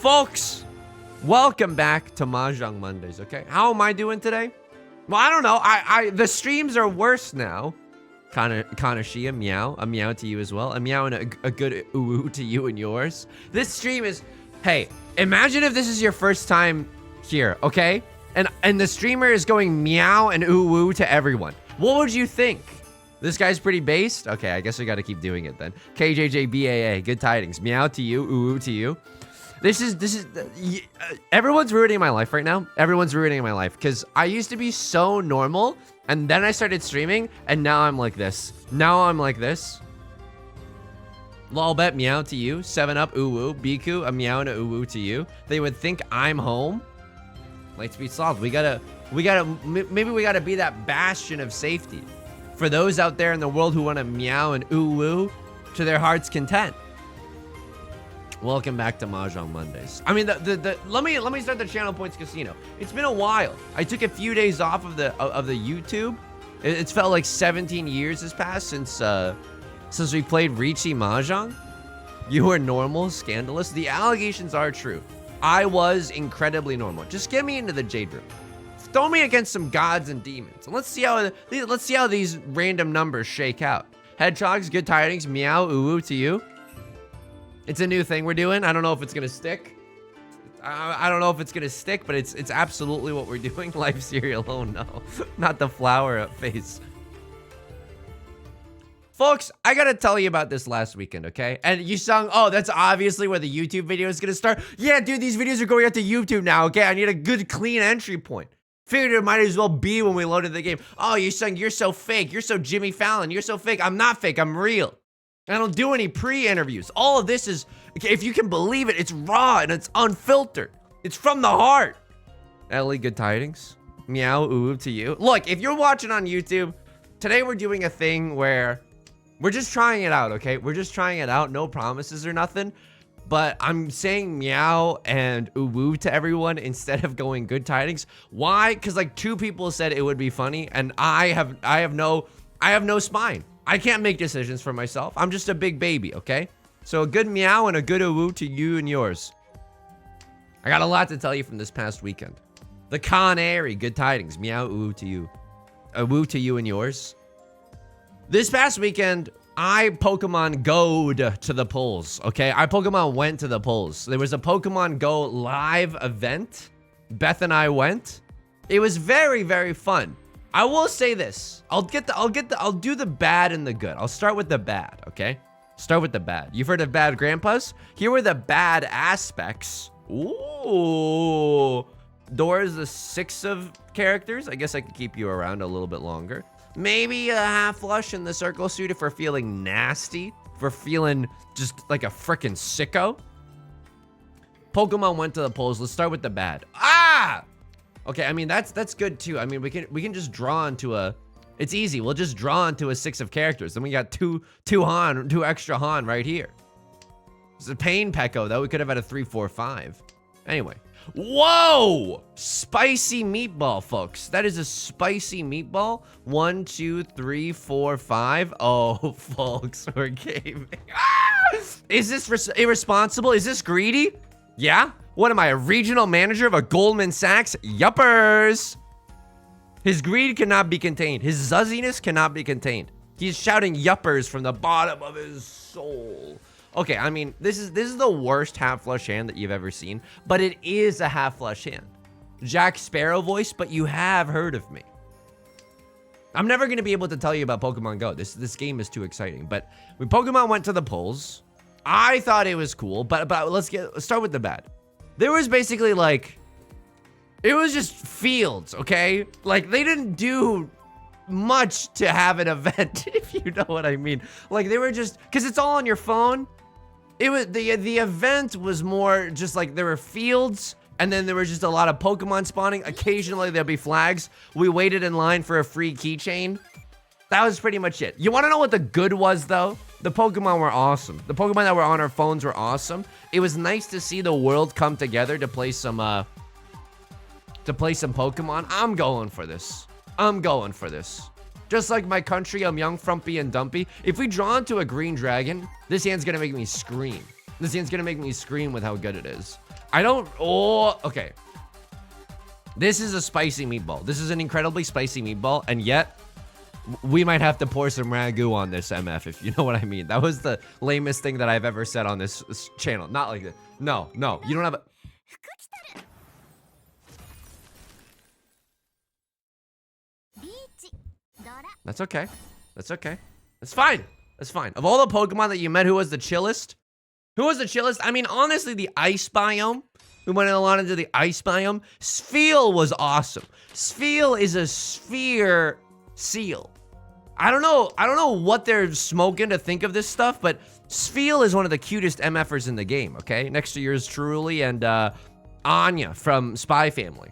Folks, welcome back to Mahjong Mondays, okay? How am I doing today? Well, I don't know. The streams are worse now. Kanashia, meow. A meow to you as well. A meow and a good ooh to you and yours. This stream is... Hey, imagine if this is your first time here, okay? And the streamer is going meow and ooh to everyone. What would you think? This guy's pretty based? Okay, I guess we gotta keep doing it then. KJJBAA, good tidings. Meow to you, ooh to you. This is everyone's ruining my life right now. Everyone's ruining my life because I used to be so normal and then I started streaming and now I'm like this. Now I'm like this. Lolbet, meow to you. 7up, ooh. Biku, a meow and a ooh to you. They would think I'm home. Lightspeed solved. Maybe we gotta be that bastion of safety for those out there in the world who want to meow and ooh to their heart's content. Welcome back to Mahjong Mondays. I mean, let me start the Channel Points Casino. It's been a while. I took a few days off of the YouTube. It's felt like 17 years has passed since we played Riichi Mahjong. You were normal, scandalous. The allegations are true. I was incredibly normal. Just get me into the Jade Room. Throw me against some gods and demons. And let's see how these random numbers shake out. Hedgehogs, good tidings. Meow, ooh to you. It's a new thing we're doing. I don't know if it's gonna stick. I don't know if it's gonna stick, but it's absolutely what we're doing. Life cereal. Oh no, not the flower face. Folks, I gotta tell you about this last weekend, okay? And you sung, oh, that's obviously where the YouTube video is gonna start. Yeah, dude, these videos are going out to YouTube now, okay? I need a good, clean entry point. Figured it might as well be when we loaded the game. Oh, you sung, you're so fake. You're so Jimmy Fallon. You're so fake. I'm not fake. I'm real. I don't do any pre-interviews. All of this is, if you can believe it, it's raw and it's unfiltered. It's from the heart. Ellie, good tidings. Meow, ooh to you. Look, if you're watching on YouTube, today we're doing a thing where we're just trying it out, okay? We're just trying it out. No promises or nothing. But I'm saying meow and ooh to everyone instead of going good tidings. Why? Because like 2 people said it would be funny, and I have no spine. I can't make decisions for myself. I'm just a big baby, okay? So a good meow and a good ooh to you and yours. I got a lot to tell you from this past weekend. The Canary, good tidings. Meow, ooh to you. A woo to you and yours. This past weekend, I Pokemon Go'd to the polls, okay? I Pokemon went to the polls. There was a Pokemon Go live event. Beth and I went. It was very, very fun. I will say this. I'll do the bad and the good. I'll start with the bad, okay? Start with the bad. You've heard of bad grandpas? Here were the bad aspects. Ooh. Dora's the 6 of characters. I guess I could keep you around a little bit longer. Maybe a half flush in the circle suit if we're feeling nasty. If we're feeling just like a freaking sicko. Pokemon went to the polls. Let's start with the bad. Ah! Okay, I mean, that's good too. I mean, we can just draw into a... It's easy. We'll just draw into a 6 of characters. Then we got two extra Han right here. It's a Pain Pecco, though. We could have had a 3, 4, 5. Anyway. Whoa! Spicy meatball, folks. That is a spicy meatball. 1, 2, 3, 4, 5. Oh, folks, we're gaming. Ah! Is this irresponsible? Is this greedy? Yeah? What am I, a regional manager of a Goldman Sachs? Yuppers! His greed cannot be contained. His zuzziness cannot be contained. He's shouting yuppers from the bottom of his soul. Okay, I mean, this is the worst half flush hand that you've ever seen, but it is a half flush hand. Jack Sparrow voice, but you have heard of me. I'm never gonna be able to tell you about Pokemon Go. This game is too exciting. But when Pokemon went to the polls, I thought it was cool, but let's start with the bad. There was basically like, it was just fields, okay? Like they didn't do much to have an event, if you know what I mean. Like they were just, cause it's all on your phone. It was, the event was more just like there were fields and then there was just a lot of Pokemon spawning. Occasionally there'll be flags. We waited in line for a free keychain. That was pretty much it. You wanna know what the good was though? The Pokemon were awesome. The Pokemon that were on our phones were awesome. It was nice to see the world come together to play some Pokemon. I'm going for this. I'm going for this. Just like my country, I'm young, frumpy, and dumpy. If we draw into a green dragon, this hand's gonna make me scream. This hand's gonna make me scream with how good it is. I don't. Oh, okay. This is a spicy meatball. This is an incredibly spicy meatball, and yet we might have to pour some ragu on this, MF, if you know what I mean. That was the lamest thing that I've ever said on this channel. Not like this. No, you don't have a... That's okay. That's okay. That's fine. That's fine. Of all the Pokemon that you met, who was the chillest? Who was the chillest? I mean, honestly, the ice biome. We went a lot into the ice biome. Spheal was awesome. Spheal is a sphere seal. I don't know what they're smoking to think of this stuff, but Spheal is one of the cutest MFers in the game, okay? Next to yours truly and Anya from Spy Family.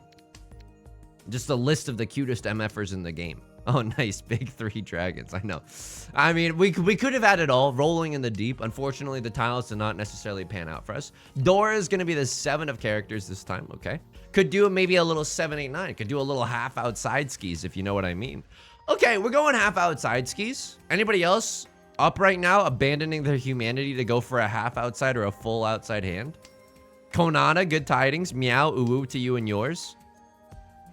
Just a list of the cutest MFers in the game. Oh, nice. Big 3 dragons. I know. I mean, we could have had it all. Rolling in the deep. Unfortunately, the tiles did not necessarily pan out for us. Dora is going to be the 7 of characters this time, okay? Could do maybe a little 7, 8, 9. Could do a little half outside skis, if you know what I mean. Okay, we're going half outside skis. Anybody else up right now abandoning their humanity to go for a half outside or a full outside hand? Konana, good tidings. Meow, uwu to you and yours.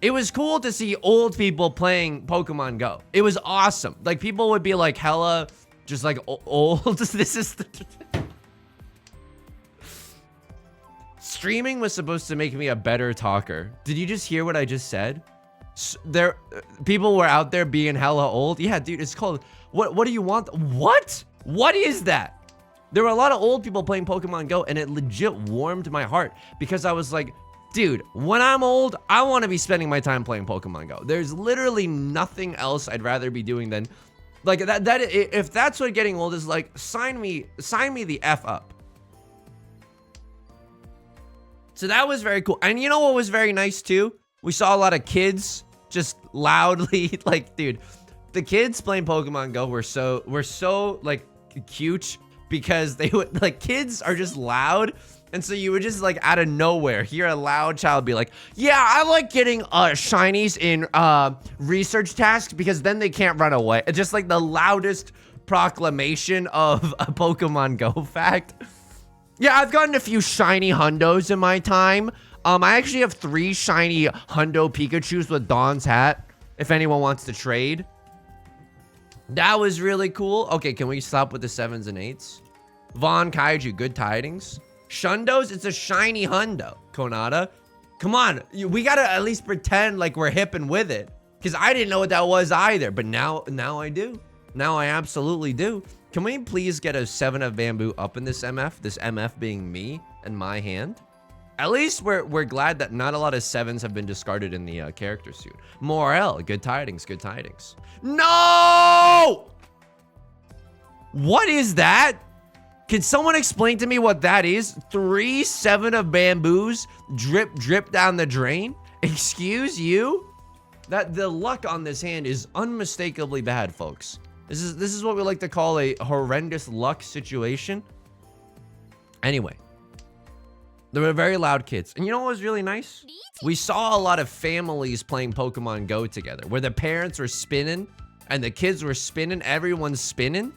It was cool to see old people playing Pokemon Go. It was awesome. Like, people would be like hella just like old. This is the... Streaming was supposed to make me a better talker. Did you just hear what I just said? People were out there being hella old. Yeah, dude, it's called... What do you want? What? What is that? There were a lot of old people playing Pokemon Go, and it legit warmed my heart because I was like, dude, when I'm old, I want to be spending my time playing Pokemon Go. There's literally nothing else I'd rather be doing than like that. If that's what getting old is like, sign me the F up. So that was very cool. And you know what was very nice too? We saw a lot of kids just loudly like, dude, the kids playing Pokemon Go were so like cute because they would like, kids are just loud. And so you would just like out of nowhere hear a loud child be like, yeah, I like getting shinies in research tasks because then they can't run away. It's just like the loudest proclamation of a Pokemon Go fact. Yeah, I've gotten a few shiny hundos in my time. I actually have 3 shiny hundo Pikachus with Dawn's hat if anyone wants to trade. That was really cool. Okay, can we stop with the 7s and 8s? Von Kaiju, good tidings. Shundos, it's a shiny hundo. Konata, come on, we gotta at least pretend like we're hip and with it, because I didn't know what that was either, but now I do. Now I absolutely do. Can we please get a 7 of bamboo up in this MF? This MF being me and my hand. At least we're glad that not a lot of 7s have been discarded in the character suit. Morel, good tidings, good tidings. No! What is that? Can someone explain to me what that is? 3 7 of bamboos drip down the drain? Excuse you? That the luck on this hand is unmistakably bad, folks. This is what we like to call a horrendous luck situation. Anyway, there were very loud kids. And you know what was really nice? We saw a lot of families playing Pokemon Go together, where the parents were spinning and the kids were spinning, everyone's spinning.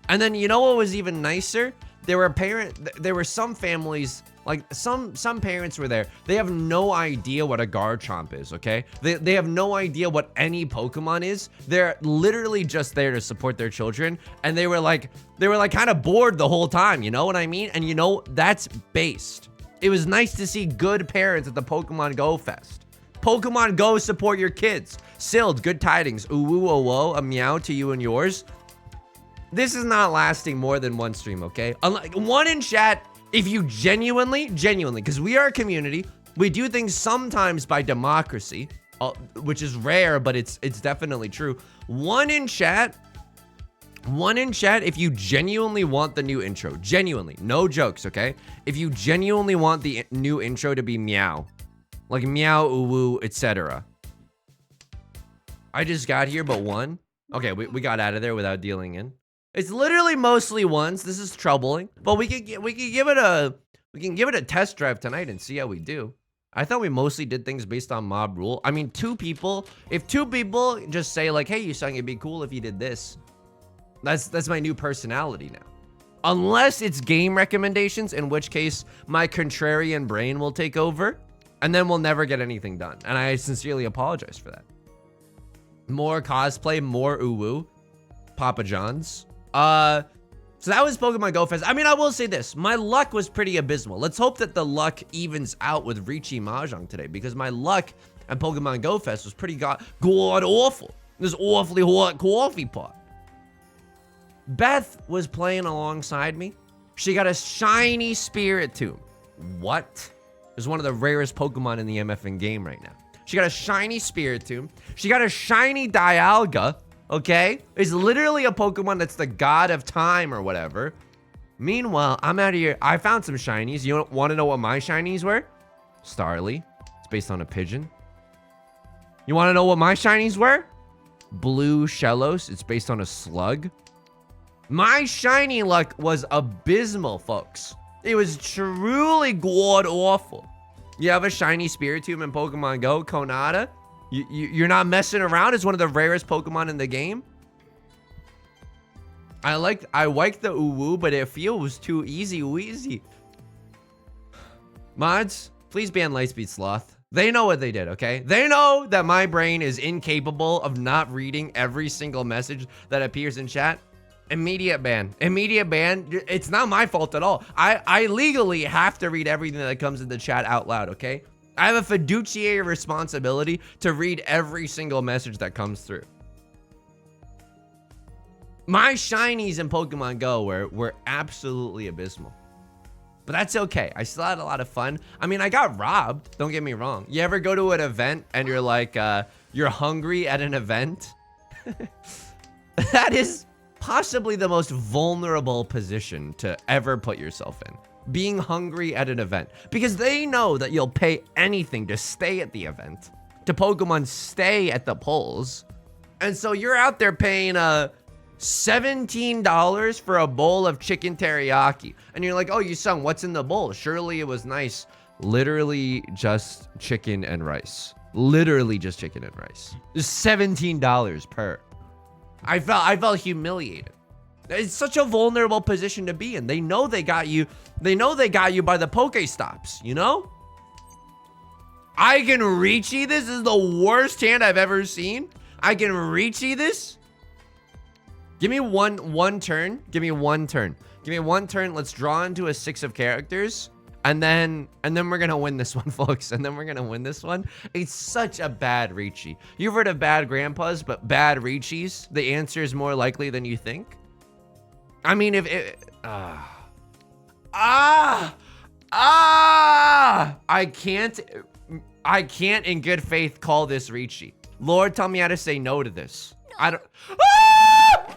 And then you know what was even nicer? There were some families, like some parents were there. They have no idea what a Garchomp is, okay? They have no idea what any Pokemon is. They're literally just there to support their children. And they were like kind of bored the whole time, you know what I mean? And you know, that's based. It was nice to see good parents at the Pokemon Go Fest. Pokemon Go, support your kids. Sild, good tidings. Uwu owo, a meow to you and yours. This is not lasting more than one stream, okay? Unlike one in chat, if you genuinely, because we are a community, we do things sometimes by democracy, which is rare, but it's definitely true. One in chat, if you genuinely want the new intro, genuinely, no jokes, okay? If you genuinely want the new intro to be meow, like meow, uwu, etc. I just got here, but one. Okay, we got out of there without dealing in. It's literally mostly ones. This is troubling, but we can give it a test drive tonight and see how we do. I thought we mostly did things based on mob rule. I mean, if 2 people just say like, hey, Yusung, it'd be cool if you did this. That's my new personality now. Unless it's game recommendations, in which case my contrarian brain will take over, and then we'll never get anything done. And I sincerely apologize for that. More cosplay, more uwu. Papa John's. So that was Pokemon Go Fest. I mean, I will say this. My luck was pretty abysmal. Let's hope that the luck evens out with Ricci Mahjong today, because my luck at Pokemon Go Fest was pretty god awful. This awfully hot coffee pot. Beth was playing alongside me. She got a shiny Spiritomb. What? It's one of the rarest Pokemon in the MFN game right now. She got a shiny Spiritomb. She got a shiny Dialga. Okay? It's literally a Pokemon that's the god of time or whatever. Meanwhile, I'm out of here. I found some shinies. You want to know what my shinies were? Starly. It's based on a pigeon. You want to know what my shinies were? Blue Shellos. It's based on a slug. My shiny luck was abysmal, folks. It was truly god awful. You have a shiny Spiritomb in Pokemon Go, Konata. You're not messing around. It's one of the rarest Pokemon in the game. I like the uwu, but it feels too easy weezy. Mods, please ban Lightspeed Sloth. They know what they did, okay? They know that my brain is incapable of not reading every single message that appears in chat. Immediate ban. Immediate ban. It's not my fault at all. I legally have to read everything that comes in the chat out loud, okay? I have a fiduciary responsibility to read every single message that comes through. My shinies in Pokemon Go were absolutely abysmal. But that's okay. I still had a lot of fun. I mean, I got robbed. Don't get me wrong. You ever go to an event and you're like, you're hungry at an event? That is possibly the most vulnerable position to ever put yourself in. Being hungry at an event, because they know that you'll pay anything to stay at the event, to Pokemon stay at the polls. And so you're out there paying $17 for a bowl of chicken teriyaki. And you're like, oh, you sung, what's in the bowl? Surely it was nice. Literally just chicken and rice. Literally just chicken and rice. Just $17 per. I felt humiliated. It's such a vulnerable position to be in. They know they got you. They know they got you by the Pokestops, you know? I can Reachy this. This is the worst hand I've ever seen. I can Reachy this. Give me one turn. Give me one turn. Give me one turn. Let's draw into a 6 of characters. And then we're gonna win this one, folks. And then we're gonna win this one. It's such a bad Reachy. You've heard of bad grandpas, but bad Reachys, the answer is more likely than you think. I mean, if it, I can't in good faith call this Reachy. Lord, tell me how to say no to this. I don't. Ah!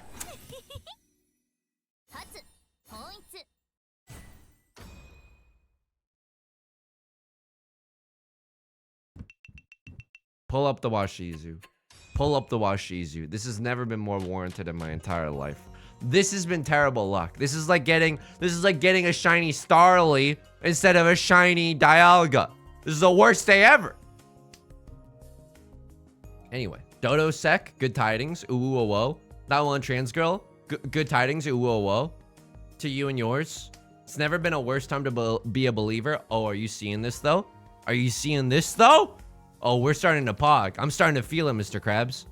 Pull up the Washizu. Pull up the Washizu. This has never been more warranted in my entire life. This has been terrible luck. This is like getting a shiny Starly instead of a shiny Dialga. This is the worst day ever. Anyway, Dodo Sec, good tidings. Ooh, oh, oh. That one trans girl, good tidings. Ooh, oh, oh. To you and yours. It's never been a worse time to be a believer. Oh, are you seeing this though? Are you seeing this though? Oh, we're starting to pog. I'm starting to feel it, Mr. Krabs.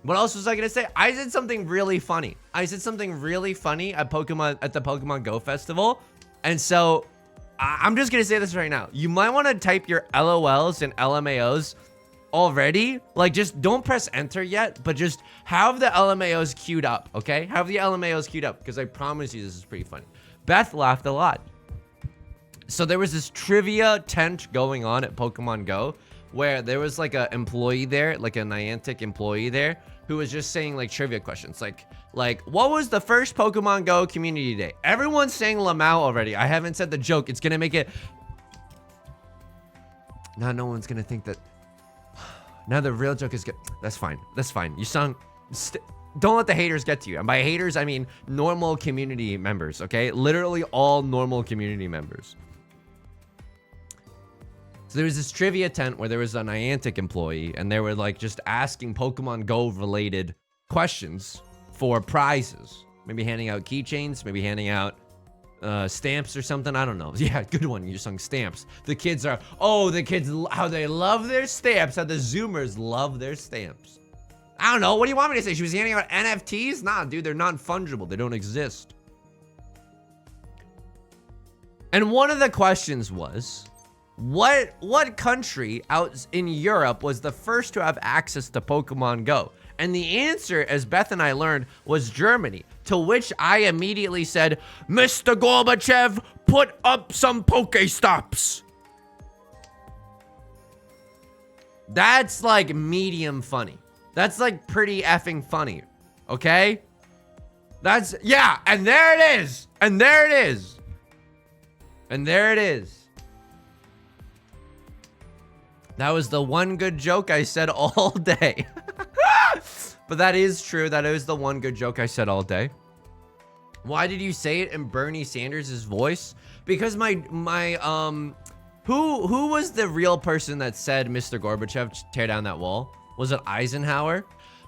What else was I gonna say? I said something really funny. at the Pokemon Go Festival. And so I'm just gonna say this right now. You might want to type your LOLs and LMAOs already. Like, just don't press enter yet, but just have the LMAOs queued up, okay? Have the LMAOs queued up, because I promise you this is pretty funny. Beth laughed a lot. So there was this trivia tent going on at Pokemon Go, where there was like a employee there, like a Niantic employee there, who was just saying like trivia questions, like what was the first Pokemon Go community day? Everyone's saying Lamau already. I haven't said the joke. It's gonna make it. Now no one's gonna think that. Now the real joke is good. That's fine. That's fine. You sung. Don't let the haters get to you. And by haters, I mean normal community members. Okay, literally all normal community members. So there was this trivia tent where there was a Niantic employee, and they were like just asking Pokemon Go related questions for prizes. Maybe handing out keychains, maybe handing out stamps or something. I don't know. Yeah, good one. You sung stamps. The kids, how they love their stamps. How the Zoomers love their stamps. I don't know. What do you want me to say? She was handing out NFTs? Nah, dude, they're non-fungible. They don't exist. And one of the questions was, what country out in Europe was the first to have access to Pokemon Go? And the answer, as Beth and I learned, was Germany. To which I immediately said, Mr. Gorbachev, put up some Pokestops. That's like medium funny. That's like pretty effing funny. Okay? Yeah, and there it is. And there it is. And there it is. That was the one good joke I said all day. But that is true. That is the one good joke I said all day. Why did you say it in Bernie Sanders' voice? Because who was the real person that said Mr. Gorbachev tear down that wall? Was it Eisenhower?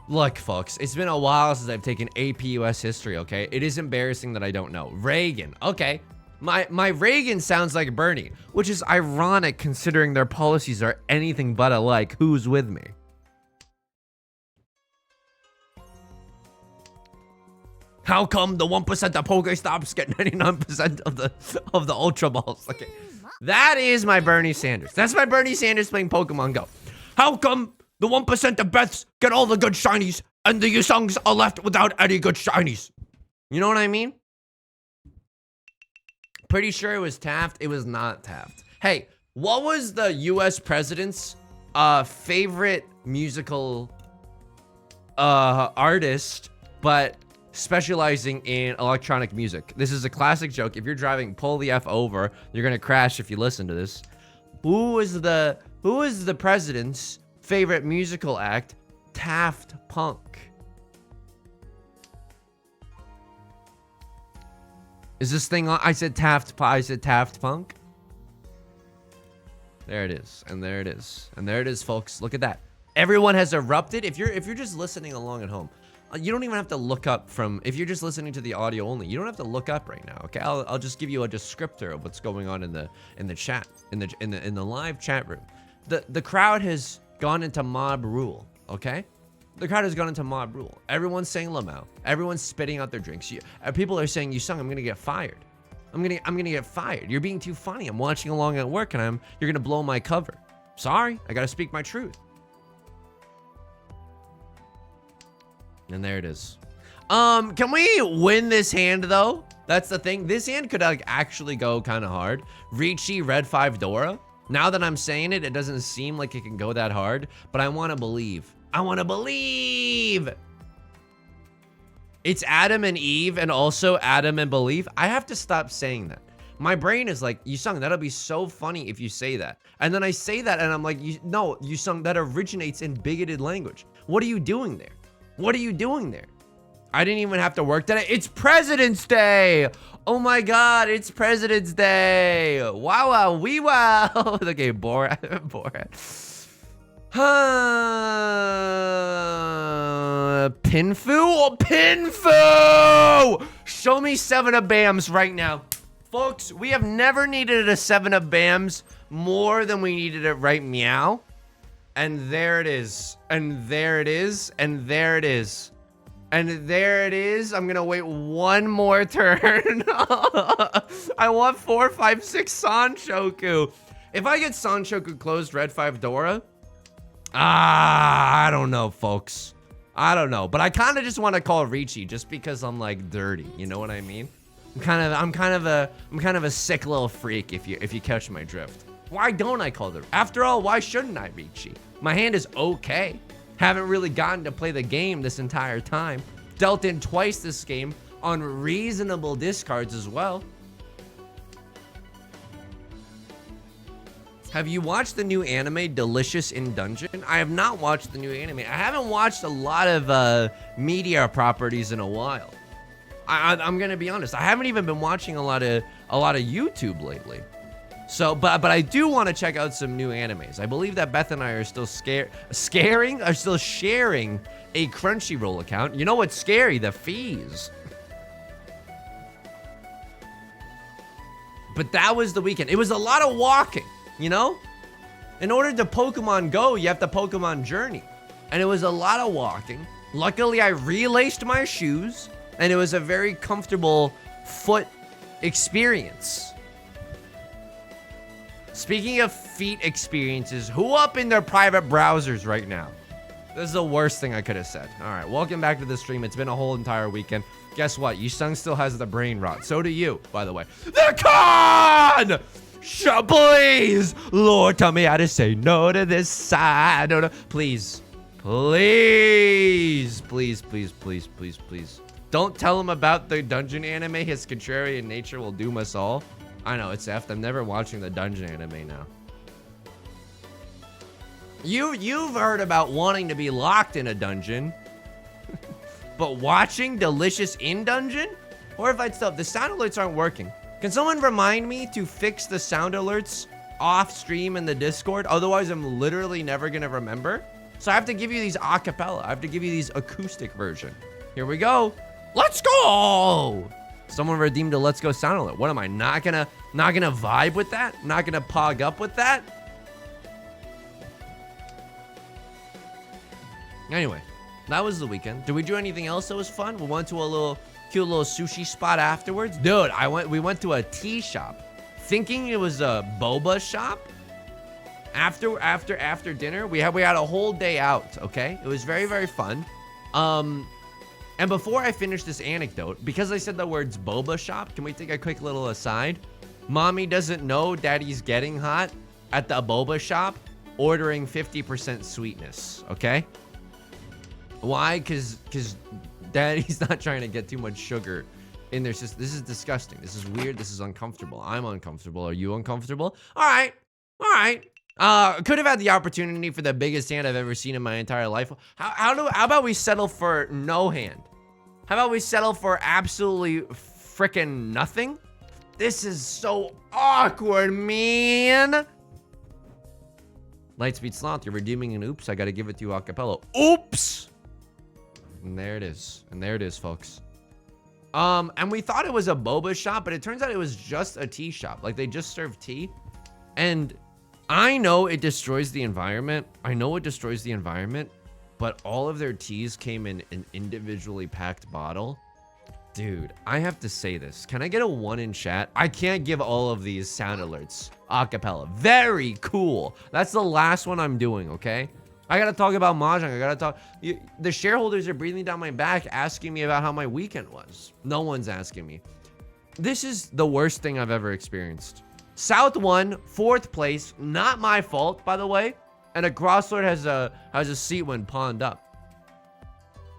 Look, folks, it's been a while since I've taken AP US history, okay? It is embarrassing that I don't know. Reagan, okay. My Reagan sounds like Bernie, which is ironic considering their policies are anything but alike. Who's with me? How come the 1% of Pokestops get 99% of the Ultra Balls? Okay, that is my Bernie Sanders. That's my Bernie Sanders playing Pokemon Go. How come the 1% of Beths get all the good shinies and the Yusungs are left without any good shinies? You know what I mean? Pretty sure it was Taft. It was not Taft. Hey, what was the US president's favorite musical artist, but specializing in electronic music? This is a classic joke. If you're driving, pull the F over. You're gonna crash if you listen to this. Who is the president's favorite musical act? Taft Punk. Is this thing on? I said Taft Punk. There it is. And there it is. And there it is, folks. Look at that. Everyone has erupted. If you're just listening along at home, you don't even have to look up from, if you're just listening to the audio only, you don't have to look up right now, okay? I'll just give you a descriptor of what's going on in the chat, in the live chat room. The crowd has gone into mob rule, okay? The crowd has gone into mob rule. Everyone's saying Lamau. Everyone's spitting out their drinks. People are saying, "You sung, I'm gonna get fired. I'm gonna get fired. You're being too funny. I'm watching along at work and you're gonna blow my cover." Sorry, I gotta speak my truth. And there it is. Can we win this hand though? That's the thing. This hand could like actually go kind of hard. Ricci, Red 5 Dora. Now that I'm saying it, it doesn't seem like it can go that hard, but I want to believe. I want to believe. It's Adam and Eve and also Adam and Believe. I have to stop saying that. My brain is like, you sung, that'll be so funny if you say that. And then I say that and I'm like, no, you sung, that originates in bigoted language. What are you doing there? What are you doing there? I didn't even have to work today. It's President's Day. Oh my God, it's President's Day. Wow, wow, wee wow. Okay, Borat. Pinfu? Oh, Pinfu! Show me 7-Up Bams right now. Folks, we have never needed a 7-Up Bams more than we needed it right meow. And there it is. And there it is. And there it is. And there it is. I'm gonna wait one more turn. I want 4, 5, 6 Sanchoku. If I get Sanchoku closed, Red 5 Dora. I don't know, folks. I don't know. But I kind of just want to call Ricci just because I'm like dirty. You know what I mean? I'm kind of a sick little freak if you catch my drift. Why don't I call her? After all, why shouldn't I, Ricci? My hand is okay. Haven't really gotten to play the game this entire time. Dealt in twice this game on reasonable discards as well. Have you watched the new anime Delicious in Dungeon? I have not watched the new anime. I haven't watched a lot of media properties in a while. I'm gonna be honest. I haven't even been watching a lot of YouTube lately. So, but I do want to check out some new animes. I believe that Beth and I are still sharing a Crunchyroll account. You know what's scary? The fees. But that was the weekend. It was a lot of walking, you know? In order to Pokemon Go, you have to Pokemon Journey. And it was a lot of walking. Luckily, I relaced my shoes, and it was a very comfortable foot experience. Speaking of feet experiences, who up in their private browsers right now? This is the worst thing I could have said. All right, welcome back to the stream. It's been a whole entire weekend. Guess what? Yusung still has the brain rot. So do you, by the way. The con! Please! Lord, tell me how to say no to this side. No, no. Please. Please. Please, please, please, please, please. Don't tell him about the dungeon anime. His contrarian nature will doom us all. I know, it's effed. I'm never watching the dungeon anime now. You've heard about wanting to be locked in a dungeon. But watching Delicious in dungeon? Horrified stuff. The sound alerts aren't working. Can someone remind me to fix the sound alerts off stream in the Discord? Otherwise, I'm literally never going to remember. So I have to give you these a cappella. I have to give you these acoustic version. Here we go. Let's go. Someone redeemed a let's go sound alert. What am I not gonna vibe with that? Not gonna pog up with that? Anyway, that was the weekend. Did we do anything else that was fun? We went to a cute little sushi spot afterwards. Dude, we went to a tea shop thinking it was a boba shop. After dinner, we had a whole day out, okay? It was very, very fun. And before I finish this anecdote, because I said the words boba shop, can we take a quick little aside? Mommy doesn't know daddy's getting hot at the boba shop ordering 50% sweetness, okay? Why? Because daddy's not trying to get too much sugar in there. This is disgusting. This is weird. This is uncomfortable. I'm uncomfortable. Are you uncomfortable? All right. All right. Could have had the opportunity for the biggest hand I've ever seen in my entire life. How about we settle for no hand? How about we settle for absolutely freaking nothing? This is so awkward, man. Lightspeed Sloth, you're redeeming an oops. I gotta give it to you a cappella. Oops. And there it is. And there it is, folks. And we thought it was a boba shop, but it turns out it was just a tea shop. Like, they just serve tea. And I know it destroys the environment. I know it destroys the environment, but all of their teas came in an individually packed bottle. Dude, I have to say this. Can I get a 1 in chat? I can't give all of these sound alerts a cappella. Very cool. That's the last one I'm doing, okay? I gotta talk about Mahjong. I gotta talk. The shareholders are breathing down my back asking me about how my weekend was. No one's asking me. This is the worst thing I've ever experienced. South won, 4th place. Not my fault, by the way. And a Crosslord has a seat when pawned up.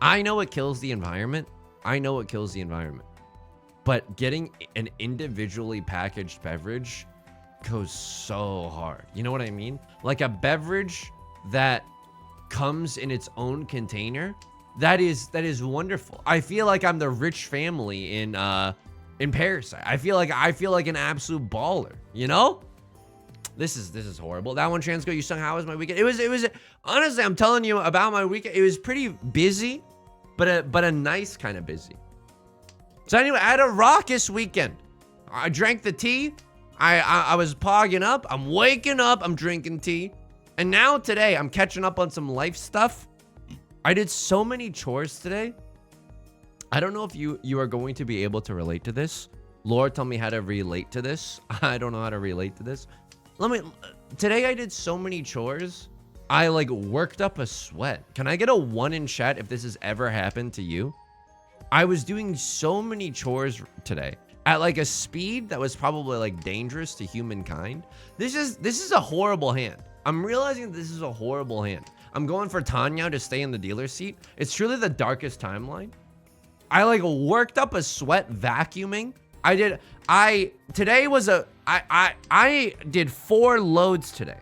I know it kills the environment. I know it kills the environment. But getting an individually packaged beverage goes so hard. You know what I mean? Like a beverage that comes in its own container. That is wonderful. I feel like I'm the rich family in Parasite. I feel like an absolute baller, you know? This is horrible. That one, Transco, you sung how was my weekend? It was honestly, I'm telling you about my weekend. It was pretty busy, but a nice kind of busy. So anyway, I had a raucous weekend. I drank the tea. I was pogging up. I'm waking up. I'm drinking tea. And now today, I'm catching up on some life stuff. I did so many chores today. I don't know if you are going to be able to relate to this. Lord, tell me how to relate to this. I don't know how to relate to this. Today I did so many chores. I like worked up a sweat. Can I get a 1 in chat if this has ever happened to you? I was doing so many chores today at like a speed that was probably like dangerous to humankind. This is a horrible hand. I'm realizing this is a horrible hand. I'm going for Tanya to stay in the dealer's seat. It's truly the darkest timeline. I like worked up a sweat vacuuming. I did 4 loads today.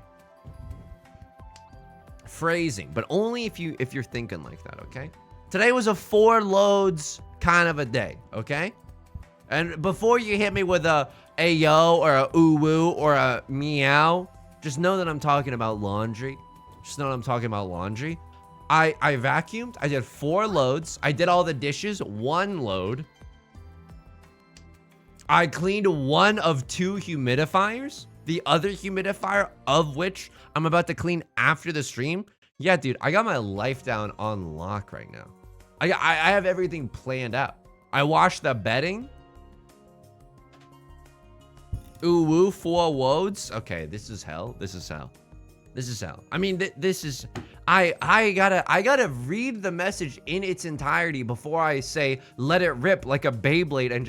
Phrasing, but only if you're thinking like that, okay? Today was a 4 loads kind of a day, okay? And before you hit me with a ayo or a ooh-woo or a meow, just know that I'm talking about laundry. Just know that I'm talking about laundry. I vacuumed. I did 4 loads. I did all the dishes, 1 load. I cleaned one of 2 humidifiers. The other humidifier of which I'm about to clean after the stream. Yeah, dude, I got my life down on lock right now. I have everything planned out. I washed the bedding. Ooh, woo, 4 woads. Okay, this is hell. This is hell. This is hell. I mean, this is... I gotta read the message in its entirety before I say let it rip like a Beyblade and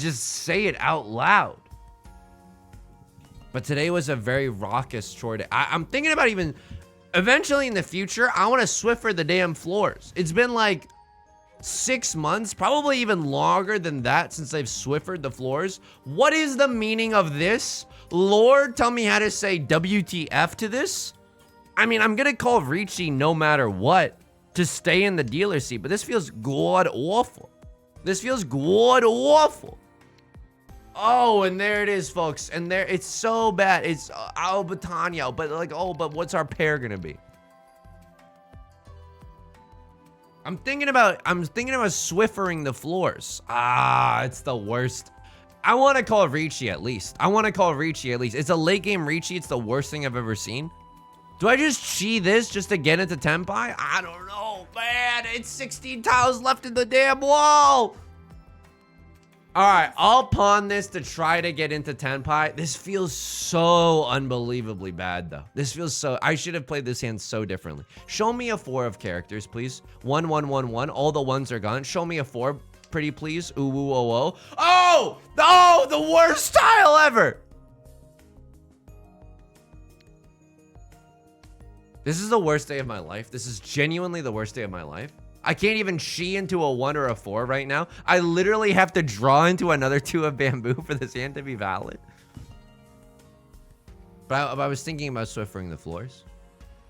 just say it out loud. But today was a very raucous chore day. I'm thinking about even eventually in the future, I want to Swiffer the damn floors. It's been like 6 months, probably even longer than that since I've Swiffered the floors. What is the meaning of this? Lord, tell me how to say WTF to this. I mean, I'm gonna call Ricci no matter what to stay in the dealer seat, but this feels god awful. This feels god awful. Oh, and there it is, folks. And there, it's so bad. It's Albatano, but like, oh, but what's our pair gonna be? I'm thinking about Swiffering the floors. Ah, it's the worst. I want to call Ricci at least. It's a late game Ricci. It's the worst thing I've ever seen. Do I just chi this just to get into Tenpai? I don't know, man. It's 16 tiles left in the damn wall. All right, I'll pawn this to try to get into Tenpai. This feels so unbelievably bad, though. This feels so... I should have played this hand so differently. Show me a 4 of characters, please. 1, 1, 1, 1. All the 1s are gone. Show me a 4, pretty please. Ooh, ooh, oh, oh. Oh! Oh, the worst tile ever! This is the worst day of my life. This is genuinely the worst day of my life. I can't even chi into a 1 or a 4 right now. I literally have to draw into another 2 of bamboo for this hand to be valid. But I was thinking about Swiffering the floors.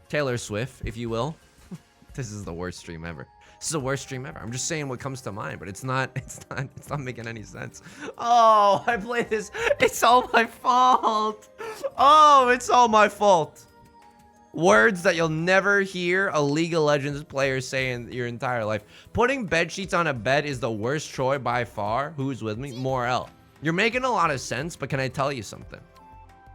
Taylor Swift, if you will. This is the worst stream ever. This is the worst stream ever. I'm just saying what comes to mind, but it's not making any sense. Oh, I played this. It's all my fault. Oh, it's all my fault. Words that you'll never hear a League of Legends player say in your entire life. Putting bed sheets on a bed is the worst chore by far. Who's with me? Morel. You're making a lot of sense, but can I tell you something?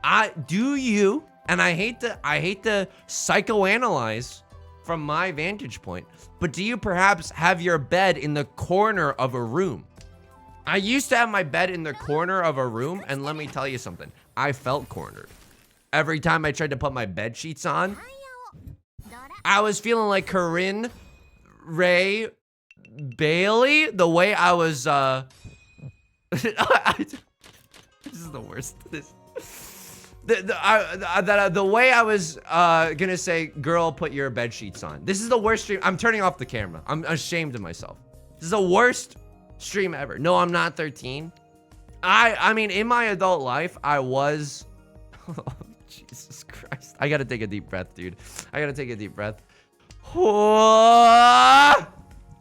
I hate to psychoanalyze from my vantage point, but do you perhaps have your bed in the corner of a room? I used to have my bed in the corner of a room, and let me tell you something. I felt cornered. Every time I tried to put my bed sheets on, I was feeling like Corinne Ray Bailey. The way I was, this is the worst. The way I was gonna say, girl, put your bed sheets on. This is the worst stream. I'm turning off the camera. I'm ashamed of myself. This is the worst stream ever. No, I'm not 13. I mean, in my adult life, I was... Jesus Christ. I gotta take a deep breath, dude. I gotta take a deep breath. I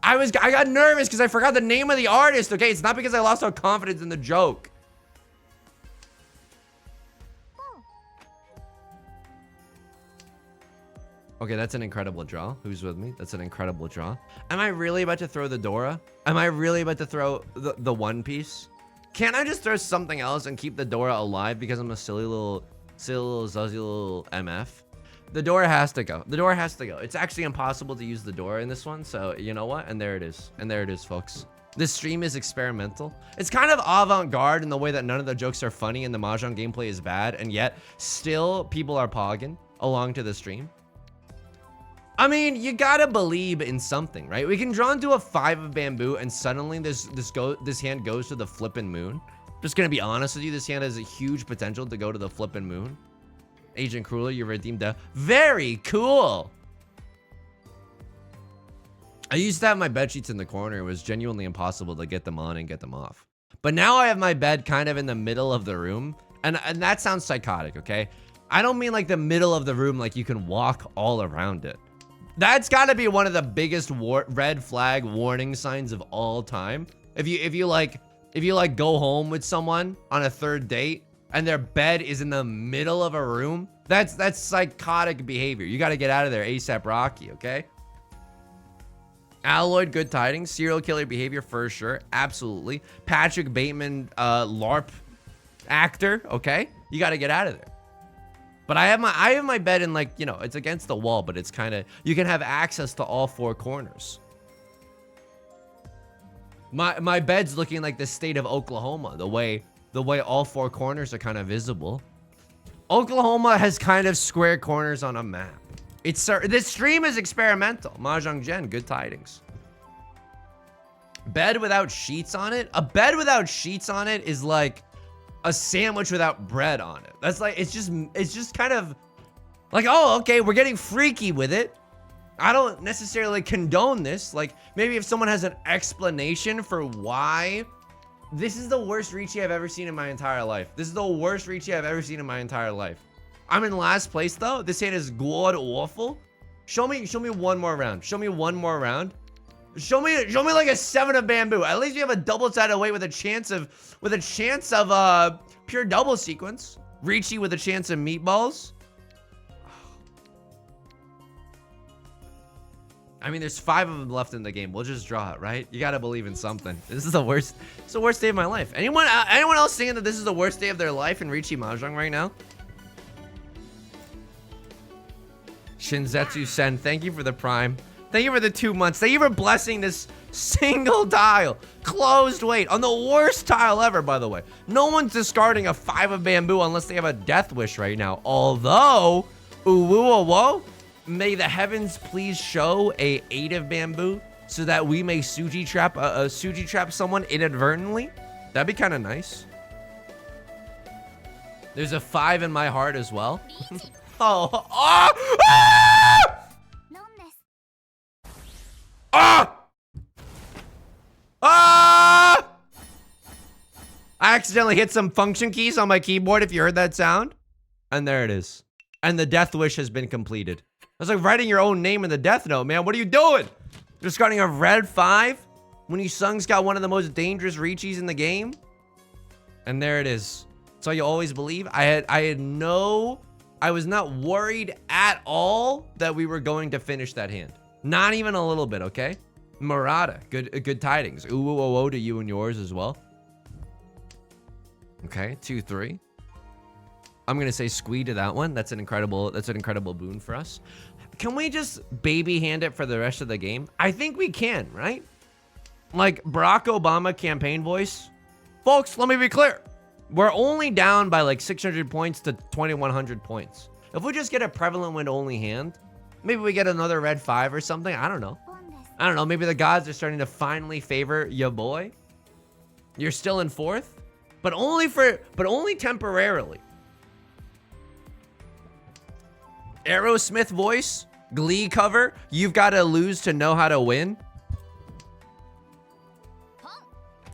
got nervous because I forgot the name of the artist, okay? It's not because I lost all confidence in the joke. Okay, that's an incredible draw. Who's with me? That's an incredible draw. Am I really about to throw the Dora? Am I really about to throw the One Piece? Can't I just throw something else and keep the Dora alive because I'm a silly little zuzzy little MF? The Dora has to go. The Dora has to go. It's actually impossible to use the Dora in this one, so you know what? And there it is. And there it is, folks. This stream is experimental. It's kind of avant-garde in the way that none of the jokes are funny and the Mahjong gameplay is bad, and yet still people are pogging along to the stream. I mean, you gotta believe in something, right? We can draw into a 5 of bamboo and suddenly this hand goes to the flippin' moon. Just gonna be honest with you, this hand has a huge potential to go to the flippin' moon. Agent Crueler, you redeemed a very cool. I used to have my bed sheets in the corner. It was genuinely impossible to get them on and get them off. But now I have my bed kind of in the middle of the room, and that sounds psychotic, okay? I don't mean like the middle of the room, like you can walk all around it. That's got to be one of the biggest red flag warning signs of all time. If you like go home with someone on a 3rd date and their bed is in the middle of a room, that's psychotic behavior. You got to get out of there ASAP Rocky, okay? Alloyd, good tidings. Serial killer behavior for sure. Absolutely. Patrick Bateman, LARP actor. Okay. You got to get out of there. But I have my bed in, like, you know, it's against the wall, but it's kind of, you can have access to all four corners. My bed's looking like the state of Oklahoma, the way all four corners are kind of visible. Oklahoma has kind of square corners on a map. This stream is experimental. Mahjong Jen, good tidings. Bed without sheets on it? A bed without sheets on it is like a sandwich without bread on it. That's like, it's just kind of like, oh, okay, we're getting freaky with it. I don't necessarily condone this. Like, maybe if someone has an explanation for why. This is the worst Ricci I've ever seen in my entire life. This is the worst Ricci I've ever seen in my entire life. I'm in last place though. This hand is god awful. Show me one more round. Show me one more round. Show me like a 7 of bamboo. At least you have a double-sided weight with a chance of pure double sequence. Ricci with a chance of meatballs. I mean, there's 5 of them left in the game. We'll just draw it, right? You gotta believe in something. This is the worst. It's the worst day of my life. Anyone else saying that this is the worst day of their life in Ricci Mahjong right now? Shinzetsu Sen, thank you for the prime. Thank you for the 2 months. Thank you for blessing this single tile. Closed weight on the worst tile ever, by the way. No one's discarding a 5 of bamboo unless they have a death wish right now. Although, whoa, may the heavens please show a 8 of bamboo so that we may Suji trap someone inadvertently. That'd be kind of nice. There's a 5 in my heart as well. I accidentally hit some function keys on my keyboard, if you heard that sound. And there it is. And the death wish has been completed. That's like writing your own name in the death note, man. What are you doing? Discarding a red 5 when you Sung's got one of the most dangerous Richis in the game. And there it is. That's all you always believe. I was not worried at all that we were going to finish that hand. Not even a little bit, okay? Murata, good tidings. Ooh, to you and yours as well. Okay, 2-3. I'm gonna say squee to that one. That's an incredible boon for us. Can we just baby hand it for the rest of the game? I think we can, right? Like Barack Obama campaign voice. Folks, let me be clear. We're only down by like 600 points to 2,100 points. If we just get a prevalent wind only hand, maybe we get another red 5 or something. I don't know. Maybe the gods are starting to finally favor ya boy. You're still in 4th, but only temporarily. Aerosmith voice, Glee cover. You've got to lose to know how to win.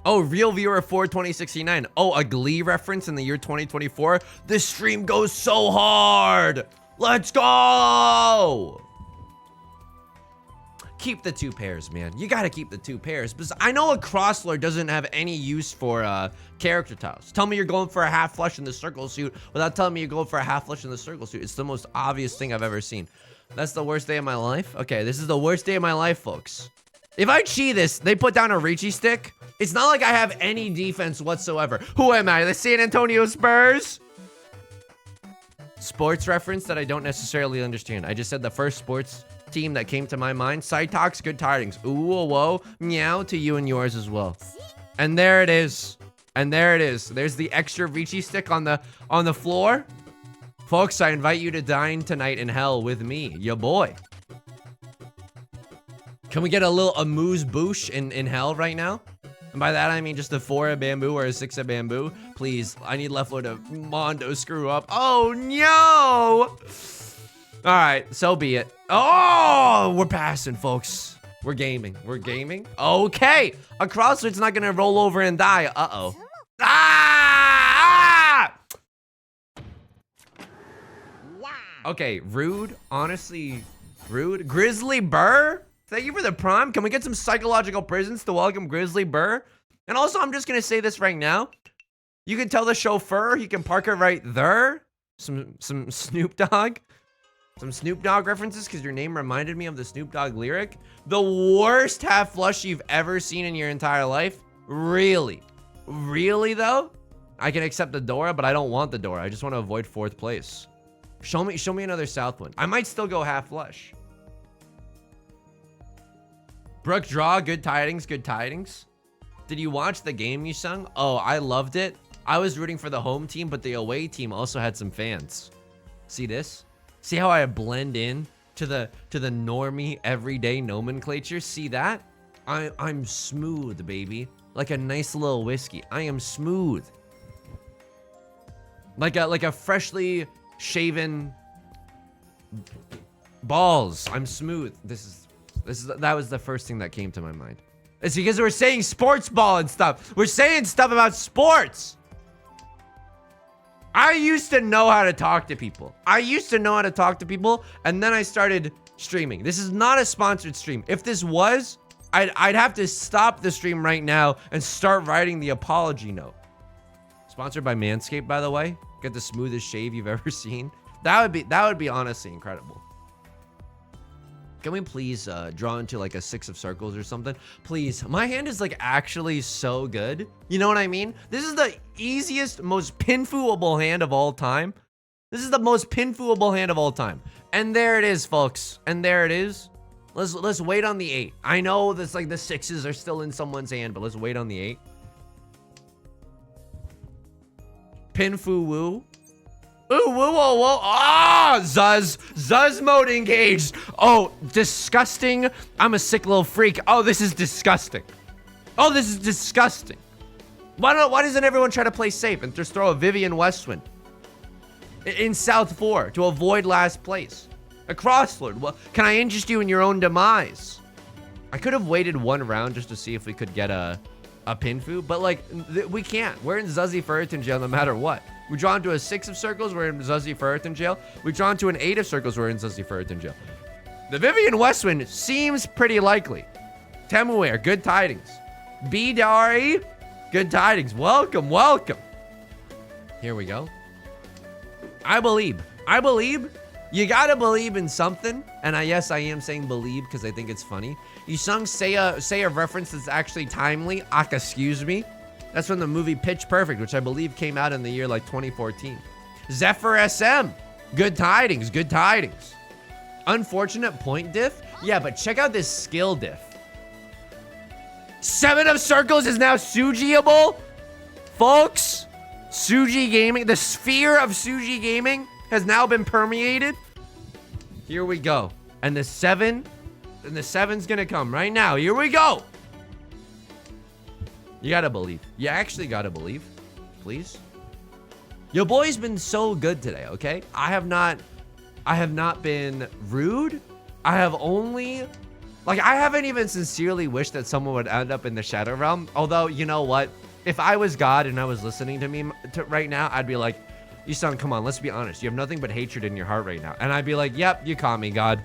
Oh, real viewer 42069. Oh, a Glee reference in the year 2024. This stream goes so hard. Let's go. Keep the 2 pairs, man. You got to keep the 2 pairs. Because I know a Crosslord doesn't have any use for character tiles. Tell me you're going for a half flush in the circle suit without telling me you're going for a half flush in the circle suit. It's the most obvious thing I've ever seen. That's the worst day of my life? Okay, this is the worst day of my life, folks. If I cheat this, they put down a Ricci stick. It's not like I have any defense whatsoever. Who am I? The San Antonio Spurs? Sports reference that I don't necessarily understand. I just said the first sports team that came to my mind. Cytox, good tidings. Ooh, whoa, meow to you and yours as well. And there it is. And there it is. There's the extra Ricci stick on the floor. Folks, I invite you to dine tonight in hell with me, your boy. Can we get a little amuse-bouche in hell right now? And by that, I mean just a 4 of bamboo or a 6 of bamboo. Please, I need Leflo to Mondo screw up. Oh, no! All right, so be it. Oh, we're passing, folks. We're gaming. We're gaming. Okay. A Crosslord's not going to roll over and die. Uh-oh. Ah! Okay, rude. Honestly, rude. Grizzly Burr? Thank you for the prime. Can we get some psychological prisons to welcome Grizzly Burr? And also, I'm just going to say this right now. You can tell the chauffeur he can park it right there. Some Snoop Dogg. Some Snoop Dogg references because your name reminded me of the Snoop Dogg lyric. The worst half flush you've ever seen in your entire life? Really? Really though? I can accept the Dora, but I don't want the Dora. I just want to avoid 4th place. Show me another Southwind. I might still go half flush. Brooke Draw, good tidings, good tidings. Did you watch the game you sung? Oh, I loved it. I was rooting for the home team, but the away team also had some fans. See this? See how I blend in to the normie everyday nomenclature? See that? I'm smooth, baby. Like a nice little whiskey. I am smooth. Like a freshly shaven balls. I'm smooth. That was the first thing that came to my mind. It's because we're saying sports ball and stuff. We're saying stuff about sports. I used to know how to talk to people. And then I started streaming. This is not a sponsored stream. If this was, I'd have to stop the stream right now and start writing the apology note. Sponsored by Manscaped, by the way. Get the smoothest shave you've ever seen. That would be honestly incredible. Can we please draw into like a 6 of circles or something? Please. My hand is like actually so good. You know what I mean? This is the easiest, most pinfooable hand of all time. This is the most pinfooable hand of all time. And there it is, folks. And there it is. Let's wait on the 8. I know that's like the 6s are still in someone's hand, but let's wait on the 8. Pinfoo woo. Ooh, whoa, whoa, whoa. Ah, Zuz mode engaged. Oh, disgusting. I'm a sick little freak. Oh, this is disgusting. Oh, this is disgusting. Why doesn't everyone try to play safe and just throw a Vivian Westwind in South 4 to avoid last place? A Crosslord. Well, can I interest you in your own demise? I could have waited 1 round just to see if we could get a Pinfoo, but like, we can't. We're in Zuzzy Ferritin jail no matter what. We draw into a 6 of circles, we're in Zuzzy Ferritin jail. We draw into an 8 of circles, we're in Zuzzy Ferritin jail. The Vivian Westwind seems pretty likely. Temuer, good tidings. B Dari, good tidings. Welcome, welcome. Here we go. I believe. You gotta believe in something. And yes, I am saying believe because I think it's funny. You sung say a reference that's actually timely. Excuse me. That's from the movie Pitch Perfect, which I believe came out in the year like 2014. Zephyr SM. Good tidings, good tidings. Unfortunate point diff. Yeah, but check out this skill diff. 7 of circles is now Sujiable. Folks, Suji Gaming, the sphere of Suji Gaming has now been permeated. Here we go. And the 7's gonna come right now. Here we go. You gotta believe. You actually gotta believe. Please. Your boy's been so good today, okay? I have not been rude. I have only, like, I haven't even sincerely wished that someone would end up in the Shadow Realm. Although, you know what? If I was God and I was listening to me right now, I'd be like, you son, come on, let's be honest. You have nothing but hatred in your heart right now. And I'd be like, yep, you caught me, God.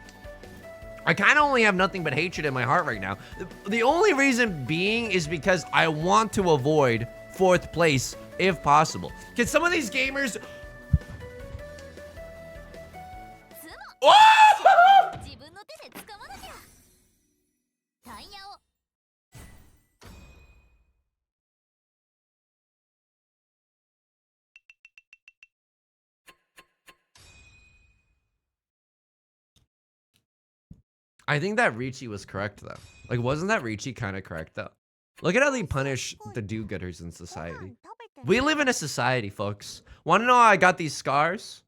I kind of only have nothing but hatred in my heart right now. The only reason being is because I want to avoid 4th place if possible. Can some of these gamers... Oh! I think that Ricci was correct though. Like, wasn't that Ricci kind of correct though? Look at how they punish the do-gooders in society. We live in a society, folks. Want to know how I got these scars?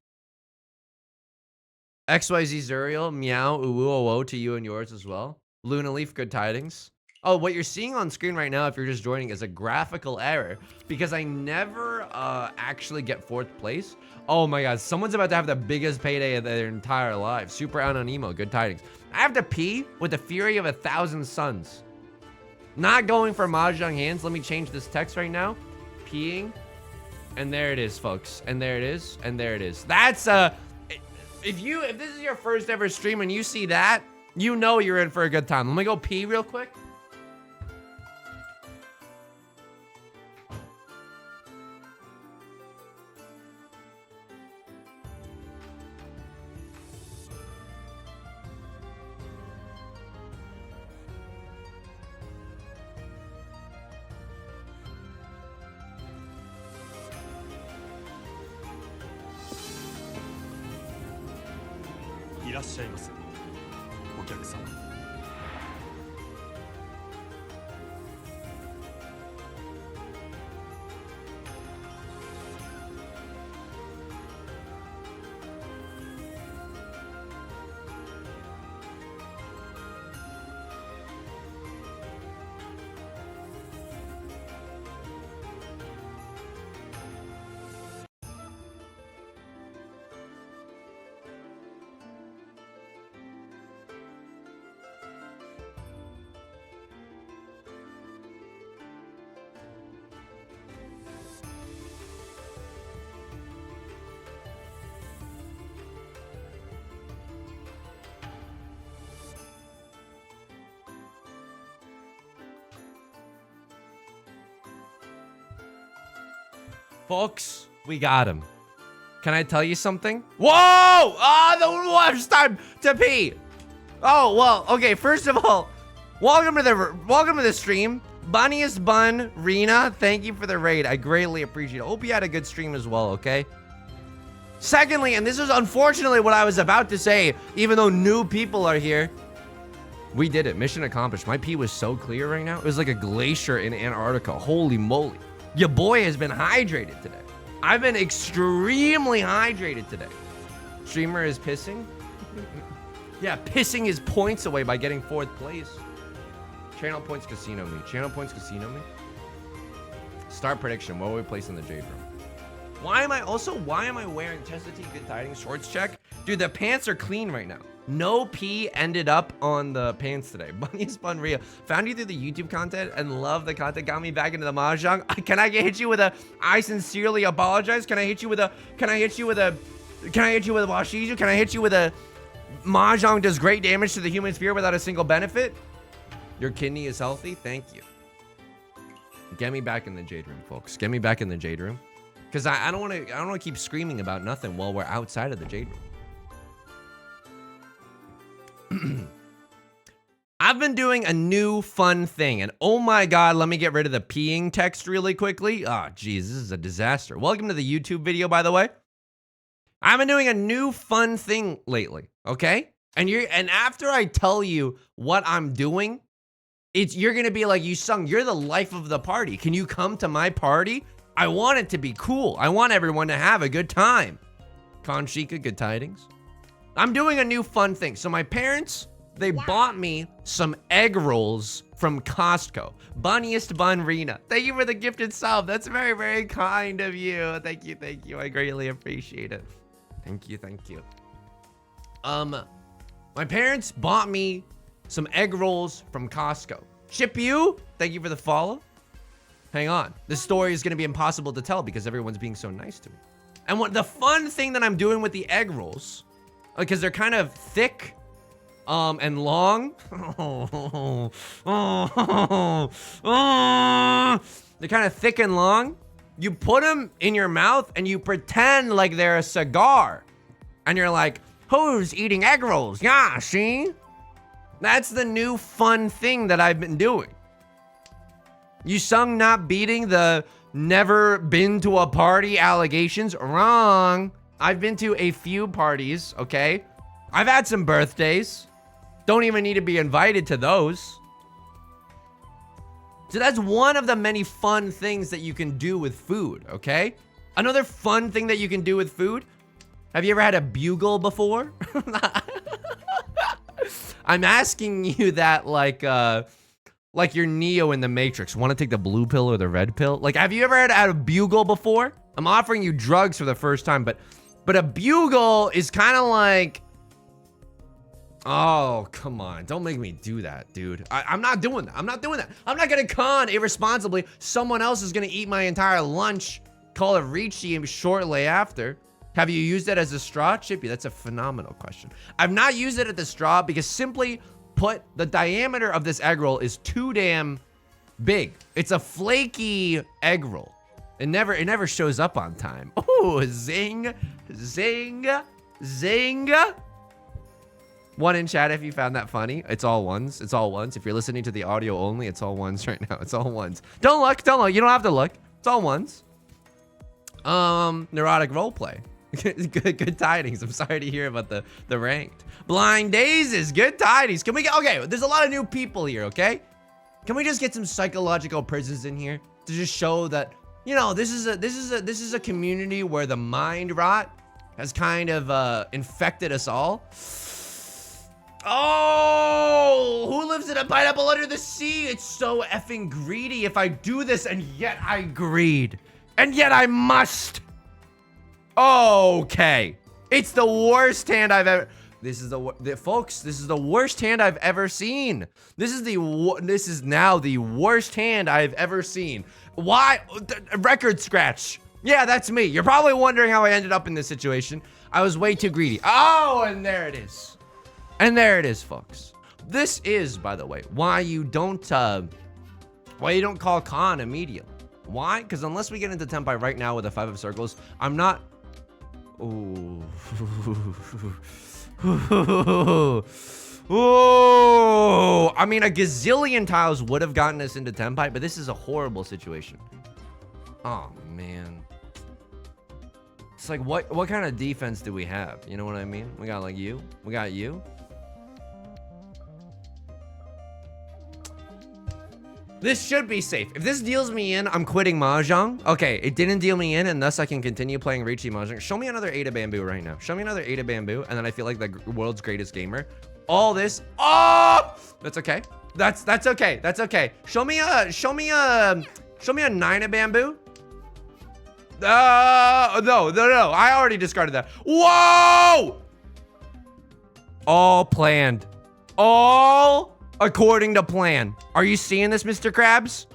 XYZ Zuriel, meow, uwu, oh, to you and yours as well. Luna Leaf, good tidings. Oh, what you're seeing on screen right now, if you're just joining, is a graphical error because I never actually get 4th place. Oh my God, someone's about to have the biggest payday of their entire life. Super Anonimo, good tidings. I have to pee with the fury of 1,000 suns. Not going for Mahjong hands. Let me change this text right now. Peeing. And there it is, folks. And there it is. And there it is. That's if this is your first ever stream and you see that, you know you're in for a good time. Let me go pee real quick. らっしゃいませお客様。 Folks, we got him. Can I tell you something? Whoa! Ah, the worst time to pee. Oh, well, okay, first of all, welcome to the stream. Bunniest Bun, Rena, thank you for the raid. I greatly appreciate it. Hope you had a good stream as well, okay? Secondly, and this is unfortunately what I was about to say, even though new people are here, we did it. Mission accomplished. My pee was so clear right now. It was like a glacier in Antarctica. Holy moly. Your boy has been hydrated today. I've been extremely hydrated today. Streamer is pissing. Yeah, pissing his points away by getting 4th place. Channel points casino me. Channel points casino me. Start prediction. What will we place in the Jade Room? Why am I wearing Tesla T Good Tidings shorts check? Dude, the pants are clean right now. No pee ended up on the pants today. Bunniest Bun Ria. Found you through the YouTube content and love the content. Got me back into the Mahjong. Can I hit you with a I sincerely apologize? Can I hit you with a Washizu? Can I hit you with a Mahjong does great damage to the human sphere without a single benefit? Your kidney is healthy? Thank you. Get me back in the Jade Room, folks. Get me back in the Jade Room. Because I don't want to keep screaming about nothing while we're outside of the Jade Room. I've been doing a new fun thing, and oh my god, let me get rid of the peeing text really quickly. Oh, geez, this is a disaster. Welcome to the YouTube video, by the way. I've been doing a new fun thing lately, okay? And after I tell you what I'm doing, you're gonna be like, Yousung, you're the life of the party. Can you come to my party? I want it to be cool. I want everyone to have a good time. Konshika, Good Tidings. I'm doing a new fun thing. So my parents, they bought me some egg rolls from Costco. Bunniest Bun Rena. Thank you for the gifted sub. That's very, very kind of you. Thank you, thank you. I greatly appreciate it. Thank you, thank you. My parents bought me some egg rolls from Costco. Ship you, thank you for the follow. Hang on. This story is gonna be impossible to tell because everyone's being so nice to me. And what the fun thing that I'm doing with the egg rolls, because they're kind of thick and long. They're kind of thick and long. You put them in your mouth and you pretend like they're a cigar. And you're like, who's eating egg rolls? Yeah, see? That's the new fun thing that I've been doing. Yousung not beating the never been to a party allegations? Wrong. I've been to a few parties, okay? I've had some birthdays. Don't even need to be invited to those. So that's one of the many fun things that you can do with food, okay? Another fun thing that you can do with food. Have you ever had a bugle before? I'm asking you that like you're Neo in the Matrix. Want to take the blue pill or the red pill? Like, have you ever had a bugle before? I'm offering you drugs for the first time, but a bugle is kind of like, oh, come on. Don't make me do that, dude. I'm not doing that. I'm not doing that. I'm not going to con irresponsibly. Someone else is going to eat my entire lunch, call it Richie shortly after. Have you used it as a straw? Chippy, that's a phenomenal question. I've not used it at the straw because simply put, the diameter of this egg roll is too damn big. It's a flaky egg roll. It never shows up on time. Oh, zing, zing, zing. One in chat if you found that funny. It's all ones. It's all ones. If you're listening to the audio only, it's all ones right now. It's all ones. Don't look. Don't look. You don't have to look. It's all ones. Neurotic roleplay. Good tidings. I'm sorry to hear about the ranked. Blind Daisies, good tidings. Can we get, okay, there's a lot of new people here, okay? Can we just get some psychological prisons in here to just show that, you know, this is a community where the mind rot has kind of infected us all. Oh, who lives in a pineapple under the sea? It's so effing greedy if I do this, and yet I greed. And yet I must. Okay. It's the worst hand I've ever... folks, this is the worst hand I've ever seen. This is now the worst hand I've ever seen. Why? Record scratch. Yeah, that's me. You're probably wondering how I ended up in this situation. I was way too greedy. Oh, and there it is. And there it is, folks. This is, by the way, why you don't call Khan immediately. Why? Because unless we get into Tenpai right now with a 5 of circles, I'm not... Ooh. Ooh. I mean, a gazillion tiles would have gotten us into Tenpai, but this is a horrible situation. Oh, man. It's like, what kind of defense do we have? You know what I mean? We got, like, you. We got you. This should be safe. If this deals me in, I'm quitting Mahjong. Okay, it didn't deal me in, and thus I can continue playing Riichi Mahjong. Show me another Ada Bamboo right now. Show me another Ada Bamboo, and then I feel like the world's greatest gamer. All this. Oh! That's okay. That's okay. That's okay. Show me a 9 of Bamboo. No. I already discarded that. Whoa! All planned. All according to plan. Are you seeing this, Mr. Krabs?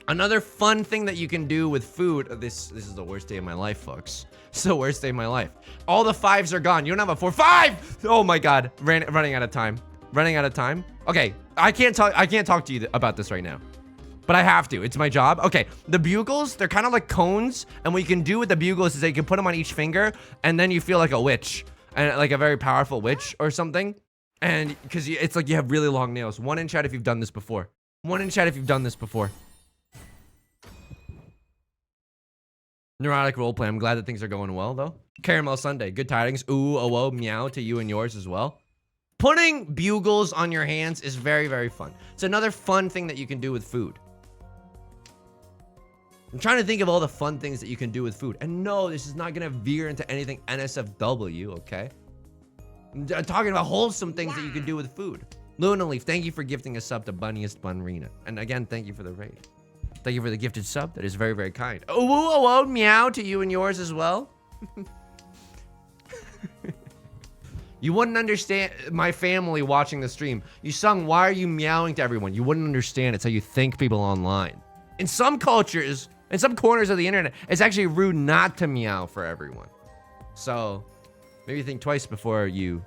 Another fun thing that you can do with food. This is the worst day of my life, folks. It's the worst day of my life. All the 5s are gone. You don't have a 4. 5! Oh my God. Running out of time. Running out of time. Okay. I can't talk to you about this right now. But I have to. It's my job. Okay. The bugles, they're kind of like cones. And what you can do with the bugles is that you can put them on each finger. And then you feel like a witch. And like a very powerful witch or something. And because it's like you have really long nails. 1 in chat if you've done this before. 1 in chat if you've done this before. Neurotic roleplay. I'm glad that things are going well, though. Caramel Sunday. Good tidings. Ooh, oh, oh, meow to you and yours as well. Putting bugles on your hands is very, very fun. It's another fun thing that you can do with food. I'm trying to think of all the fun things that you can do with food. And no, this is not going to veer into anything NSFW, okay? I'm talking about wholesome things that you can do with food. Luna Leaf, thank you for gifting a sub to Bunniest Bunrina. And again, thank you for the raid. Thank you for the gifted sub. That is very, very kind. Oh, whoa, whoa, meow to you and yours as well. You wouldn't understand my family watching the stream. You sung, why are you meowing to everyone? You wouldn't understand. It's how you think people online. In some cultures, in some corners of the internet, it's actually rude not to meow for everyone. So maybe think twice before you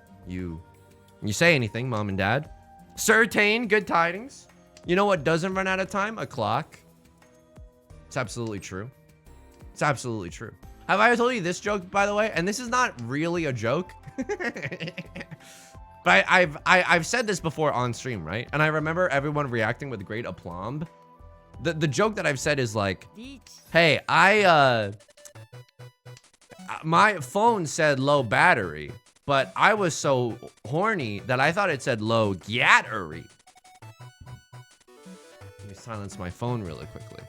say anything, mom and dad. Certain, good tidings. You know what doesn't run out of time? A clock. It's absolutely true. It's absolutely true. Have I told you this joke, by the way? And this is not really a joke. But I've said this before on stream, right? And I remember everyone reacting with great aplomb. The joke that I've said is like, hey, my phone said low battery, but I was so horny that I thought it said low gattery. Let me silence my phone really quickly.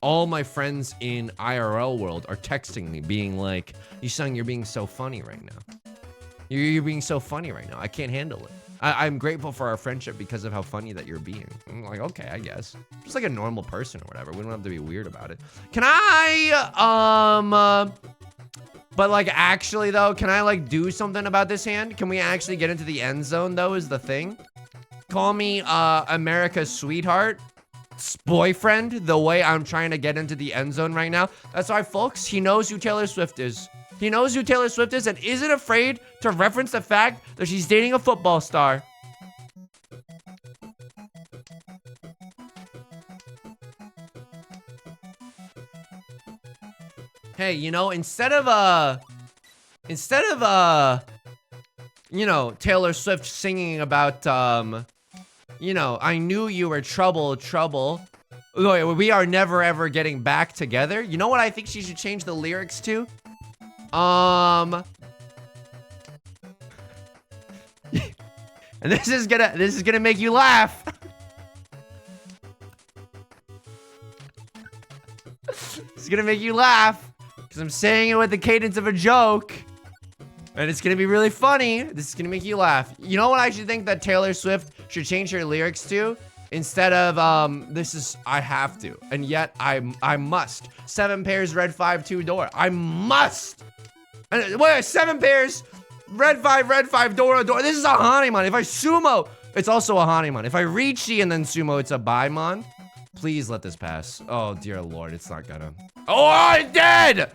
All my friends in IRL world are texting me being like, Yusung, you're being so funny right now. You're being so funny right now. I can't handle it. I'm grateful for our friendship because of how funny that you're being. I'm like, okay, I guess. Just like a normal person or whatever. We don't have to be weird about it. Can I, but like actually though, can I like do something about this hand? Can we actually get into the end zone though is the thing? Call me America's sweetheart. Boyfriend, the way I'm trying to get into the end zone right now. That's why, folks, he knows who Taylor Swift is. He knows who Taylor Swift is and isn't afraid to reference the fact that she's dating a football star. Hey, you know, instead of you know, Taylor Swift singing about, you know, I knew you were trouble. We are never ever getting back together. You know what I think she should change the lyrics to? And this is gonna make you laugh. It's gonna make you laugh because I'm saying it with the cadence of a joke, and it's gonna be really funny. This is gonna make you laugh. You know what I should think that Taylor Swift should change her lyrics to? Instead of this is I have to, and yet I must. 7 pairs, red 5, 2 door. I must. And wait, 7 pairs, red 5, door. This is a Hanimon. If I sumo, it's also a Hanimon. If I Riichi and then sumo, it's a Baimon. Please let this pass. Oh, dear Lord, it's not gonna. Oh, I did!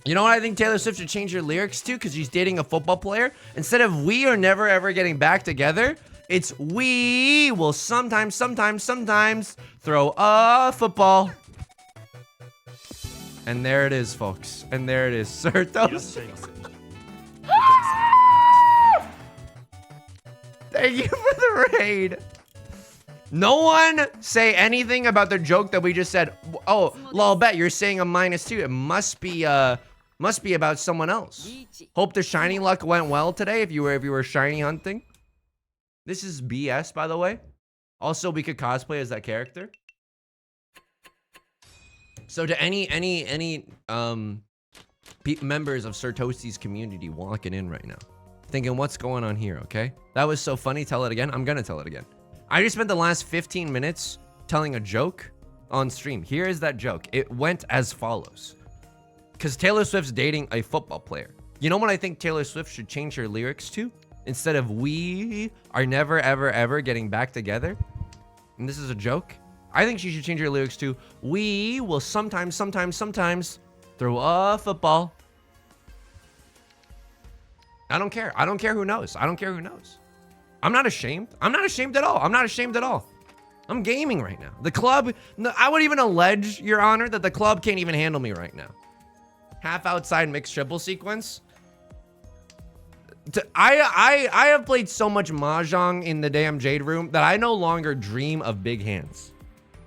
You know what I think Taylor Swift should change her lyrics to? Because she's dating a football player. Instead of we are never ever getting back together, it's we will sometimes throw a football. And there it is, folks. And there it is. いらっ Certos. しゃいませ。 Thank you for the raid. No one say anything about the joke that we just said. Oh, lol, bet you're saying a -2. It must be about someone else. Hope the shiny luck went well today if you were shiny hunting. This is BS, by the way. Also, we could cosplay as that character. So to any members of Certosi's community walking in right now, thinking what's going on here, okay? That was so funny. Tell it again. I'm gonna tell it again. I just spent the last 15 minutes telling a joke on stream. Here is that joke. It went as follows. Because Taylor Swift's dating a football player. You know what I think Taylor Swift should change her lyrics to? Instead of we are never, ever, ever getting back together. And this is a joke. I think she should change her lyrics to we will sometimes throw a football. I don't care. I don't care who knows. I don't care who knows. I'm not ashamed. I'm not ashamed at all. I'm not ashamed at all. I'm gaming right now. The club, I would even allege, Your Honor, that the club can't even handle me right now. Half outside mixed triple sequence. I have played so much Mahjong in the damn Jade room that I no longer dream of big hands.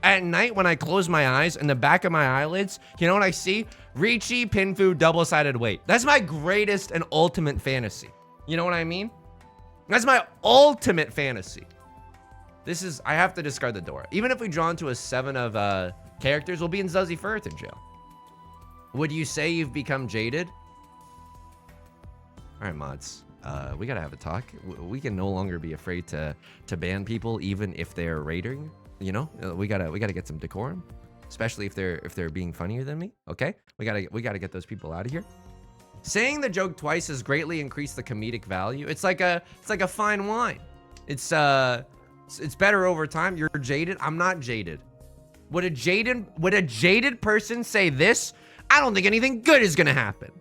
At night, when I close my eyes, in the back of my eyelids, you know what I see? Riichi, Pinfu, double-sided weight. That's my greatest and ultimate fantasy. You know what I mean? That's my ultimate fantasy. This is, I have to discard the door. Even if we draw into a 7 of characters, we'll be in Zuzzy Furton jail. Would you say you've become jaded? All right, mods. We gotta have a talk. We can no longer be afraid to ban people, even if they're raiding. You know, we gotta get some decorum, especially if they're being funnier than me. Okay, we gotta get those people out of here. Saying the joke twice has greatly increased the comedic value. It's like a fine wine. It's better over time. You're jaded. I'm not jaded. Would a jaded person say this? I don't think anything good is gonna happen.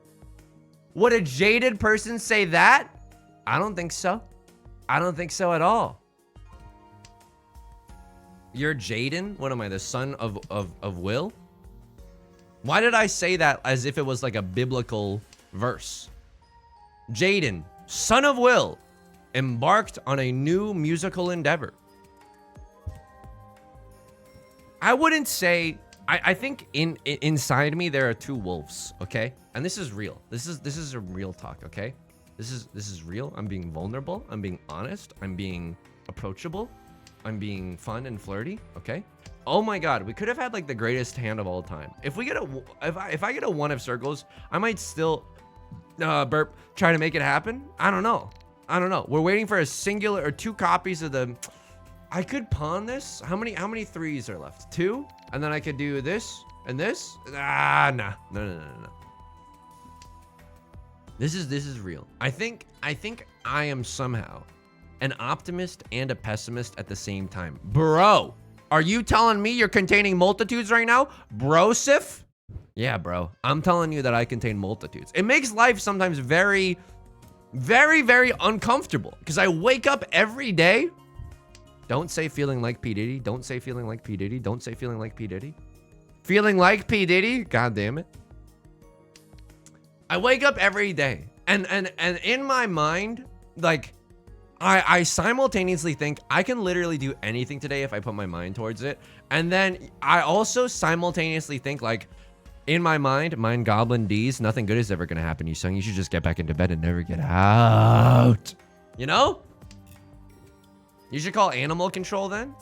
Would a jaded person say that? I don't think so. I don't think so at all. You're Jaden? What am I, the son of Will? Why did I say that as if it was like a biblical verse? Jaden, son of Will, embarked on a new musical endeavor. I wouldn't say, I think inside me there are 2 wolves, okay? And this is real. This is a real talk, okay? This is real. I'm being vulnerable. I'm being honest. I'm being approachable. I'm being fun and flirty, okay? Oh my god, we could have had like the greatest hand of all time. If we get if I get a 1 of circles, I might still burp try to make it happen. I don't know. We're waiting for a singular or 2 copies of the. I could pawn this. How many 3s are left? 2, and then I could do this and this. Ah, nah. No. This is real. I think I am somehow an optimist and a pessimist at the same time. Bro, are you telling me you're containing multitudes right now? Bro, Sif? Yeah, bro. I'm telling you that I contain multitudes. It makes life sometimes very, very, very uncomfortable because I wake up every day. Don't say feeling like P. Diddy. Don't say feeling like P. Diddy. Don't say feeling like P. Diddy. Feeling like P. Diddy? God damn it. I wake up every day and in my mind, like, I simultaneously think I can literally do anything today if I put my mind towards it. And then I also simultaneously think like, In my mind, mine goblin D's, nothing good is ever gonna happen, you son. You should just get back into bed and never get out. You know? You should call animal control then.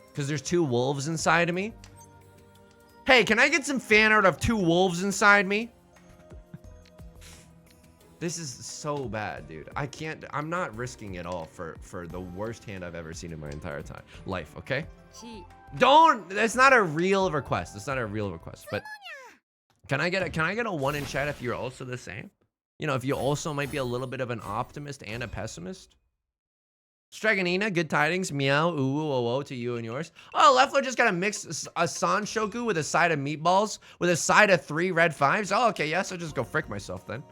Because there's 2 wolves inside of me. Hey, can I get some fan art of 2 wolves inside me? This is so bad, dude. I can't, I'm not risking it all for the worst hand I've ever seen in my entire life, okay? Don't, that's not a real request. It's not a real request, but can I get a 1 in chat if you're also the same? You know, if you also might be a little bit of an optimist and a pessimist? Stragonina, good tidings. Meow, ooh, oh, oh, to you and yours. Oh, Leffler just got to mix a Sanshoku with a side of meatballs with a side of 3 red 5s. Oh, okay, yes, I'll just go frick myself then.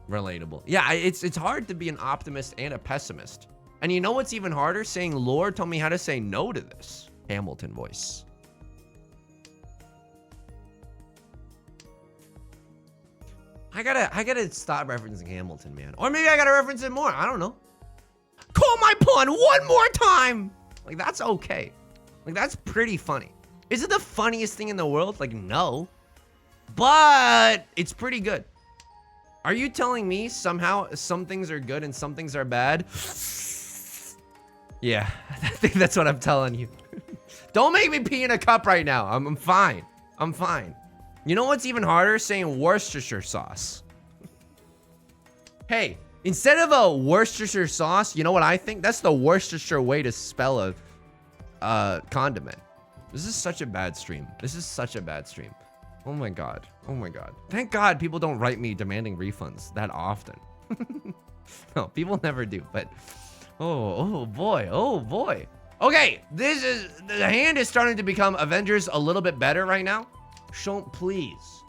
Relatable. Yeah, it's hard to be an optimist and a pessimist. And you know what's even harder? Saying Lord told me how to say no to this. Hamilton voice. I gotta stop referencing Hamilton, man. Or maybe I gotta reference it more. I don't know. Call my pun 1 more time. Like, that's okay. Like, that's pretty funny. Is it the funniest thing in the world? Like, no. But it's pretty good. Are you telling me somehow some things are good and some things are bad? Yeah, I think that's what I'm telling you. Don't make me pee in a cup right now. I'm fine. I'm fine. You know what's even harder? Saying Worcestershire sauce. Hey, instead of a Worcestershire sauce, you know what I think? That's the Worcestershire way to spell a condiment. This is such a bad stream. This is such a bad stream. Oh my god. Oh my god. Thank god people don't write me demanding refunds that often. No, people never do, but oh boy. Oh boy. Okay, this is, the hand is starting to become Avengers a little bit better right now. Show, please.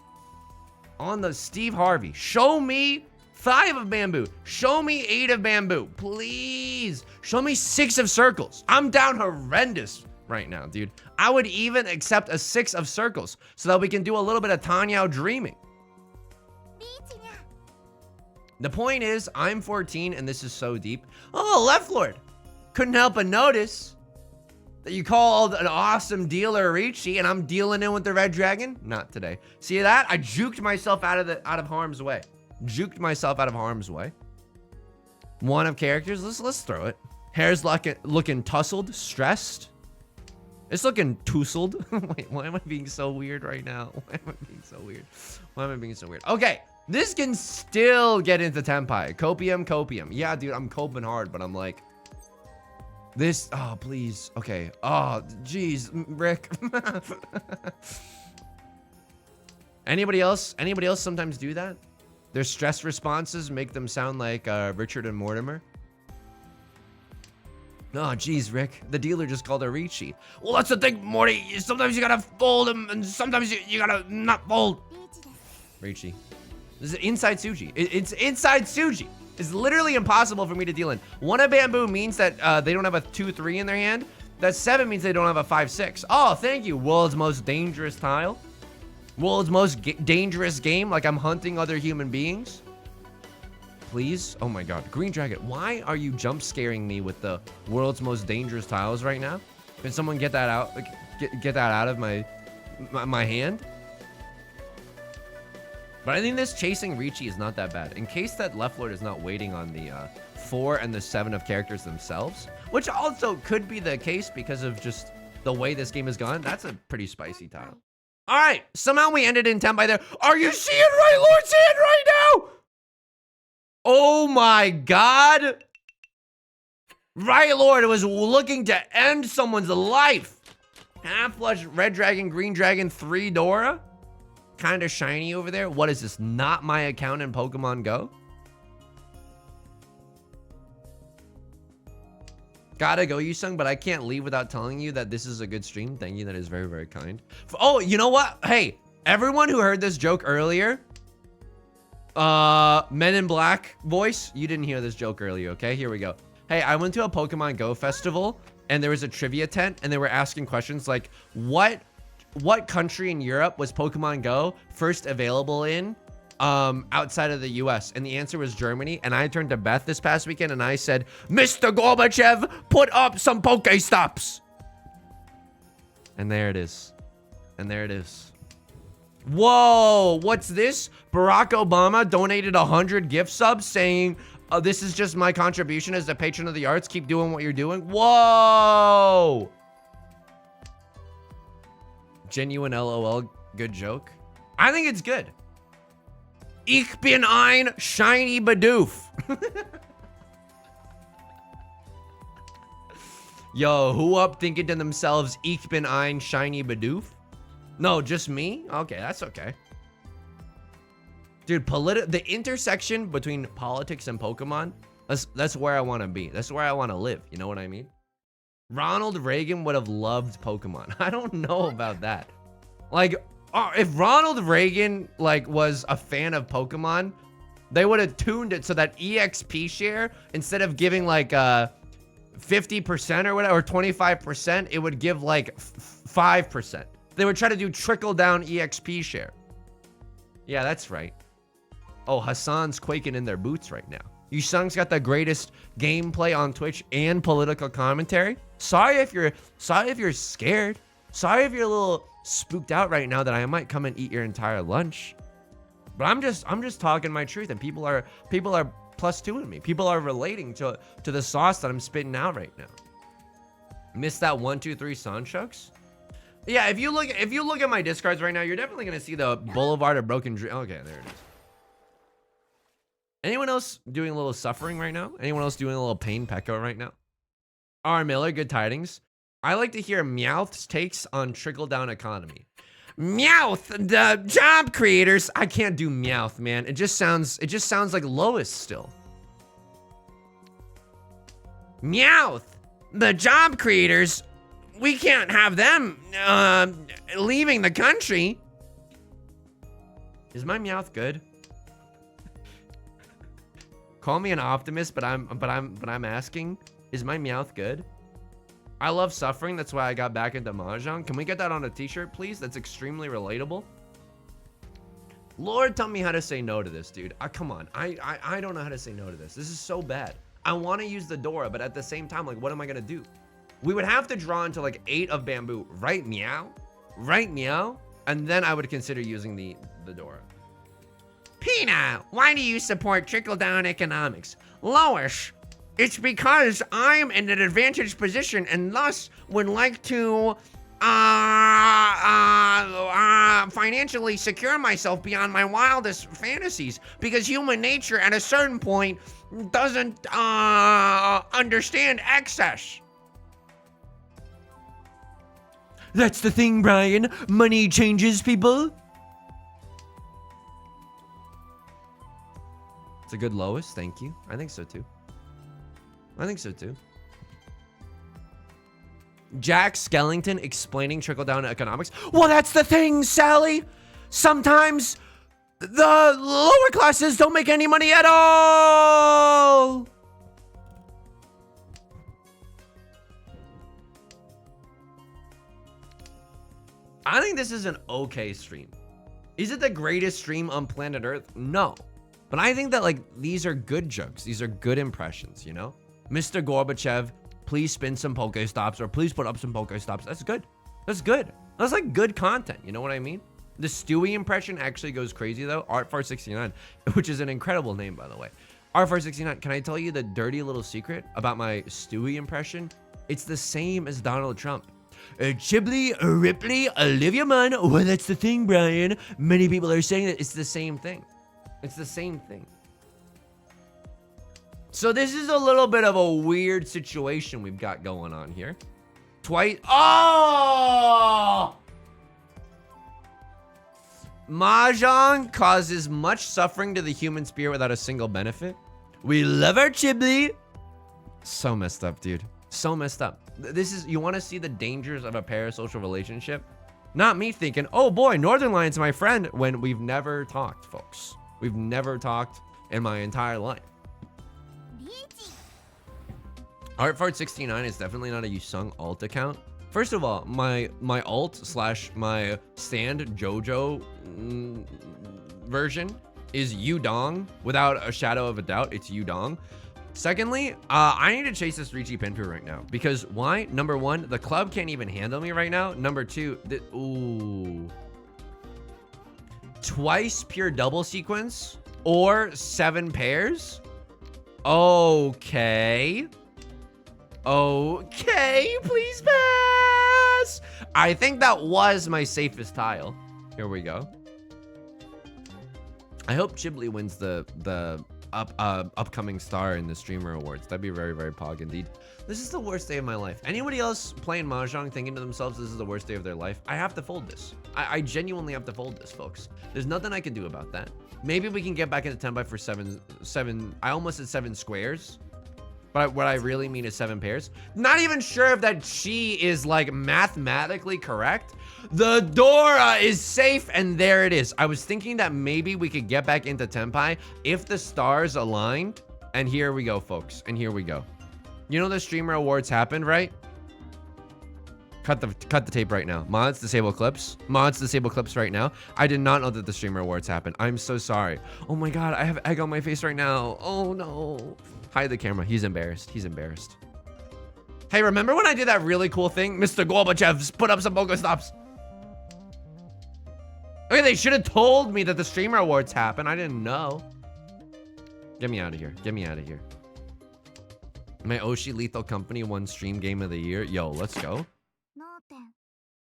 On the Steve Harvey, show me 5 of bamboo. Show me 8 of bamboo. Please. Show me 6 of circles. I'm down horrendous right now, dude. I would even accept a 6 of circles so that we can do a little bit of Tanyao dreaming. The point is, I'm 14 and this is so deep. Oh, Left Lord. Couldn't help but notice that you called an awesome dealer Ricci and I'm dealing in with the red dragon. Not today. See that? I juked myself out of harm's way. Juked myself out of harm's way. 1 of characters. Let's throw it. Hair's looking tussled, stressed. It's looking tousled. Wait, why am I being so weird right now? Why am I being so weird? Why am I being so weird? Okay, this can still get into Tenpai. Copium. Yeah, dude, I'm coping hard, but I'm like, this, oh, please. Okay. Oh, geez, Rick. Anybody else sometimes do that? Their stress responses make them sound like Richard and Mortimer. Oh, geez, Rick. The dealer just called her Ricci. Well, that's the thing, Morty. Sometimes you gotta fold them, and sometimes you gotta not fold. Ricci. This is inside Suji. It's inside Suji. It's literally impossible for me to deal in. 1 of bamboo means that they don't have a 2-3 in their hand. That 7 means they don't have a 5-6. Oh, thank you. World's most dangerous tile. World's most dangerous game. Like I'm hunting other human beings. Please. Oh my god. Green Dragon. Why are you jump scaring me with the world's most dangerous tiles right now? Can someone get that out? Get that out of my hand? But I think this chasing Ricci is not that bad. In case that Left Lord is not waiting on the 4 and the 7 of characters themselves, which also could be the case because of just the way this game has gone. That's a pretty spicy tile. All right. Somehow we ended in Tenpai there. Are you seeing Right Lord's hand right now? Oh my god. Right Lord was looking to end someone's life. Half flush, red dragon, green dragon, 3 Dora. Kind of shiny over there. What is this? Not my account in Pokemon Go? Gotta go, Yusung, but I can't leave without telling you that this is a good stream. Thank you. That is very, very kind. Oh, you know what? Hey, everyone who heard this joke earlier, Men in Black voice, you didn't hear this joke earlier, okay? Here we go. Hey, I went to a Pokemon Go festival and there was a trivia tent and they were asking questions like, what country in Europe was Pokemon Go first available in outside of the US? And the answer was Germany. And I turned to Beth this past weekend and I said, Mr. Gorbachev, put up some Pokestops. And there it is. And there it is. Whoa, what's this? Barack Obama donated 100 gift subs saying, this is just my contribution as a patron of the arts. Keep doing what you're doing. Whoa. Genuine LOL, good joke. I think it's good. Ich bin ein shiny Bidoof. Yo, who up thinking to themselves, Ich bin ein shiny Bidoof? No, just me? Okay, that's okay. Dude, the intersection between politics and Pokemon, that's where I want to be. That's where I want to live. You know what I mean? Ronald Reagan would have loved Pokemon. I don't know about that. Like, if Ronald Reagan was a fan of Pokemon, they would have tuned it so that EXP share, instead of giving 50% or whatever, or 25%, it would give 5%. They would try to do trickle down EXP share. Yeah, that's right. Oh, Hassan's quaking in their boots right now. Yusung's got the greatest gameplay on Twitch and political commentary. Sorry if you're scared. Sorry if you're a little spooked out right now that I might come and eat your entire lunch. But I'm just talking my truth, and people are +2ing me. People are relating to the sauce that I'm spitting out right now. Missed that 1, 2, 3 Sunshucks? Yeah, if you look at my discards right now, you're definitely gonna see the Boulevard of Broken Dream. Okay, there it is. Anyone else doing a little suffering right now? Anyone else doing a little pain Pecco right now? R. Miller, good tidings. I like to hear Meowth's takes on trickle-down economy. Meowth, the job creators. I can't do Meowth, man. It just sounds like Lois still. Meowth, the job creators. We can't have them leaving the country. Is my Meowth good? Call me an optimist, but I'm asking, is my Meowth good? I love suffering. That's why I got back into Mahjong. Can we get that on a t-shirt, please? That's extremely relatable. Lord, tell me how to say no to this, dude. Come on. I don't know how to say no to this. This is so bad. I want to use the Dora, but at the same time, what am I going to do? We would have to draw into 8 of bamboo. Right, meow? Right, meow? And then I would consider using the Dora. Pina, why do you support trickle-down economics? Lois, it's because I'm in an advantaged position and thus would like to financially secure myself beyond my wildest fantasies, because human nature at a certain point doesn't understand excess. That's the thing, Brian. Money changes people. It's a good Lois, thank you. I think so too. Jack Skellington explaining trickle-down economics. Well, that's the thing, Sally. Sometimes the lower classes don't make any money at all. I think this is an okay stream. Is it the greatest stream on planet Earth? No. But I think that these are good jokes. These are good impressions, you know? Mr. Gorbachev, please spin some Pokestops, or please put up some Pokestops. That's good. That's good. That's good content. You know what I mean? The Stewie impression actually goes crazy though. Art469, which is an incredible name, by the way. Art469, can I tell you the dirty little secret about my Stewie impression? It's the same as Donald Trump. Chiblee, Ripley, Olivia Munn. Well, that's the thing, Brian. Many people are saying that it's the same thing. It's the same thing. So this is a little bit of a weird situation we've got going on here. Oh! Mahjong causes much suffering to the human spirit without a single benefit. We love our Chiblee. So messed up, dude. So messed up. This is, you want to see the dangers of a parasocial relationship? Not me thinking, oh boy, Northern Lion's my friend, when we've never talked, folks. We've never talked in my entire life. Artfart69 is definitely not a Yusung alt account. First of all, my alt / my stand JoJo version is Yudong. Without a shadow of a doubt, it's Yudong. Secondly, I need to chase this Ricci Pinfu right now because why? Number one, the club can't even handle me right now. Number two, ooh. Twice pure double sequence or 7 pairs? Okay. Okay, please pass. I think that was my safest tile. Here we go. I hope Ghibli wins the upcoming star in the streamer awards. That'd be very, very pog indeed. This is the worst day of my life. Anybody else playing Mahjong thinking to themselves this is the worst day of their life? I have to fold this. I genuinely have to fold this, folks. There's nothing I can do about that. Maybe we can get back into 10 by for seven. I almost said 7 squares. But what I really mean is 7 pairs. Not even sure if that chi is like mathematically correct. The Dora is safe, and there it is. I was thinking that maybe we could get back into Tenpai if the stars aligned. And here we go, folks. And here we go. You know the streamer awards happened, right? Cut the tape right now. Mods, disable clips. Mods, disable clips right now. I did not know that the streamer awards happened. I'm so sorry. Oh my god, I have egg on my face right now. Oh no. Hide the camera. He's embarrassed. He's embarrassed. Hey, remember when I did that really cool thing? Mr. Gorbachev, put up some Pokestops. Okay, they should have told me that the streamer awards happened. I didn't know. Get me out of here. Get me out of here. My Oshi Lethal Company won stream game of the year. Yo, let's go.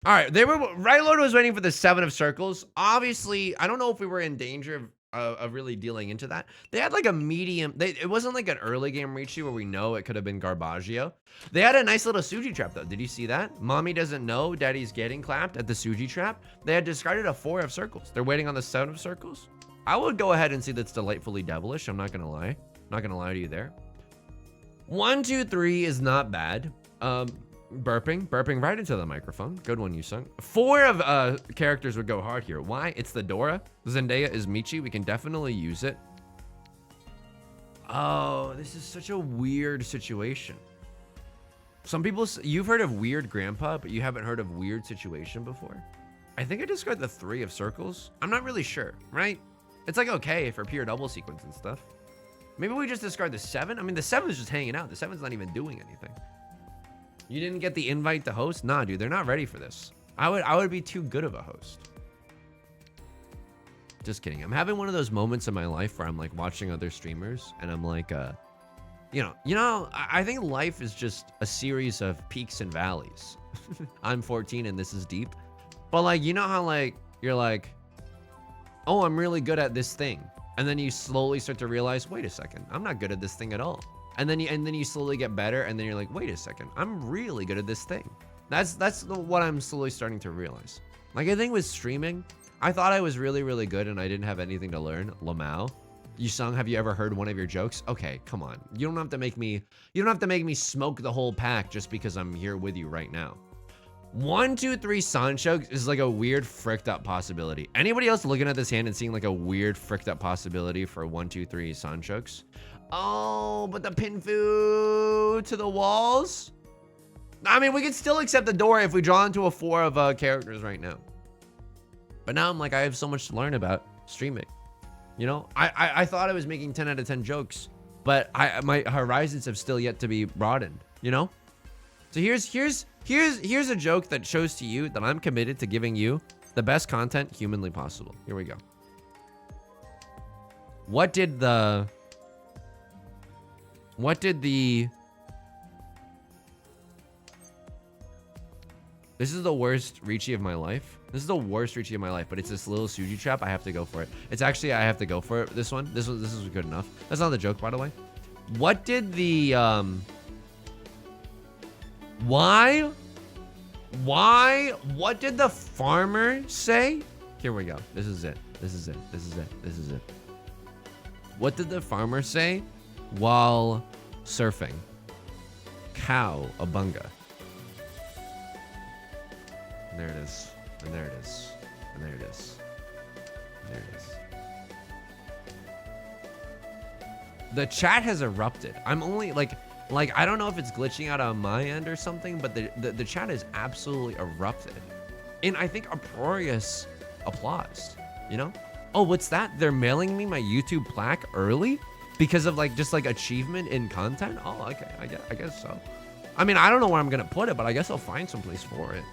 All right, Right Lord was waiting for the 7 of circles. Obviously, I don't know if we were in danger of really dealing into that. They had like a medium. It wasn't like an early game Ricci where we know it could have been Garbaggio. They had a nice little Suji trap though. Did you see that? Mommy doesn't know daddy's getting clapped at the Suji trap. They had discarded a 4 of circles. They're waiting on the 7 of circles. I would go ahead and see that's delightfully devilish. I'm not gonna lie. Not gonna lie to you there. 1, 2, 3 is not bad. Burping right into the microphone. Good one, Yusung. 4 of characters would go hard here. Why? It's the Dora. Zendaya is Michi. We can definitely use it. Oh, this is such a weird situation. Some people, you've heard of weird grandpa, but you haven't heard of weird situation before. I think I discard the 3 of circles. I'm not really sure, right? It's like okay for pure double sequence and stuff. Maybe we just discard the 7. I mean, the 7 is just hanging out. The 7's not even doing anything. You didn't get the invite to host? Nah, dude, they're not ready for this. I would be too good of a host. Just kidding. I'm having one of those moments in my life where I'm like watching other streamers and I'm like, you know, I think life is just a series of peaks and valleys. I'm 14 and this is deep. But like, you know how like, you're like, oh, I'm really good at this thing. And then you slowly start to realize, wait a second, I'm not good at this thing at all. And then you slowly get better, and then you're like, wait a second, I'm really good at this thing. That's what I'm slowly starting to realize. Like I think with streaming, I thought I was really, really good and I didn't have anything to learn. Lamau, Yusung, have you ever heard one of your jokes? Okay, come on. You don't have to make me smoke the whole pack just because I'm here with you right now. 1, 2, 3 Sancho is like a weird fricked up possibility. Anybody else looking at this hand and seeing like a weird fricked up possibility for 1, 2, 3 Sanchokes? Oh, but the Pinfu to the walls? I mean, we can still accept the door if we draw into a 4 of characters right now. But now I'm like, I have so much to learn about streaming. You know, I thought I was making 10 out of 10 jokes, but my horizons have still yet to be broadened, you know? So here's a joke that shows to you that I'm committed to giving you the best content humanly possible. Here we go. What did the This is the worst Ricci of my life. This is the worst Ricci of my life, but it's this little Suji trap. I have to go for it. It's actually, I have to go for it. This one. This is good enough. That's not the joke, by the way. What did the what did the farmer say? Here we go. This is it. This is it. This is it. This is it. What did the farmer say while surfing? Cow abunga. And there it is. And there it is. And there it is. And there it is. The chat has erupted. I'm only like I don't know if it's glitching out on my end or something, but the chat has absolutely erupted. And I think uproarious applause, you know? Oh, what's that? They're mailing me my YouTube plaque early? Because of like just like achievement in content? Oh, okay. I guess so. I mean, I don't know where I'm gonna put it, but I guess I'll find some place for it.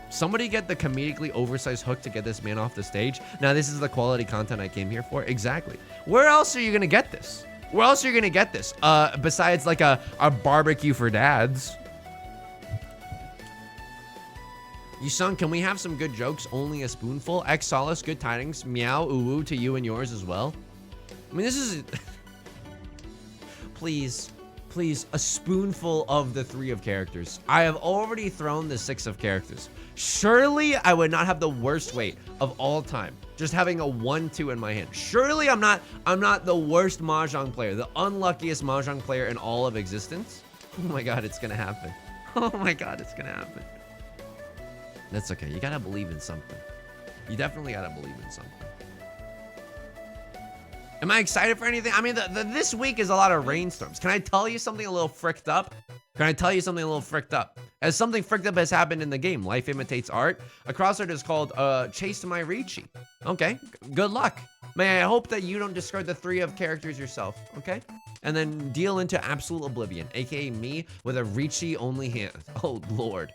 Somebody get the comedically oversized hook to get this man off the stage. Now, this is the quality content I came here for. Exactly. Where else are you gonna get this? Where else are you gonna get this? Besides like a barbecue for dads. Yusung, can we have some good jokes? Only a spoonful. X Solace, good tidings. Meow, ooh, to you and yours as well. I mean, this is... Please, a spoonful of the 3 of characters. I have already thrown the 6 of characters. Surely I would not have the worst weight of all time. Just having a 1-2 in my hand. Surely I'm not the worst Mahjong player. The unluckiest Mahjong player in all of existence. Oh my God, it's gonna happen. Oh my God, it's gonna happen. That's okay. You gotta believe in something. You definitely gotta believe in something. Am I excited for anything? I mean, this week is a lot of rainstorms. Can I tell you something a little fricked up? As something fricked up has happened in the game, Life Imitates Art. A crossword is called Chase My Ricci. Okay, good luck. May I hope that you don't discard the 3 of characters yourself, okay? And then deal into absolute oblivion, aka me with a Ricci only hand. Oh Lord.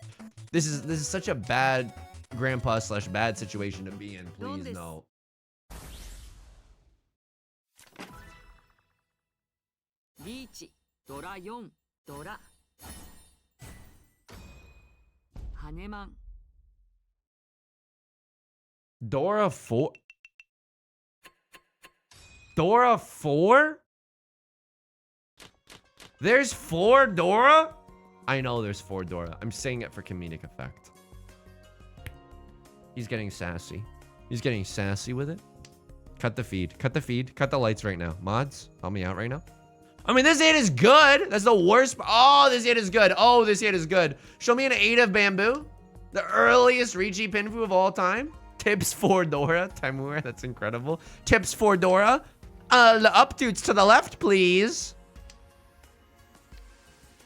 This is such a bad grandpa / bad situation to be in. Please no. Ricci, Dora 4, Dora. Haneman. Dora 4. Dora 4? There's 4 Dora? I know there's 4 Dora. I'm saying it for comedic effect. He's getting sassy. He's getting sassy with it. Cut the feed. Cut the feed. Cut the lights right now. Mods, help me out right now. I mean, this hit is good. That's the worst. Oh, this hit is good. Oh, this hit is good. Show me an 8 of bamboo. The earliest Ricci Pinfu of all time. Tips for Dora. Timur, that's incredible. Tips for Dora. The uptoots to the left, please.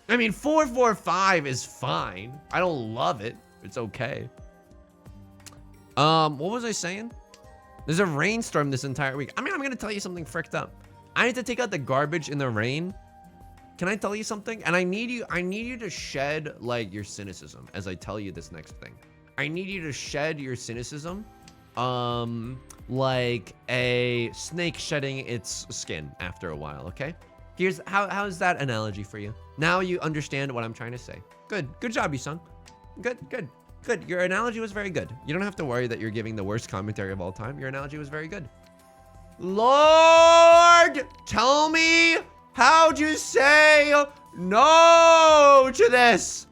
I mean, 445 is fine. I don't love it. It's okay. What was I saying? There's a rainstorm this entire week. I mean, I'm gonna tell you something fricked up. I need to take out the garbage in the rain. Can I tell you something? And I need you to shed like your cynicism as I tell you this next thing. I need you to shed your cynicism like a snake shedding its skin after a while, okay? Here's how's that analogy for you? Now you understand what I'm trying to say. Good job, Yusung. Good. Your analogy was very good. You don't have to worry that you're giving the worst commentary of all time. Your analogy was very good. Lord, tell me, how'd you say no to this?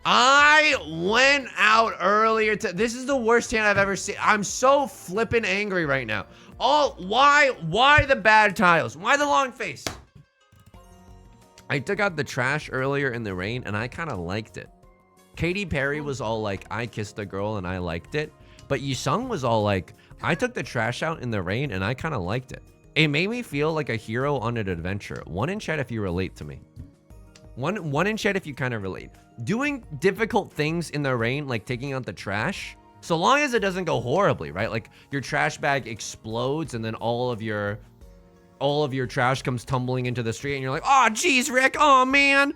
I went out earlier to, this is the worst hand I've ever seen. I'm so flippin' angry right now. Oh, why the bad tiles? Why the long face? I took out the trash earlier in the rain and I kind of liked it. Katy Perry was all like, I kissed a girl and I liked it. But Yusung was all like, I took the trash out in the rain and I kind of liked it. It made me feel like a hero on an adventure. 1 in chat if you relate to me. One in chat if you kind of relate. Doing difficult things in the rain, like taking out the trash, so long as it doesn't go horribly, right? Like your trash bag explodes and then all of your trash comes tumbling into the street and you're like, oh geez, Rick, oh man.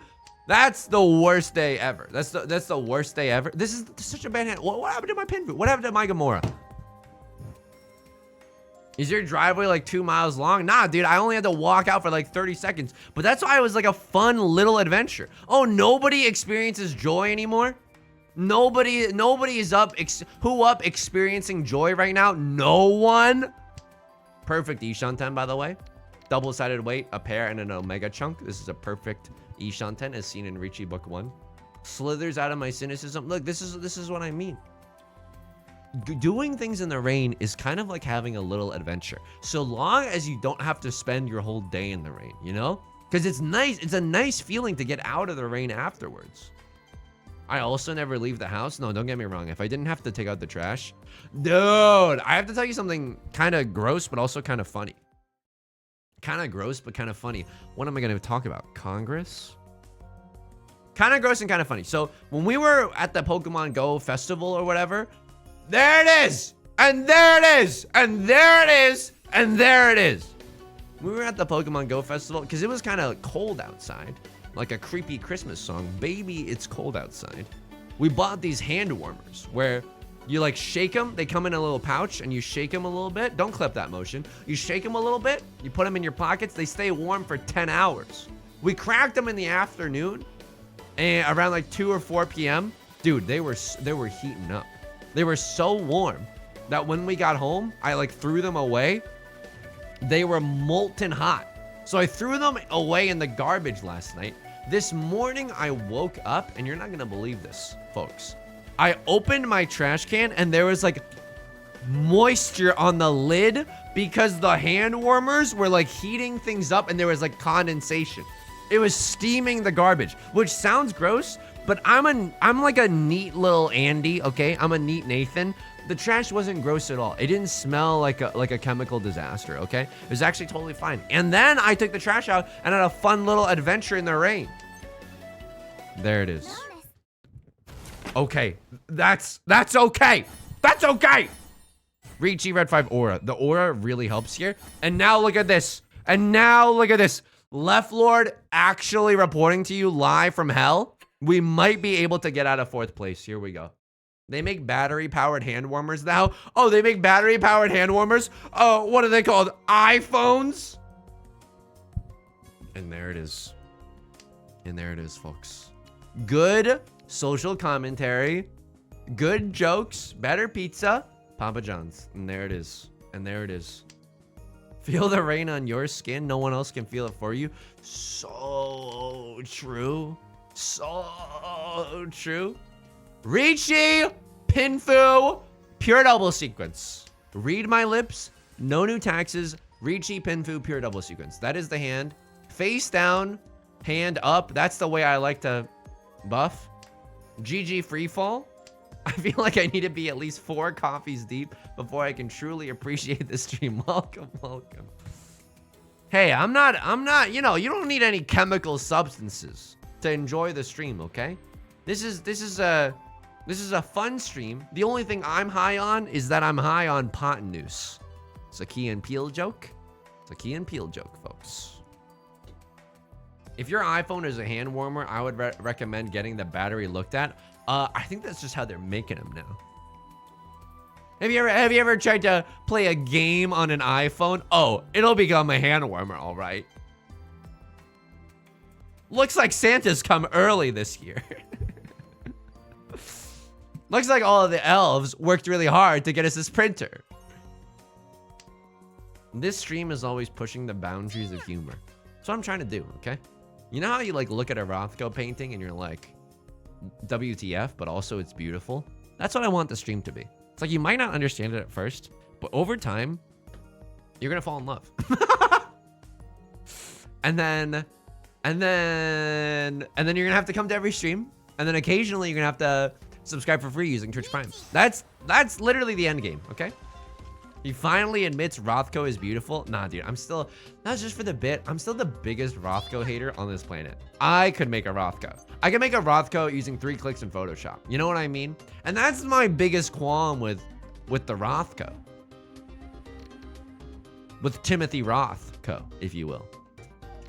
That's the worst day ever. That's the worst day ever. This is such a bad hand. What happened to my pin boot? What happened to my Gamora? Is your driveway like 2 miles long? Nah, dude, I only had to walk out for like 30 seconds. But that's why it was like a fun little adventure. Oh, nobody experiences joy anymore? Nobody is up experiencing joy right now? No one? Perfect Ishanten, by the way. Double-sided weight, a pair, and an omega chunk. This is a perfect Ishanten as seen in Ricci Book 1. Slithers out of my cynicism. Look, this is what I mean. Doing things in the rain is kind of like having a little adventure. So long as you don't have to spend your whole day in the rain, you know? Because it's nice. It's a nice feeling to get out of the rain afterwards. I also never leave the house. No, don't get me wrong. If I didn't have to take out the trash. Dude, I have to tell you something kind of gross, but also kind of funny. Kind of gross, but kind of funny. What am I going to talk about? Congress? Kind of gross and kind of funny. So when we were at the Pokemon Go festival or whatever, there it is. And there it is. And there it is. And there it is. We were at the Pokemon Go Festival because it was kind of cold outside. Like a creepy Christmas song. Baby, it's cold outside. We bought these hand warmers where you like shake them. They come in a little pouch and you shake them a little bit. Don't clip that motion. You shake them a little bit. You put them in your pockets. They stay warm for 10 hours. We cracked them in the afternoon and around like 2 or 4 p.m. Dude, they were heating up. They were so warm that when we got home, I like threw them away. They were molten hot. So I threw them away in the garbage last night. This morning I woke up, and you're not gonna believe this, folks. I opened my trash can and there was like moisture on the lid because the hand warmers were like heating things up and there was like condensation. It was steaming the garbage, which sounds gross, but I'm like a neat little Andy, okay? I'm a neat Nathan. The trash wasn't gross at all. It didn't smell like a chemical disaster, okay? It was actually totally fine. And then I took the trash out and had a fun little adventure in the rain. There it is. Okay, that's okay. That's okay. Ricci Red 5 Aura. The aura really helps here. And now look at this. And now look at this. Left Lord actually reporting to you live from hell. We might be able to get out of 4th place. Here we go. They make battery-powered hand warmers now. Oh, they make battery-powered hand warmers? Oh, what are they called? iPhones? And there it is. And there it is, folks. Good social commentary, good jokes, better pizza, Papa John's. And there it is. And there it is. Feel the rain on your skin. No one else can feel it for you. So true. So true. Ricci, Pinfu, pure double sequence. Read my lips. No new taxes. Ricci, Pinfu, pure double sequence. That is the hand. Face down, hand up. That's the way I like to buff. GG Freefall. I feel like I need to be at least 4 coffees deep before I can truly appreciate this stream. Welcome, welcome. Hey, I'm not, you know, you don't need any chemical substances to enjoy the stream, okay? This is a fun stream. The only thing I'm high on is that I'm high on pot and noose. It's a Key and Peele joke. It's a Key and Peele joke, folks. If your iPhone is a hand warmer, I would recommend getting the battery looked at. I think that's just how they're making them now. Have you ever tried to play a game on an iPhone? Oh, it'll become a hand warmer, all right. Looks like Santa's come early this year. Looks like all of the elves worked really hard to get us this printer. This stream is always pushing the boundaries of humor. That's what I'm trying to do, okay? You know how you like look at a Rothko painting and you're like, WTF, but also it's beautiful? That's what I want the stream to be. It's like you might not understand it at first, but over time, you're gonna fall in love. and then you're gonna have to come to every stream, and then occasionally you're gonna have to subscribe for free using Twitch Prime. That's literally the end game, okay? He finally admits Rothko is beautiful. Nah, dude, that's just for the bit. I'm still the biggest Rothko hater on this planet. I could make a Rothko. I can make a Rothko using 3 clicks in Photoshop. You know what I mean? And that's my biggest qualm with the Rothko. With Timothy Rothko, if you will.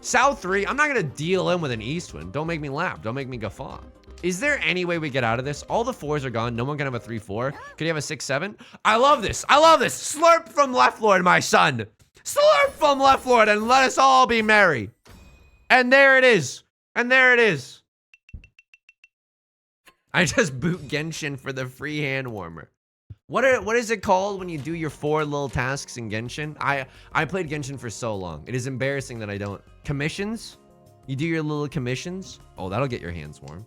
South 3, I'm not gonna deal in with an Eastwind. Don't make me laugh. Don't make me guffaw. Is there any way we get out of this? All the 4s are gone. No one can have a 3-4. Could you have a 6-7? I love this. I love this. Slurp from Left Lord, my son. Slurp from Left Lord and let us all be merry. And there it is. And there it is. I just boot Genshin for the free hand warmer. What is it called when you do your 4 little tasks in Genshin? I played Genshin for so long. It is embarrassing that I don't. Commissions? You do your little commissions? Oh, that'll get your hands warm.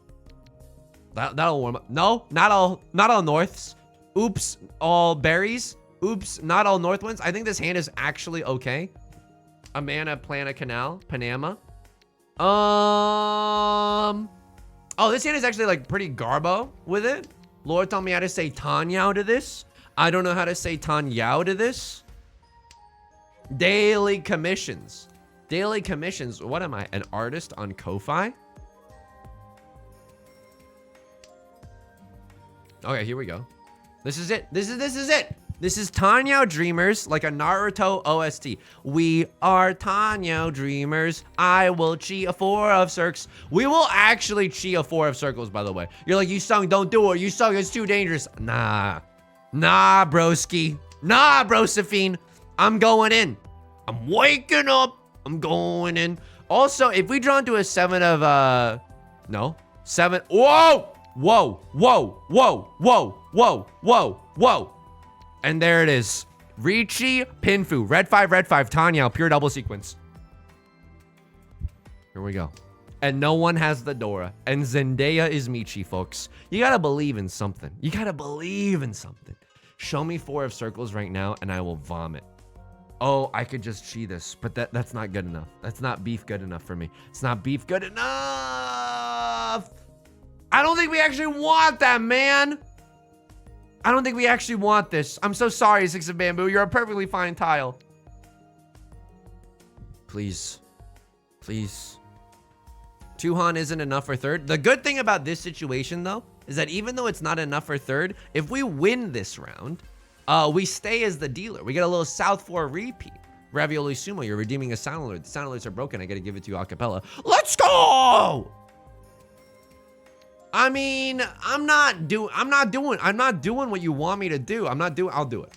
That'll warm up. No, not all Norths. Oops, all berries. Oops, not all North ones. I think this hand is actually okay. Amana, Plana, Canal, Panama. Oh, this hand is actually like pretty garbo with it. Lord told me how to say Tanyao to this. I don't know how to say Tanyao to this. Daily commissions. Daily commissions. What am I? An artist on Ko-Fi? Okay, here we go. This is it. This is it. This is Tanyo Dreamers, like a Naruto OST. We are Tanyo Dreamers. I will chi a 4 of circs. We will actually chi a 4 of circles, by the way. You're like, Yoosung, don't do it. Yoosung, it's too dangerous. Nah. Nah, broski. Nah, brosephine. I'm going in. I'm waking up. I'm going in. Also, if we draw into a 7 of, no. 7. Whoa! Whoa, whoa, whoa, whoa, whoa, whoa, whoa. And there it is. Riichi, Pinfu, red 5, Tanyao, pure double sequence. Here we go. And no one has the Dora. And Zendaya is Michi, folks. You gotta believe in something. You gotta believe in something. Show me 4 of circles right now and I will vomit. Oh, I could just chi this, but that's not good enough. That's not beef good enough for me. It's not beef good enough. I don't think we actually want that, man. I don't think we actually want this. I'm so sorry, 6 of bamboo. You're a perfectly fine tile. Please. Please. Tuhan isn't enough for third. The good thing about this situation, though, is that even though it's not enough for third, if we win this round, we stay as the dealer. We get a little South 4 repeat. Ravioli Sumo, you're redeeming a sound alert. The sound alerts are broken. I gotta give it to you a cappella. Let's go! I mean, I'm not doing what you want me to do. I'll do it.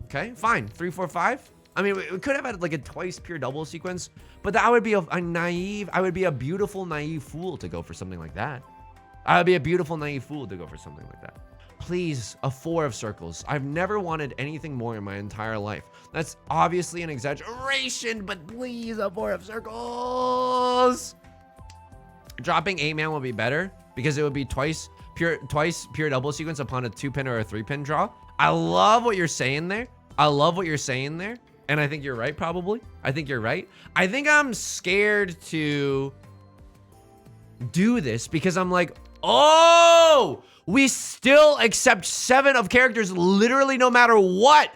Okay, fine. 3, 4, 5. I mean, we could have had like a twice pure double sequence, but that would be I would be a beautiful naive fool to go for something like that. I would be a beautiful naive fool to go for something like that. Please, a 4 of circles. I've never wanted anything more in my entire life. That's obviously an exaggeration, but please, a 4 of circles. Dropping 8-man will be better because it would be twice pure double sequence upon a 2-pin or a 3-pin draw. I love what you're saying there. And I think you're right, probably. I think you're right. I think I'm scared to do this because I'm like, oh, we still accept 7 of characters literally no matter what.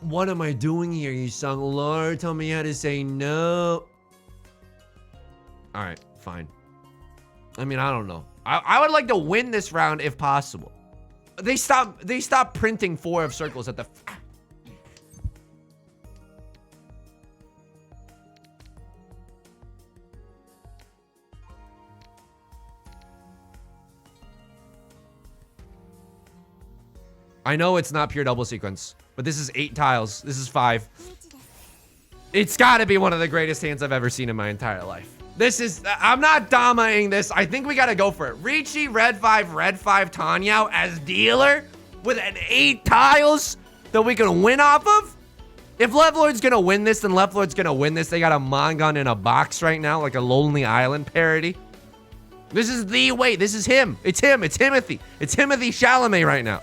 What am I doing here, Yoosung? Lord, tell me how to say no. All right, fine. I mean, I don't know. I would like to win this round if possible. They stop printing 4 of circles at the... I know it's not pure double sequence, but this is 8 tiles. This is 5. It's got to be one of the greatest hands I've ever seen in my entire life. This is, I'm not dominating this. I think we got to go for it. Riichi, red 5, Tanyao as dealer with an 8 tiles that we can win off of. If Left Lord's going to win this, then Left Lord's going to win this. They got a Mongun in a box right now, like a Lonely Island parody. This is the way. This is him. It's him. It's Timothy. It's Timothy Chalamet right now.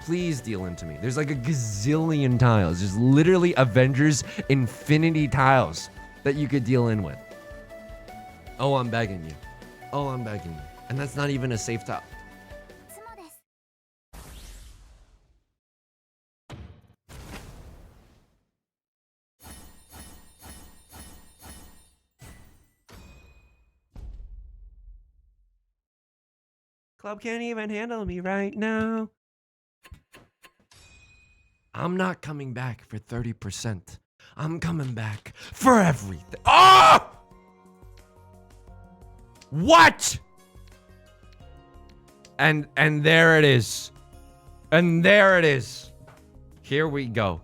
Please deal into me. There's like a gazillion tiles. There's literally Avengers Infinity tiles that you could deal in with. Oh, I'm begging you. Oh, I'm begging you. And that's not even a safe tile. Club can't even handle me right now. I'm not coming back for 30%. I'm coming back for everything. Oh! What? And there it is. And there it is. Here we go.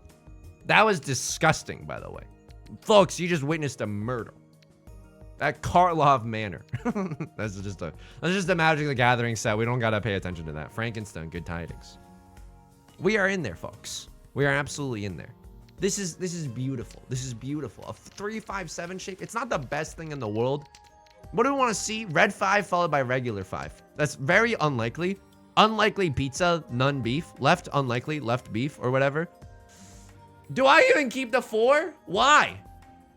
That was disgusting, by the way. Folks, you just witnessed a murder. At Karlov Manor. That's just a Magic the Gathering set. We don't gotta pay attention to that. Frankenstein, good tidings. We are in there, folks. We are absolutely in there. This is beautiful. This is beautiful. A 3-5-7 shape. It's not the best thing in the world. What do we want to see? Red 5 followed by regular 5. That's very unlikely. Unlikely pizza, none beef. Left unlikely, left beef or whatever. Do I even keep the 4? Why?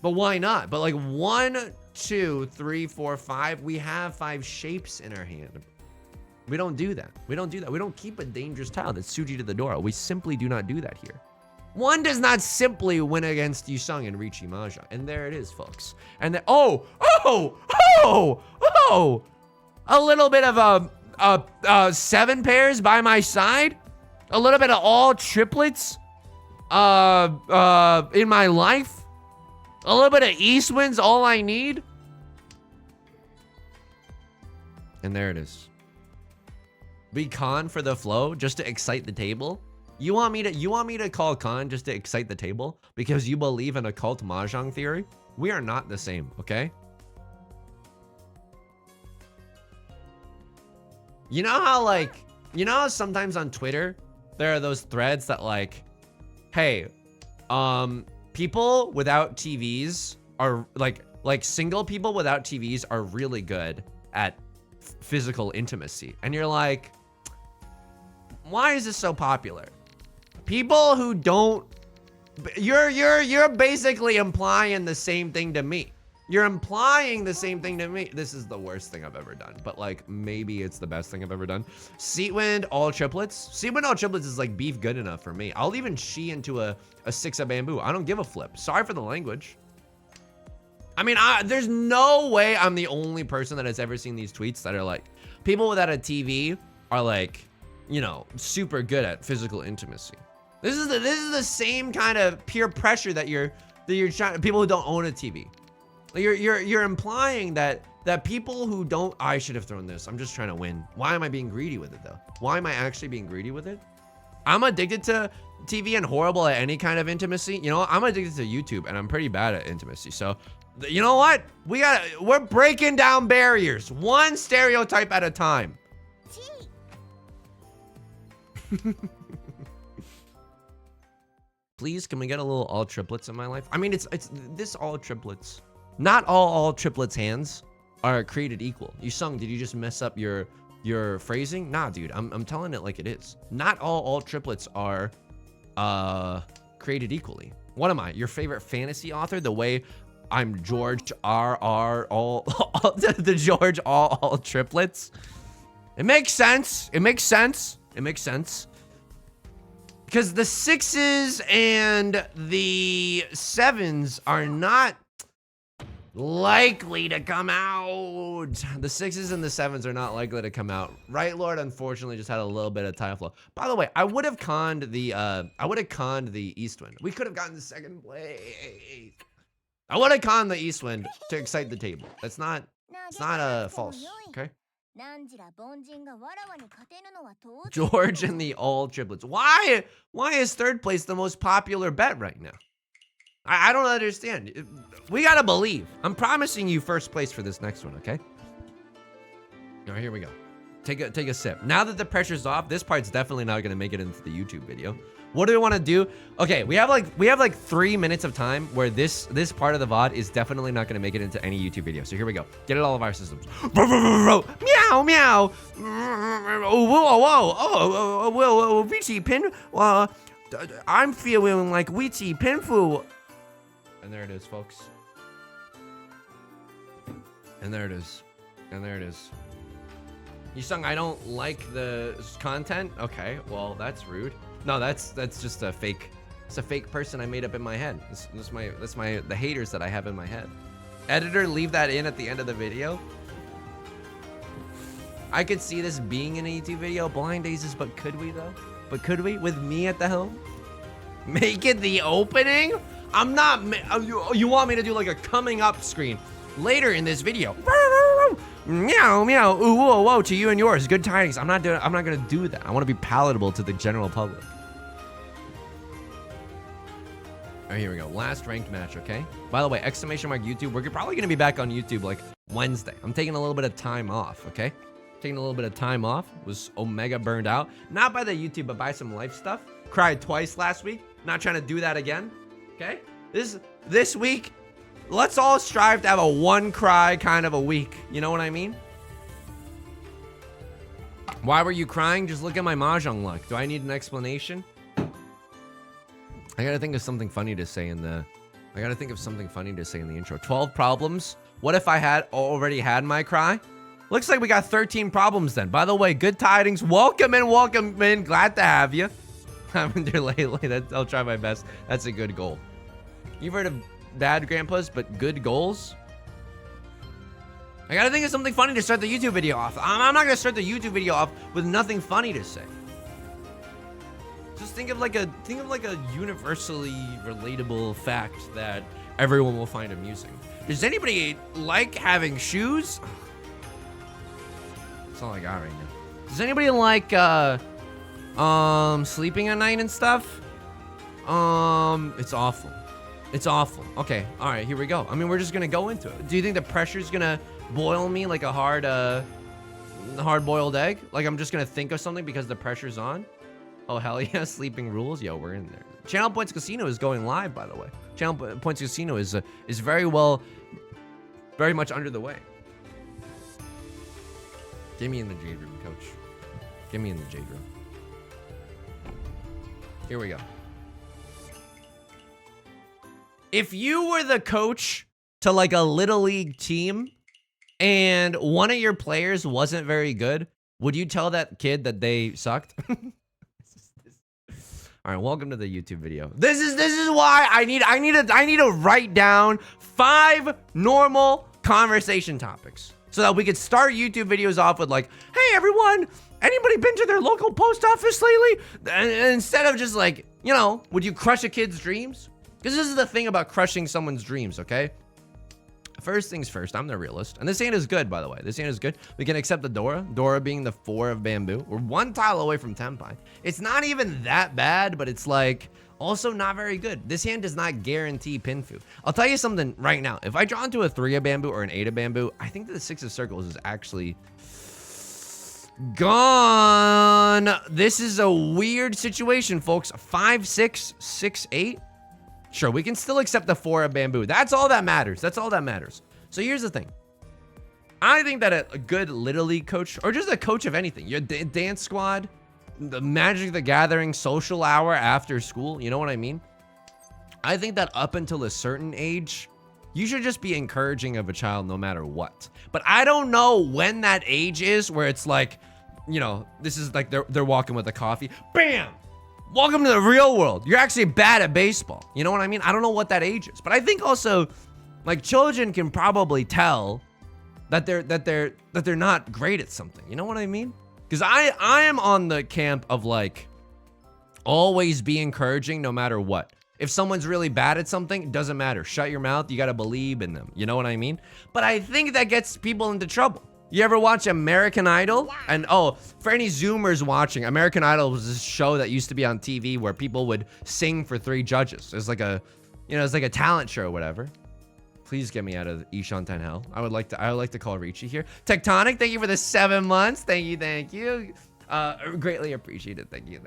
But why not? But like 1, 2, 3, 4, 5. We have 5 shapes in our hand. We don't do that. We don't do that. We don't keep a dangerous tile that's Tsuji to the Dora. We simply do not do that here. One does not simply win against Yoosung and Riichi Mahjong. And there it is, folks. And then, oh! A little bit of 7 pairs by my side. A little bit of all triplets in my life. A little bit of east winds, all I need. And there it is. Be Khan for the flow just to excite the table. You want me to call Khan just to excite the table because you believe in occult mahjong theory? We are not the same, okay? You know how sometimes on Twitter there are those threads that like, hey, people without TVs are like single people without TVs are really good at physical intimacy. And you're like, why is this so popular? People who don't, you're basically implying the same thing to me. You're implying the same thing to me. This is the worst thing I've ever done, but like maybe it's the best thing I've ever done. Seatwind all triplets. Seatwind all triplets is like beef good enough for me. I'll even she into a 6 of bamboo. I don't give a flip. Sorry for the language. I mean, there's no way I'm the only person that has ever seen these tweets that are like, people without a TV are like, you know, super good at physical intimacy. This is the same kind of peer pressure that you're trying. People who don't own a TV. You're implying that people who don't. I should have thrown this. I'm just trying to win. Why am I being greedy with it though? Why am I actually being greedy with it? I'm addicted to TV and horrible at any kind of intimacy. You know, I'm addicted to YouTube and I'm pretty bad at intimacy. So, you know what? We're breaking down barriers, one stereotype at a time. Please, can we get a little all triplets in my life? I mean, it's this all triplets. Not all triplets hands are created equal. You sung, did you just mess up your phrasing? Nah, dude, I'm telling it like it is. Not all triplets are created equally. What am I? Your favorite fantasy author? The way I'm George R.R. all the George all triplets. It makes sense. It makes sense. It makes sense. Because the 6s and the 7s are not likely to come out. The 6s and the 7s are not likely to come out. Right Lord unfortunately just had a little bit of tile flow. By the way, I would have conned the Eastwind. We could have gotten the second place. I would have conned the Eastwind to excite the table. It's not false, okay? George and the all triplets. Why is third place the most popular bet right now? I don't understand. We gotta believe. I'm promising you first place for this next one, okay? All right, here we go. Take a sip. Now that the pressure's off, this part's definitely not gonna make it into the YouTube video. What do we want to do? Okay, we have like 3 minutes of time where this part of the VOD is definitely not gonna make it into any YouTube video. So here we go. Get it all of our systems. Meow meow. Oh whoa. Oh Weechi Pin. I'm feeling like Weechi Pinfu. And there it is, folks. And there it is. And there it is. You sung I don't like the content? Okay, well that's rude. No, that's just a fake. It's a fake person I made up in my head. That's the haters that I have in my head. Editor, leave that in at the end of the video. I could see this being in a YouTube video, blind daisies, but could we though? But could we with me at the helm? Make it the opening? I'm not. You want me to do like a coming up screen later in this video? Meow meow. Ooh whoa whoa to you and yours. Good tidings. I'm not gonna do that. I want to be palatable to the general public. All right, here we go. Last ranked match. Okay. By the way, exclamation mark YouTube. We're probably gonna be back on YouTube like Wednesday. I'm taking a little bit of time off. Okay. Taking a little bit of time off. Was Omega burned out? Not by the YouTube, but by some life stuff. Cried twice last week. Not trying to do that again. Okay. This week, let's all strive to have a one cry kind of a week. You know what I mean? Why were you crying? Just look at my mahjong luck. Do I need an explanation? I gotta think of something funny to say in the intro. 12 problems. What if I had already had my cry? Looks like we got 13 problems then. By the way, good tidings. Welcome in. Glad to have you. I'm in there lately. I'll try my best. That's a good goal. You've heard of bad grandpas, but good goals? I gotta think of something funny to start the YouTube video off. I'm not gonna start the YouTube video off with nothing funny to say. Just think of like a universally relatable fact that everyone will find amusing. Does anybody like having shoes? That's all I got right now. Does anybody like sleeping at night and stuff? It's awful. It's awful. Okay, all right, here we go. I mean, we're just gonna go into it. Do you think the pressure's gonna boil me like a hard-boiled egg? Like I'm just gonna think of something because the pressure's on? Oh, hell yeah, sleeping rules. Yo, we're in there. Channel Points Casino is going live, by the way. Channel Points Casino is very much under the way. Get me in the Jade Room, coach. Get me in the Jade Room. Here we go. If you were the coach to like a little league team and one of your players wasn't very good, would you tell that kid that they sucked? All right, welcome to the YouTube video. This is why I need to write down 5 normal conversation topics so that we could start YouTube videos off with like, hey everyone, anybody been to their local post office lately? And instead of just like, you know, would you crush a kid's dreams? Because this is the thing about crushing someone's dreams, okay? First things first, I'm the realist. And this hand is good, by the way. This hand is good. We can accept the Dora. Dora being the 4 of bamboo. We're 1 tile away from Tenpai. It's not even that bad, but it's like also not very good. This hand does not guarantee Pinfu. I'll tell you something right now. If I draw into a 3 of bamboo or an 8 of bamboo, I think that the 6 of circles is actually gone. This is a weird situation, folks. 5, 6, 6, 8. Sure, we can still accept the 4 of bamboo. That's all that matters. That's all that matters. So here's the thing. I think that a good Little League coach, or just a coach of anything, your dance squad, the Magic the Gathering social hour after school, you know what I mean? I think that up until a certain age, you should just be encouraging of a child no matter what. But I don't know when that age is where it's like, you know, this is like they're walking with a coffee. Bam! Welcome to the real world. You're actually bad at baseball. You know what I mean? I don't know what that age is, but I think also, like, children can probably tell that they're not great at something. You know what I mean? Because I am on the camp of like always be encouraging no matter what. If someone's really bad at something, it doesn't matter. Shut your mouth. You got to believe in them. You know what I mean? But I think that gets people into trouble. You ever watch American Idol? And oh, for any Zoomers watching, American Idol was this show that used to be on TV where people would sing for 3 judges. It was like a, you know, it's like a talent show or whatever. Please get me out of Ishan Hell. I would like to call Richie here. Tectonic, thank you for the 7 months. Thank you. Greatly appreciated. Thank you.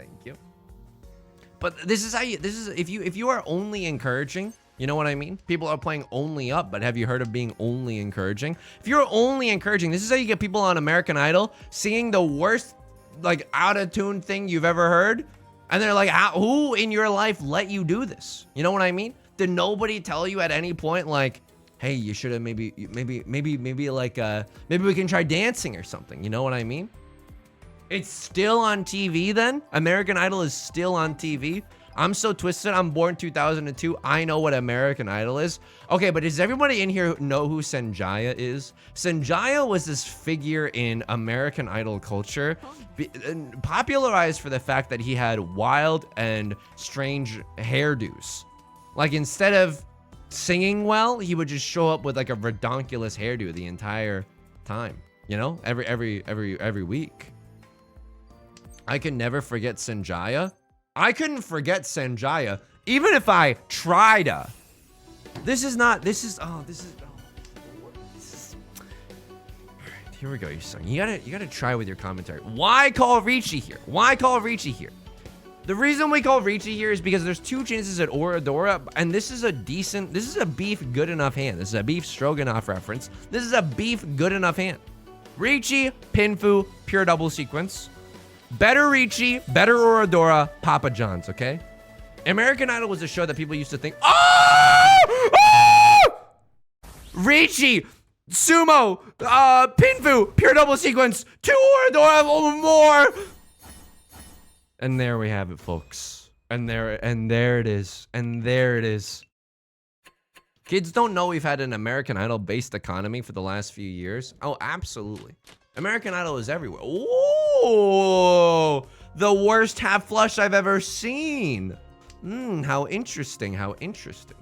But this is how you, if you are only encouraging, you know what I mean? People are playing only up, but have you heard of being only encouraging? If you're only encouraging, this is how you get people on American Idol singing the worst, like, out-of-tune thing you've ever heard. And they're like, who in your life let you do this? You know what I mean? Did nobody tell you at any point, like, hey, you should have maybe like, maybe we can try dancing or something. You know what I mean? It's still on TV then? American Idol is still on TV? I'm so twisted. I'm born 2002. I know what American Idol is. Okay, but does everybody in here know who Sanjaya is? Sanjaya was this figure in American Idol culture, popularized for the fact that he had wild and strange hairdos. Like, instead of singing well, he would just show up with like a redonkulous hairdo the entire time. You know, every week. I can never forget Sanjaya. I couldn't forget Sanjaya, even if I tried to. All right, here we go, you son. You gotta try with your commentary. Why call Richie here? The reason we call Richie here is because there's 2 chances at Oradora, and this is a beef good enough hand. This is a beef stroganoff reference. This is a beef good enough hand. Richie, Pinfu, pure double sequence. Better Richie, better Oradora, Papa John's, okay? American Idol was a show that people used to think, Richie, Sumo, Pinfu, pure double sequence, 2 Oradora, more. And there we have it, folks. And there it is. Kids don't know we've had an American Idol-based economy for the last few years. Oh, absolutely. American Idol is everywhere. Ooh, The worst half flush I've ever seen. How interesting. How interesting.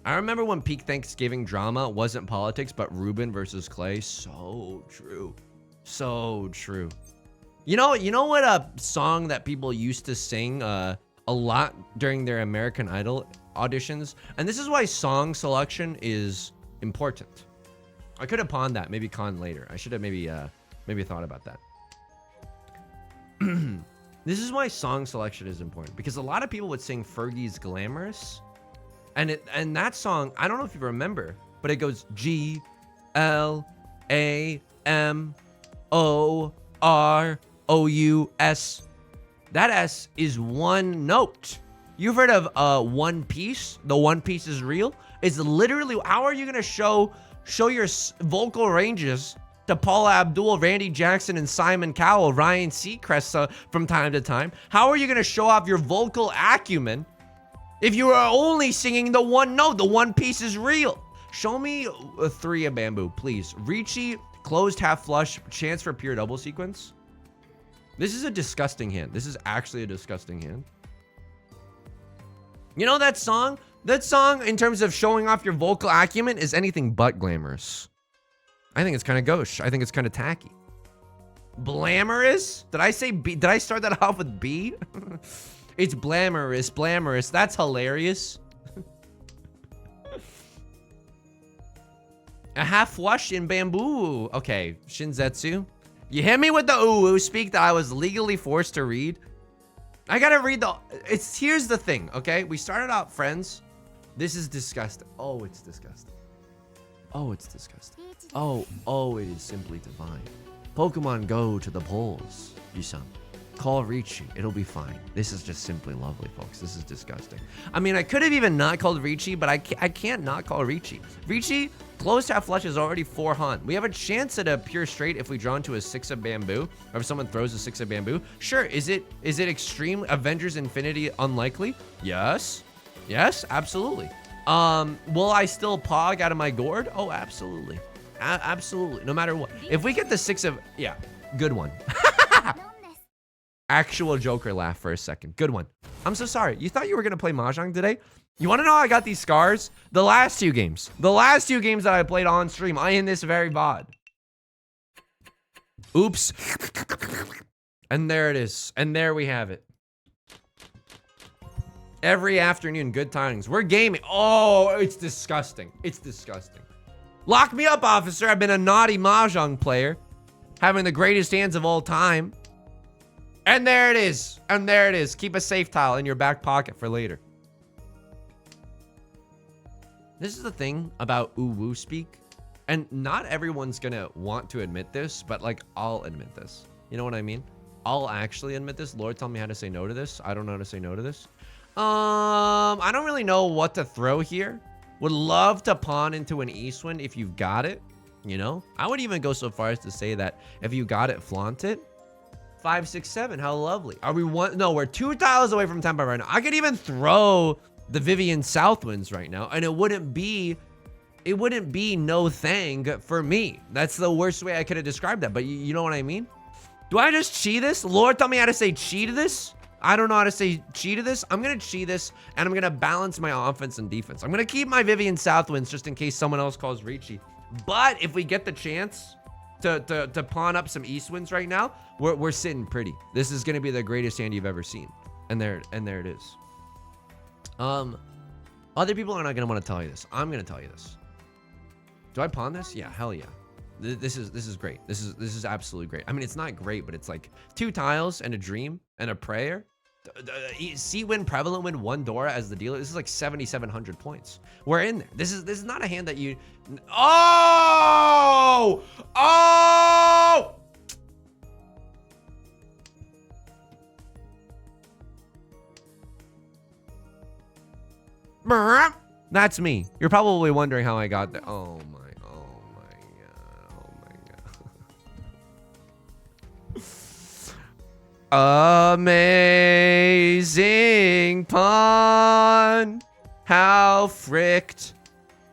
I remember when peak Thanksgiving drama wasn't politics, but Ruben versus Clay. So true. So true. You know what a song that people used to sing a lot during their American Idol auditions? And this is why song selection is important. I could have pawned that, maybe con later. I should have maybe thought about that. This is why song selection is important, because a lot of people would sing Fergie's Glamorous. And that song, I don't know if you remember, but it goes G L A M O R O U S. That S is one note. You've heard of One Piece? The One Piece is real. It's literally, how are you gonna show your vocal ranges to Paula Abdul, Randy Jackson, and Simon Cowell, Ryan Seacrest from time to time? How are you gonna show off your vocal acumen if you are only singing the one note? The One Piece is real. Show me a 3 of Bamboo, please. Ricci, closed half flush, chance for pure double sequence. This is a disgusting hand. This is actually a disgusting hand. You know that song? That song, in terms of showing off your vocal acumen, is anything but glamorous. I think it's kind of gauche. I think it's kind of tacky. Blamorous? Did I say B? Did I start that off with B? It's blamorous, blamorous. That's hilarious. A half flush in Bamboo. Okay, Shinzetsu. You hit me with the ooh speak that I was legally forced to read. I gotta read here's the thing, okay? We started out friends. This is disgusting. Oh, it's disgusting. Oh, it's disgusting. Oh, it is simply divine. Pokemon Go to the polls, Yusung. Call Ricci. It'll be fine. This is just simply lovely, folks. This is disgusting. I mean, I could have even not called Ricci, but I can't not call Ricci. Ricci, closed half flush is already 4 Han. We have a chance at a pure straight if we draw into a 6 of Bamboo, or if someone throws a 6 of Bamboo. Sure, is it extreme Avengers Infinity unlikely? Yes. Yes, absolutely. Will I still pog out of my gourd? Oh, absolutely. Absolutely. No matter what. If we get the 6 of... Yeah, good one. Actual Joker laugh for a second. Good one. I'm so sorry. You thought you were going to play Mahjong today? You want to know how I got these scars? The last 2 games. The last 2 games that I played on stream. I in this very VOD. Oops. And there it is. And there we have it. Every afternoon, good tidings. We're gaming. Oh, it's disgusting. It's disgusting. Lock me up, officer. I've been a naughty Mahjong player. Having the greatest hands of all time. And there it is. And there it is. Keep a safe tile in your back pocket for later. This is the thing about ooh-woo speak. And not everyone's gonna want to admit this, but like, I'll admit this. You know what I mean? I'll actually admit this. Lord, tell me how to say no to this. I don't know how to say no to this. I don't really know what to throw here. Would love to pawn into an Eastwind if you've got it. You know? I would even go so far as to say that if you got it, flaunt it. 5, 6, 7. How lovely. Are we one? No, we're 2 tiles away from Tempa right now. I could even throw the Vivian Southwinds right now, and it wouldn't be no thing for me. That's the worst way I could have described that, but you know what I mean? Do I just chi this? Lord, tell me how to say chi to this. I don't know how to say chi to this. I'm gonna chi this, and I'm gonna balance my offense and defense. I'm gonna keep my Vivian Southwinds just in case someone else calls Ricci. But if we get the chance to pawn up some Eastwinds right now, we're sitting pretty. This is gonna be the greatest hand you've ever seen. And there it is. Other people are not gonna want to tell you this. I'm gonna tell you this. Do I pawn this? Yeah, hell yeah. This is great. This is absolutely great. I mean, it's not great, but it's like 2 tiles and a dream and a prayer. See win, prevalent win, 1 Dora as the dealer. This is like 7,700 points. We're in there. This is not a hand that you. Oh! That's me. You're probably wondering how I got there. Oh my god. Amazing pawn. How fricked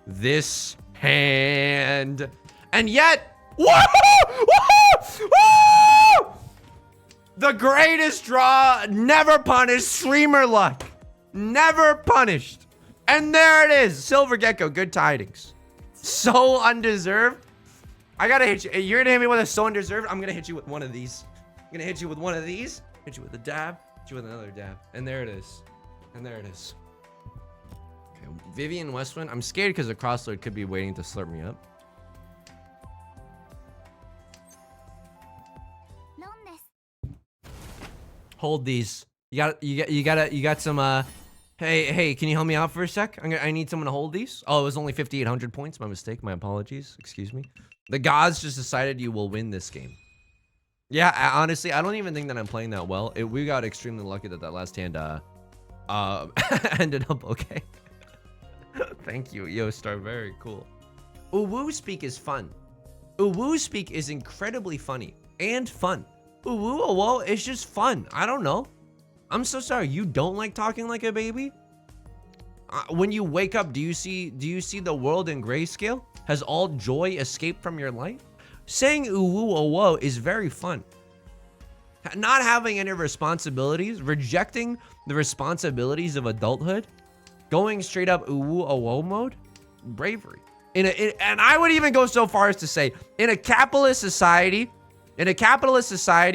this hand. And yet, whoa! The greatest draw, never punished, streamer luck. Never punished. And there it is. Silver Gecko, good tidings. So undeserved. I gotta hit you. You're gonna hit me with a so undeserved. I'm gonna hit you with one of these. I'm gonna hit you with one of these. Hit you with a dab. Hit you with another dab. And there it is. And there it is. Okay, Vivian Westwind. I'm scared because the crosslord could be waiting to slurp me up. Hold these. You got some hey, can you help me out for a sec? I need someone to hold these. Oh, it was only 5,800 points. My mistake. My apologies. Excuse me. The gods just decided you will win this game. Yeah, honestly, I don't even think that I'm playing that well. We got extremely lucky that that last hand ended up okay. Thank you, Yo Star. Very cool. Uwu Speak is fun. Uwu Speak is incredibly funny and fun. Uwu Well, it's just fun. I don't know. I'm so sorry. You don't like talking like a baby? When you wake up, do you see the world in grayscale? Has all joy escaped from your life? Saying Uwu is very fun. Not having any responsibilities, rejecting the responsibilities of adulthood, going straight up Uwu mode, bravery. And I would even go so far as to say, in a capitalist society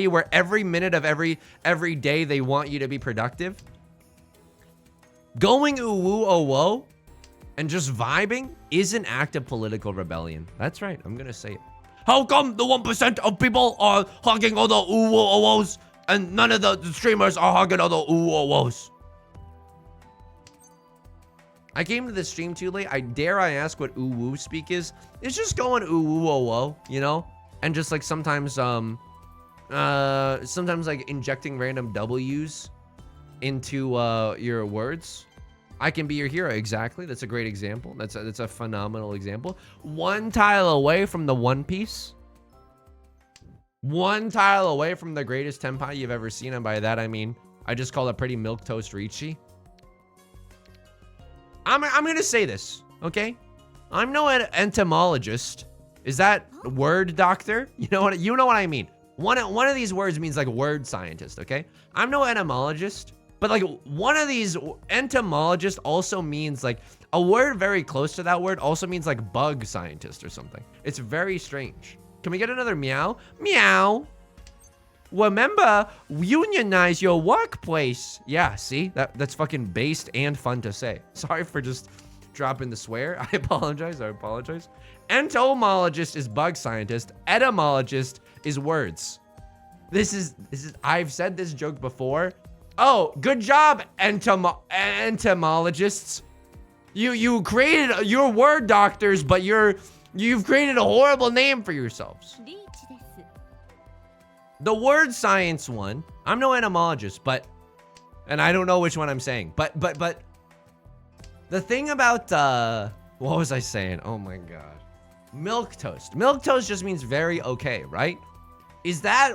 where every minute of every day they want you to be productive, going Uwu and just vibing is an act of political rebellion. That's right. I'm gonna say it. How come the 1% of people are hugging all the Uwu and none of the streamers are hugging all the Uwu? I came to the stream too late. I ask what Uwu Speak is. It's just going Uwu, you know? And just like sometimes like injecting random W's into your words. I can be your hero. Exactly. That's a great example. That's a phenomenal example. One tile away from the One Piece. One tile away from the greatest Tenpai you've ever seen. And by that, I mean, I just call it pretty milquetoast Riichi. I'm going to say this, okay? I'm no entomologist. Is that word doctor? You know what I mean. One of these words means like word scientist, okay? I'm no entomologist. But like one of these entomologist also means like a word very close to that word also means like bug scientist or something. It's very strange. Can we get another meow? Meow. Remember, unionize your workplace. Yeah, see? That's fucking based and fun to say. Sorry for just dropping the swear. I apologize. Entomologist is bug scientist. Etymologist is words. This is I've said this joke before. Oh, good job, entomologists. You created your word doctors, but you've created a horrible name for yourselves. The word science one, I'm no entomologist, and I don't know which one I'm saying, but the thing about what was I saying? Oh my god. Milquetoast. Milquetoast just means very okay, right? Is that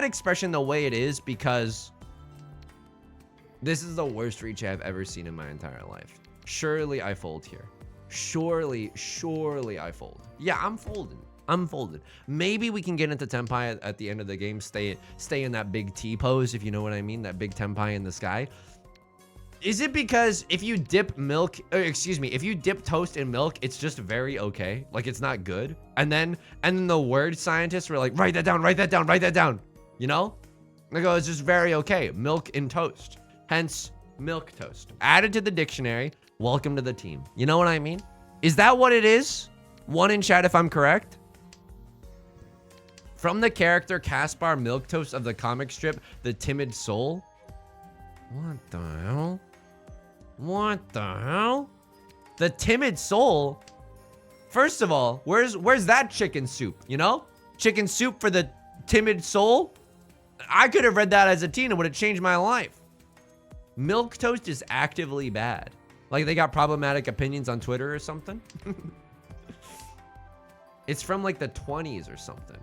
expression the way it is because this is the worst reach I've ever seen in my entire life. Surely I fold here. Surely I fold. Yeah, I'm folding. Maybe we can get into Tenpai at the end of the game. Stay in that big T pose, if you know what I mean. That big Tenpai in the sky. Is it because if you dip toast in milk, it's just very okay? Like it's not good? And then the word scientists were like, write that down. You know? They go, it's just very okay. Milk in toast. Hence, milquetoast. Added to the dictionary. Welcome to the team. You know what I mean? Is that what it is? One in chat if I'm correct. From the character Caspar Milquetoast of the comic strip, The Timid Soul. What the hell? The Timid Soul? First of all, where's that chicken soup, you know? Chicken soup for the Timid Soul? I could have read that as a teen. It would have changed my life. Milquetoast is actively bad. Like they got problematic opinions on Twitter or something. It's from like the 20s or something.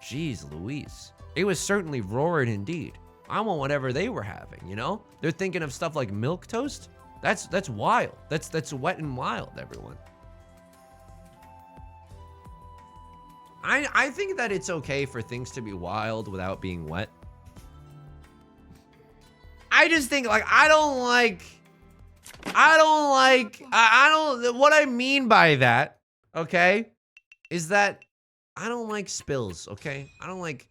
Jeez Louise. It was certainly roaring indeed. I want whatever they were having, you know? They're thinking of stuff like milquetoast. That's wild. That's wet and wild, everyone. I think that it's okay for things to be wild without being wet. I just think like I don't what I mean by that, okay, is that I don't like spills, okay? I don't like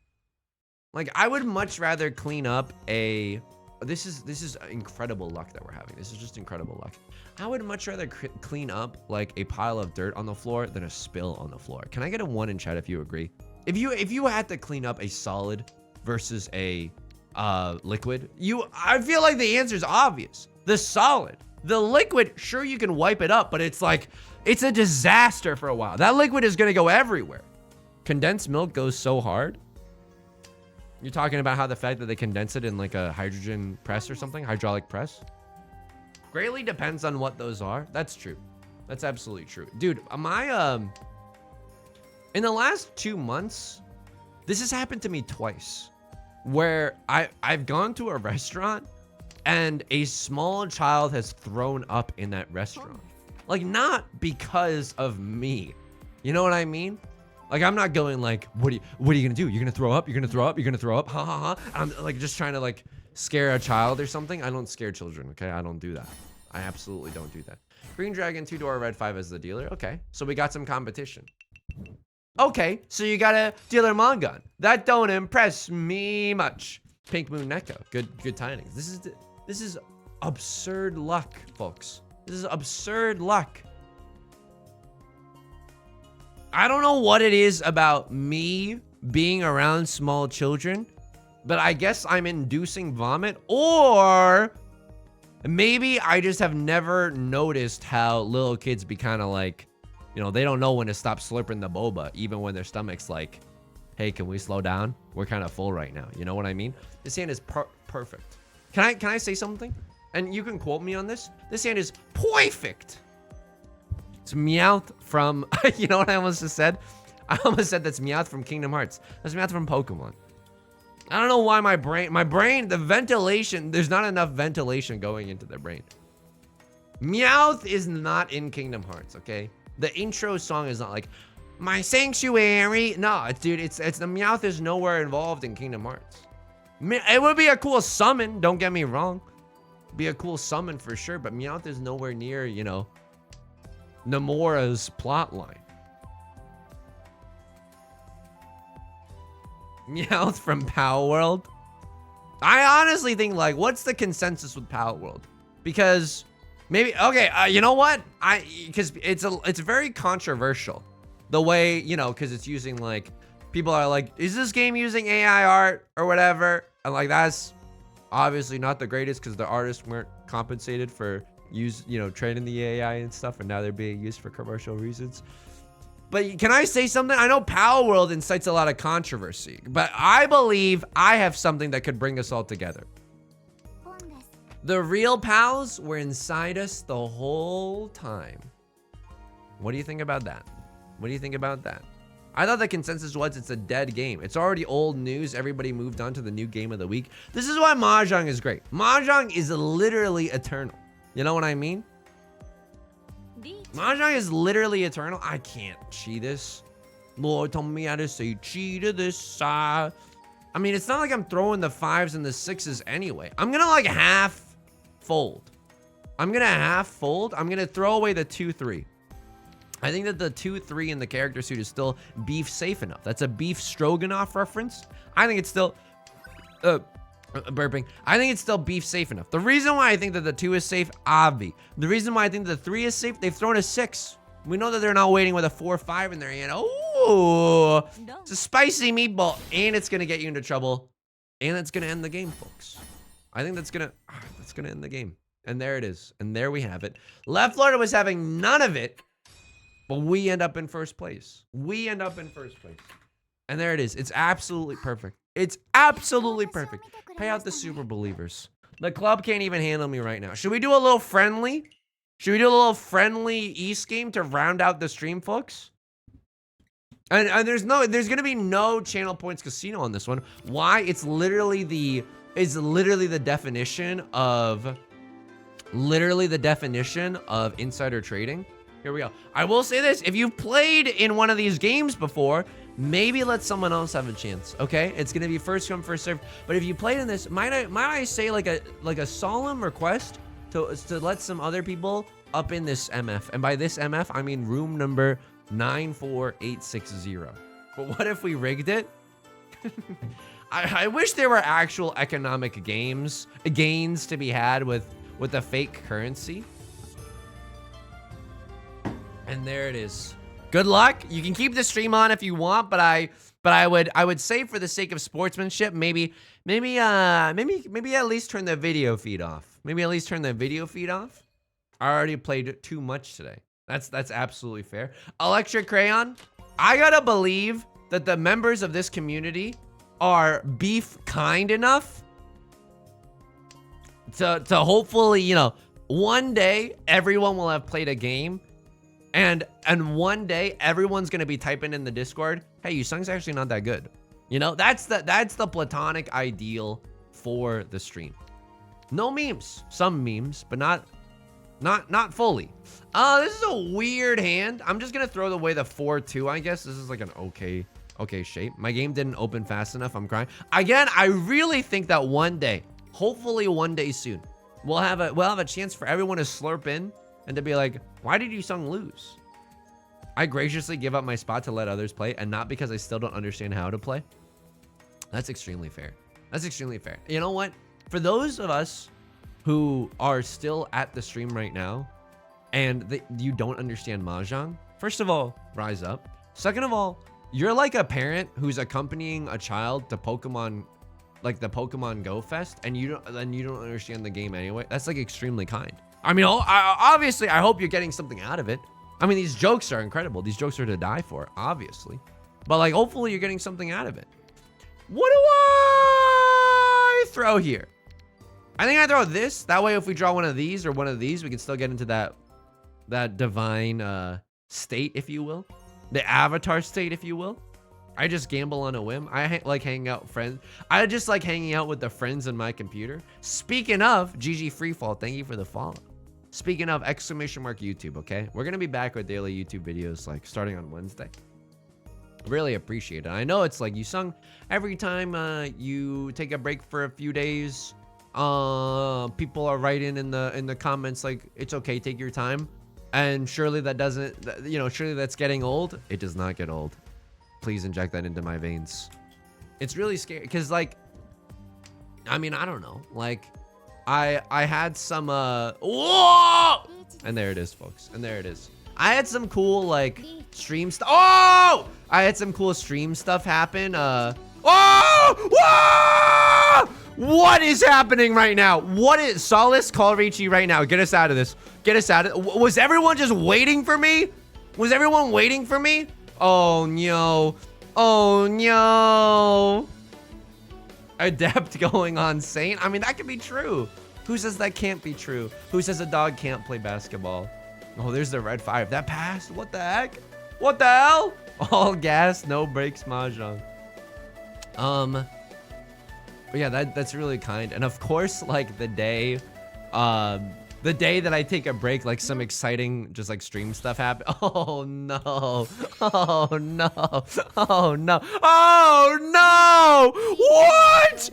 I would much rather clean up a this is incredible luck that we're having. This is just incredible luck. I would much rather clean up like a pile of dirt on the floor than a spill on the floor. Can I get a 1 in chat if you agree? If you had to clean up a solid versus a liquid, I feel like the answer is obvious. The solid. The liquid, sure, you can wipe it up, but it's like it's a disaster for a while. That liquid is gonna go everywhere. Condensed milk goes so hard. You're talking about how the fact that they condense it in like a hydrogen press or something, hydraulic press. Greatly depends on what those are. That's true. That's absolutely true. Dude, in the last 2 months, this has happened to me twice, where I've gone to a restaurant and a small child has thrown up in that restaurant. Like, not because of me. You know what I mean? Like, I'm not going like, what are you gonna do? You're gonna throw up? You're gonna throw up? You're gonna throw up? Ha ha ha. I'm like just trying to like scare a child or something. I don't scare children, okay? I don't do that. I absolutely don't do that. Green Dragon, 2-door, red 5 as the dealer. Okay, so we got some competition. Okay, so you got a dealer Mongun. That don't impress me much. Pink Moon Neko. Good tidings. This is absurd luck, folks. This is absurd luck. I don't know what it is about me being around small children, but I guess I'm inducing vomit, or maybe I just have never noticed how little kids be kind of like, you know, they don't know when to stop slurping the boba, even when their stomach's like, hey, can we slow down? We're kind of full right now. You know what I mean? This hand is perfect. Can I say something? And you can quote me on this. This hand is perfect. It's Meowth from, you know what I almost just said? I almost said that's Meowth from Kingdom Hearts. That's Meowth from Pokemon. I don't know why my brain, the ventilation, there's not enough ventilation going into the brain. Meowth is not in Kingdom Hearts, okay? The intro song is not like, my sanctuary. No, dude, it's the Meowth is nowhere involved in Kingdom Hearts. It would be a cool summon, don't get me wrong. Be a cool summon for sure, but Meowth is nowhere near, you know, Nomura's plotline. Meowth from Power World. I honestly think, like, what's the consensus with Power World? Because maybe, okay, you know what? Because it's very controversial. The way, you know, because it's using, like, people are like, is this game using AI art or whatever? And like, that's obviously not the greatest because the artists weren't compensated for training the AI and stuff, and now they're being used for commercial reasons. But can I say something? I know Power World incites a lot of controversy, but I believe I have something that could bring us all together. The real pals were inside us the whole time. What do you think about that? What do you think about that? I thought the consensus was it's a dead game. It's already old news. Everybody moved on to the new game of the week. This is why Mahjong is great. Mahjong is literally eternal. You know what I mean? Mahjong is literally eternal. I can't cheat this. Lord told me how to say cheat this. I mean, it's not like I'm throwing the 5s and the 6s anyway. I'm gonna like half fold. I'm gonna throw away the 2-3. I think that the 2-3 in the character suit is still beef safe enough. That's a beef stroganoff reference. I think it's still burping. I think it's still beef safe enough. The reason why I think that the 2 is safe, Avi. The reason why I think the 3 is safe, they've thrown a 6. We know that they're not waiting with a 4-5 in their hand. Oh, it's a spicy meatball, and it's gonna get you into trouble, and it's gonna end the game, folks. I think that's gonna end the game. And there it is. And there we have it. Left Florida was having none of it, but we end up in first place. And there it is. It's absolutely perfect. It's absolutely perfect. Pay out the super believers. The club can't even handle me right now. Should we do a little friendly? Should we do a little friendly East game to round out the stream, folks? And there's gonna be no channel points casino on this one. Why? It's literally the definition of insider trading. Here we go. I will say this. If you've played in one of these games before, maybe let someone else have a chance, okay? It's going to be first come, first serve. But if you played in this, might I say like a solemn request to let some other people up in this MF. And by this MF, I mean room number 94860. But what if we rigged it? I wish there were actual economic gains to be had with a fake currency. And there it is. Good luck. You can keep the stream on if you want, but I would say for the sake of sportsmanship, maybe at least turn the video feed off. Maybe at least turn the video feed off. I already played too much today. That's absolutely fair. Electric Crayon, I gotta believe that the members of this community are beef kind enough to hopefully, you know, one day everyone will have played a game, and one day everyone's gonna be typing in the Discord, hey, your song's actually not that good. You know, that's the platonic ideal for the stream. No memes, some memes, but not fully. This is a weird hand. I'm just gonna throw away the 4-2. I guess this is like an okay shape. My game didn't open fast enough. I'm crying. Again, I really think that one day, hopefully one day soon, we'll have a chance for everyone to slurp in and to be like, why did you song lose? I graciously give up my spot to let others play, and not because I still don't understand how to play. That's extremely fair. That's extremely fair. You know what? For those of us who are still at the stream right now and you don't understand Mahjong, first of all, rise up. Second of all, you're like a parent who's accompanying a child to Pokemon, like the Pokemon Go Fest, and you don't understand the game anyway. That's like extremely kind. I mean, obviously, I hope you're getting something out of it. I mean, these jokes are incredible. These jokes are to die for, obviously. But like, hopefully you're getting something out of it. What do I throw here? I think I throw this. That way, if we draw one of these or one of these, we can still get into that divine state, if you will. The avatar state, if you will. I just gamble on a whim. I like hanging out with friends. I just like hanging out with the friends in my computer. Speaking of, GG Freefall, thank you for the follow. Speaking of, !YouTube, okay? We're going to be back with daily YouTube videos, like, starting on Wednesday. Really appreciate it. I know it's like you sung every time you take a break for a few days. People are writing in the comments like, it's okay, take your time. And surely that doesn't, you know, surely that's getting old. It does not get old. Please inject that into my veins. It's really scary because, like, I mean, I don't know. Like, I had some whoa! And there it is, folks. And there it is. I had some cool like stream stuff. Oh! I had some cool stream stuff happen. Oh! Whoa! What is happening right now? What is Solace? Call Richie right now. Get us out of this. Get us out of. Was everyone just waiting for me? Was everyone waiting for me? Oh no. Oh no. Adept going on Saint. I mean, that could be true. Who says that can't be true? Who says a dog can't play basketball? Oh, there's the red 5. That passed. What the heck? What the hell? All gas, no brakes, Mahjong. But yeah, that's really kind. And of course, like the day that I take a break, like some exciting just like stream stuff happen. Oh no. Oh no. Oh no. Oh no. What?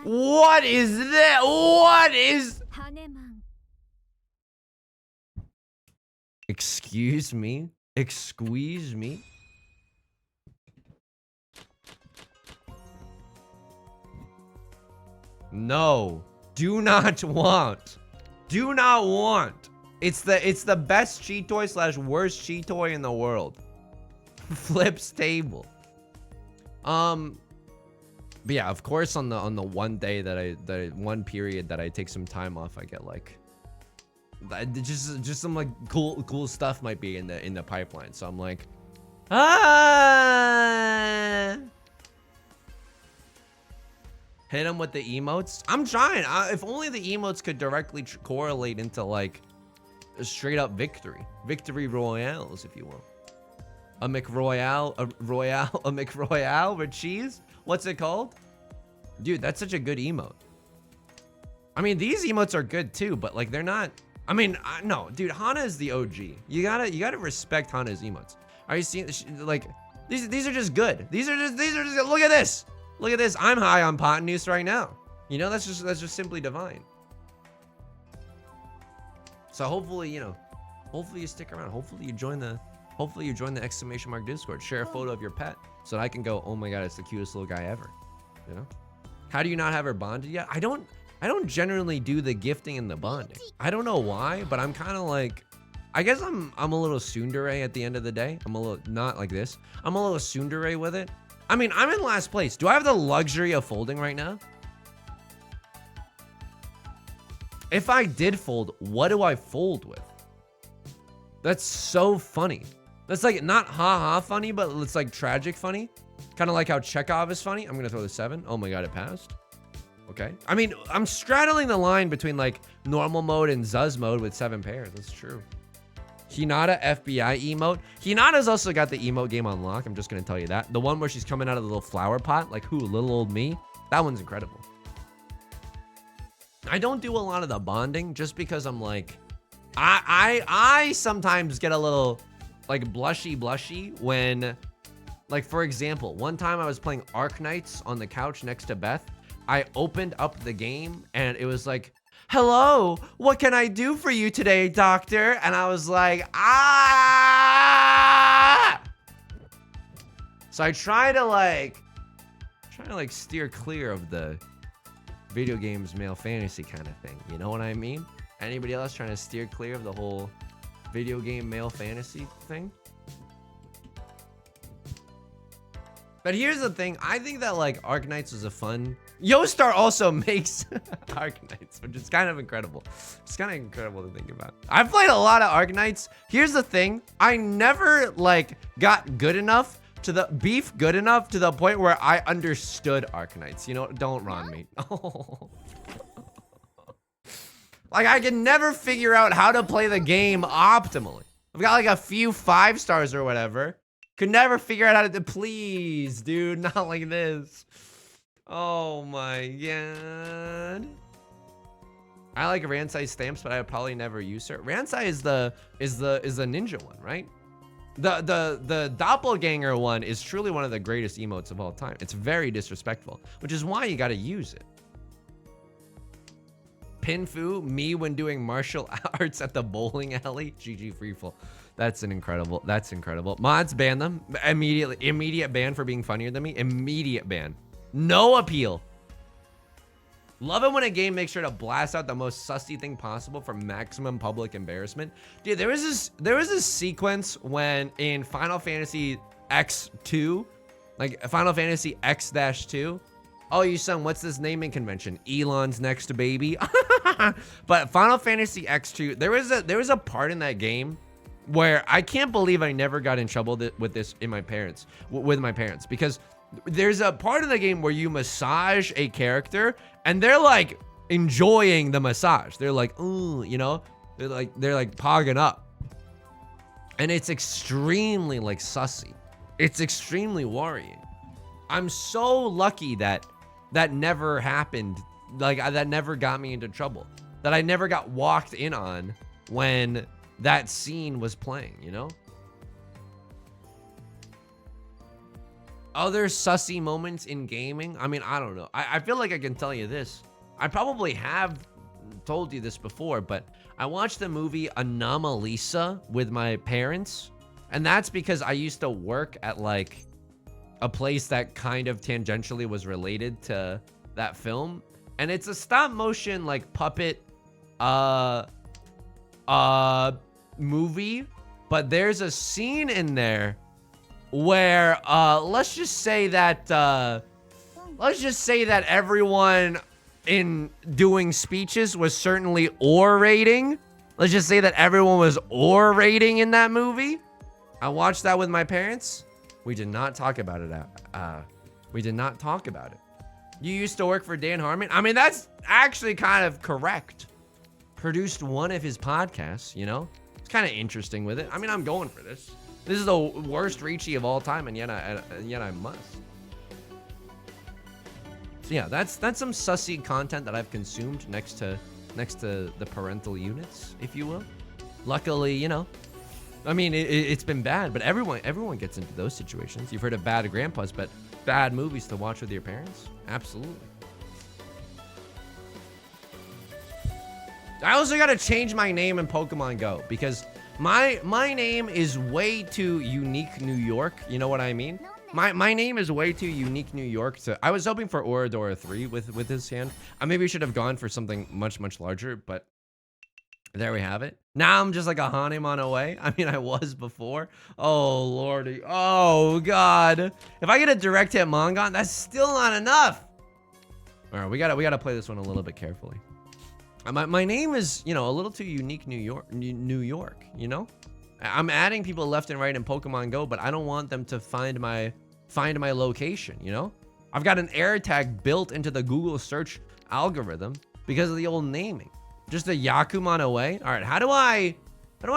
What is that? What is? Excuse me? Excuse me? No. Do not want. Do not want. It's the best cheat toy / worst cheat toy in the world. Flips table. But yeah, of course on the one day the one period that I take some time off, I get like just some like cool stuff might be in the pipeline. So I'm like, hit him with the emotes. I'm trying. If only the emotes could directly correlate into like a straight up victory royales, if you will. A McRoyale with cheese. What's it called? Dude, that's such a good emote. I mean, these emotes are good too, but like they're not I mean, no, dude, Hana is the OG. You gotta respect Hana's emotes. Are you seeing, like, these are just good. These are just, look at this. Look at this. I'm high on Potenuse right now. You know, that's just simply divine. So hopefully, you know, hopefully you stick around. Hopefully you join the exclamation mark Discord. Share a photo of your pet so that I can go, oh my God, it's the cutest little guy ever. You know? How do you not have her bonded yet? I don't generally do the gifting and the bonding. I don't know why, but I'm kind of like, I guess I'm a little tsundere at the end of the day. I'm a little, not like this. I'm a little tsundere with it. I mean, I'm in last place. Do I have the luxury of folding right now? If I did fold, what do I fold with? That's so funny. That's like not ha-ha funny, but it's like tragic funny. Kind of like how Chekhov is funny. I'm gonna throw the 7. Oh my God, it passed. Okay. I mean, I'm straddling the line between like normal mode and Zuz mode with 7 pairs. That's true. Hinata FBI emote. Hinata's also got the emote game on lock. I'm just gonna tell you that. The one where she's coming out of the little flower pot, like who, little old me? That one's incredible. I don't do a lot of the bonding just because I'm like, I sometimes get a little like blushy when, like, for example, one time I was playing Arknights on the couch next to Beth. I opened up the game and it was like, hello, what can I do for you today, doctor? And I was like, ah! So I try to like steer clear of the video games male fantasy kind of thing. You know what I mean? Anybody else trying to steer clear of the whole video game male fantasy thing? But here's the thing. I think that like Arknights was a fun... Yostar also makes Arknights, which is kind of incredible. It's kind of incredible to think about. I've played a lot of Arknights. Here's the thing. I never like got good enough to the point where I understood Arknights. You know, don't run me. Like I can never figure out how to play the game optimally. I've got like a few 5 stars or whatever. Could never figure out how to, please, dude, not like this. Oh my God. I like Ransai stamps, but I would probably never use her. Ransai is the ninja one, right? The doppelganger one is truly one of the greatest emotes of all time. It's very disrespectful, which is why you gotta use it. Pinfu, me when doing martial arts at the bowling alley. GG Freefall. That's incredible. Mods, ban them. Immediate ban for being funnier than me. Immediate ban. No appeal. Love it when a game makes sure to blast out the most sussy thing possible for maximum public embarrassment. Dude, there was this sequence when in Final Fantasy X2, like Final Fantasy X-2. Oh, you son, what's this naming convention? Elon's next baby. But Final Fantasy X2, there was a part in that game where I can't believe I never got in trouble with this with my parents, because there's a part in the game where you massage a character and they're like enjoying the massage. They're like, ooh, you know, they're like pogging up, and it's extremely like sussy. It's extremely worrying. I'm so lucky that never happened. Like that never got me into trouble. That I never got walked in on when that scene was playing, you know? Other sussy moments in gaming? I mean, I don't know. I feel like I can tell you this. I probably have told you this before, but I watched the movie Anomalisa with my parents. And that's because I used to work at like a place that kind of tangentially was related to that film. And it's a stop motion like puppet movie, but there's a scene in there where let's just say that everyone in doing speeches was certainly orating. Let's just say that everyone was orating in that movie. I watched that with my parents. We did not talk about it. We did not talk about it. You used to work for Dan Harmon? I mean, that's actually kind of correct. Produced one of his podcasts, you know? It's kind of interesting with it. I mean, I'm going for this. This is the worst Ricci of all time, and yet I must. So yeah, that's some sussy content that I've consumed next to next to the parental units, if you will. Luckily, you know, I mean, it's been bad, but everyone gets into those situations. You've heard of bad grandpas, but bad movies to watch with your parents? Absolutely. I also gotta change my name in Pokemon Go because my name is way too unique New York. You know what I mean? My name is way too unique New York. So I was hoping for Oradora 3 with his hand. I maybe should have gone for something much larger, but there we have it. Now I'm just like a Hanemon away. I mean, I was before. Oh lordy. Oh god. If I get a direct hit Mongon, that's still not enough. All right, we gotta play this one a little bit carefully. My name is, you know, a little too unique New York, you know? I'm adding people left and right in Pokemon Go, but I don't want them to find my location, you know? I've got an air tag built into the Google search algorithm because of the old naming. Just a Yakumon away. All right, how do I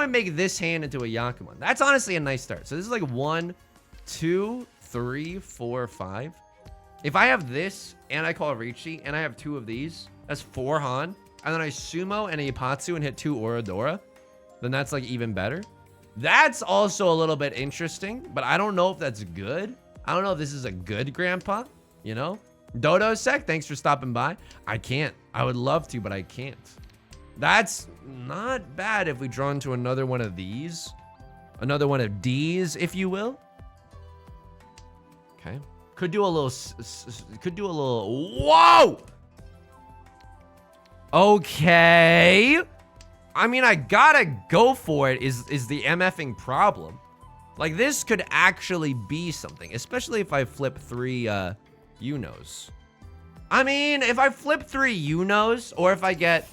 make this hand into a Yakumon? That's honestly a nice start. So this is like 1, 2, 3, 4, 5. If I have this and I call Riichi and I have 2 of these, that's 4 Han. And then I sumo and a Ipatsu and hit 2 Oradora, then that's like even better. That's also a little bit interesting, but I don't know if that's good. I don't know if this is a good grandpa, you know? Dodo Sec, thanks for stopping by. I can't. I would love to, but I can't. That's not bad if we draw into another one of these. Another one of D's, if you will. Okay. Could do a little, whoa! Okay. I mean, I gotta go for it is the MFing problem. Like, this could actually be something, especially if I flip 3 Unos. I mean, if I flip 3 Unos, or if I get,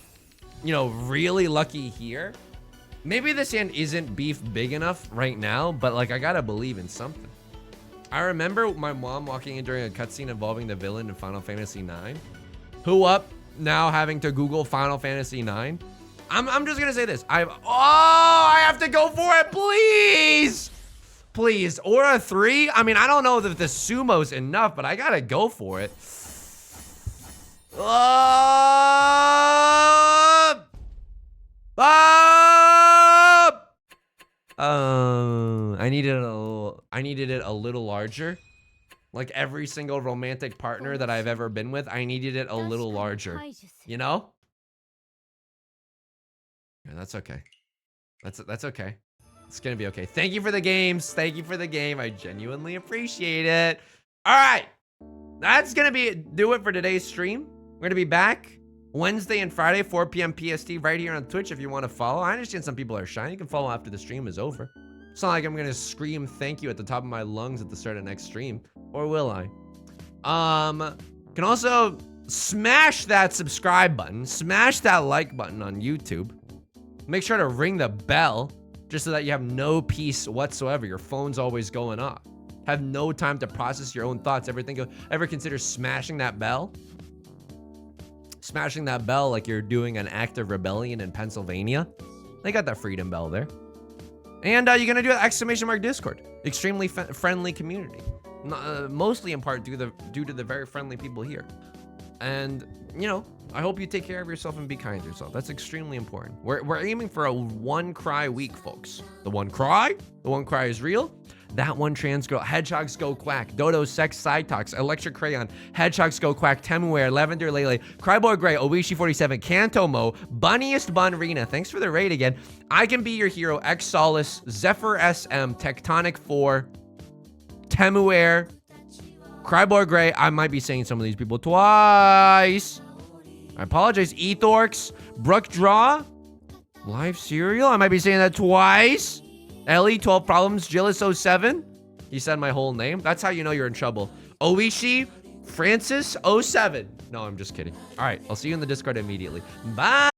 you know, really lucky here, maybe this hand isn't beef big enough right now, but like, I gotta believe in something. I remember my mom walking in during a cutscene involving the villain in Final Fantasy IX. Who up? Now having to Google Final Fantasy IX. I'm just gonna say this. I have to go for it, please. Please, Aura 3. I mean, I don't know if the sumo's enough, but I gotta go for it. I needed it a little larger. Like every single romantic partner that I've ever been with, I needed it a little larger. You know? Yeah, that's okay. That's okay. It's gonna be okay. Thank you for the games. Thank you for the game. I genuinely appreciate it. All right. That's gonna do it for today's stream. We're gonna be back Wednesday and Friday, 4 p.m. PST, right here on Twitch if you want to follow. I understand some people are shy. You can follow after the stream is over. It's not like I'm gonna scream thank you at the top of my lungs at the start of next stream. Or will I? Can also smash that subscribe button. Smash that like button on YouTube. Make sure to ring the bell just so that you have no peace whatsoever. Your phone's always going off. Have no time to process your own thoughts. Ever consider smashing that bell? Smashing that bell like you're doing an act of rebellion in Pennsylvania. They got that freedom bell there. And you're gonna do an ! Discord. Extremely friendly community. Mostly in part due to the very friendly people here. And, you know, I hope you take care of yourself and be kind to yourself. That's extremely important. We're aiming for a 1 cry week, folks. The 1 cry? The 1 cry is real. That one trans girl. Hedgehogs go quack. Dodo sex side talks. Electric crayon. Hedgehogs go quack. Temuware. Lavender Lele. Cryboy Gray. Oishi 47. Kantomo. Bunniest Bun Rena. Thanks for the raid again. I can be your hero. X Solace. Zephyr SM. Tectonic 4. Temuware. Cryboy Gray. I might be saying some of these people twice. I apologize. Ethorx. Brook Draw. Live Cereal. I might be saying that twice. Ellie, 12 Problems, Gillis 07. He said my whole name. That's how you know you're in trouble. Oishi, Francis 07. No, I'm just kidding. All right, I'll see you in the Discord immediately. Bye.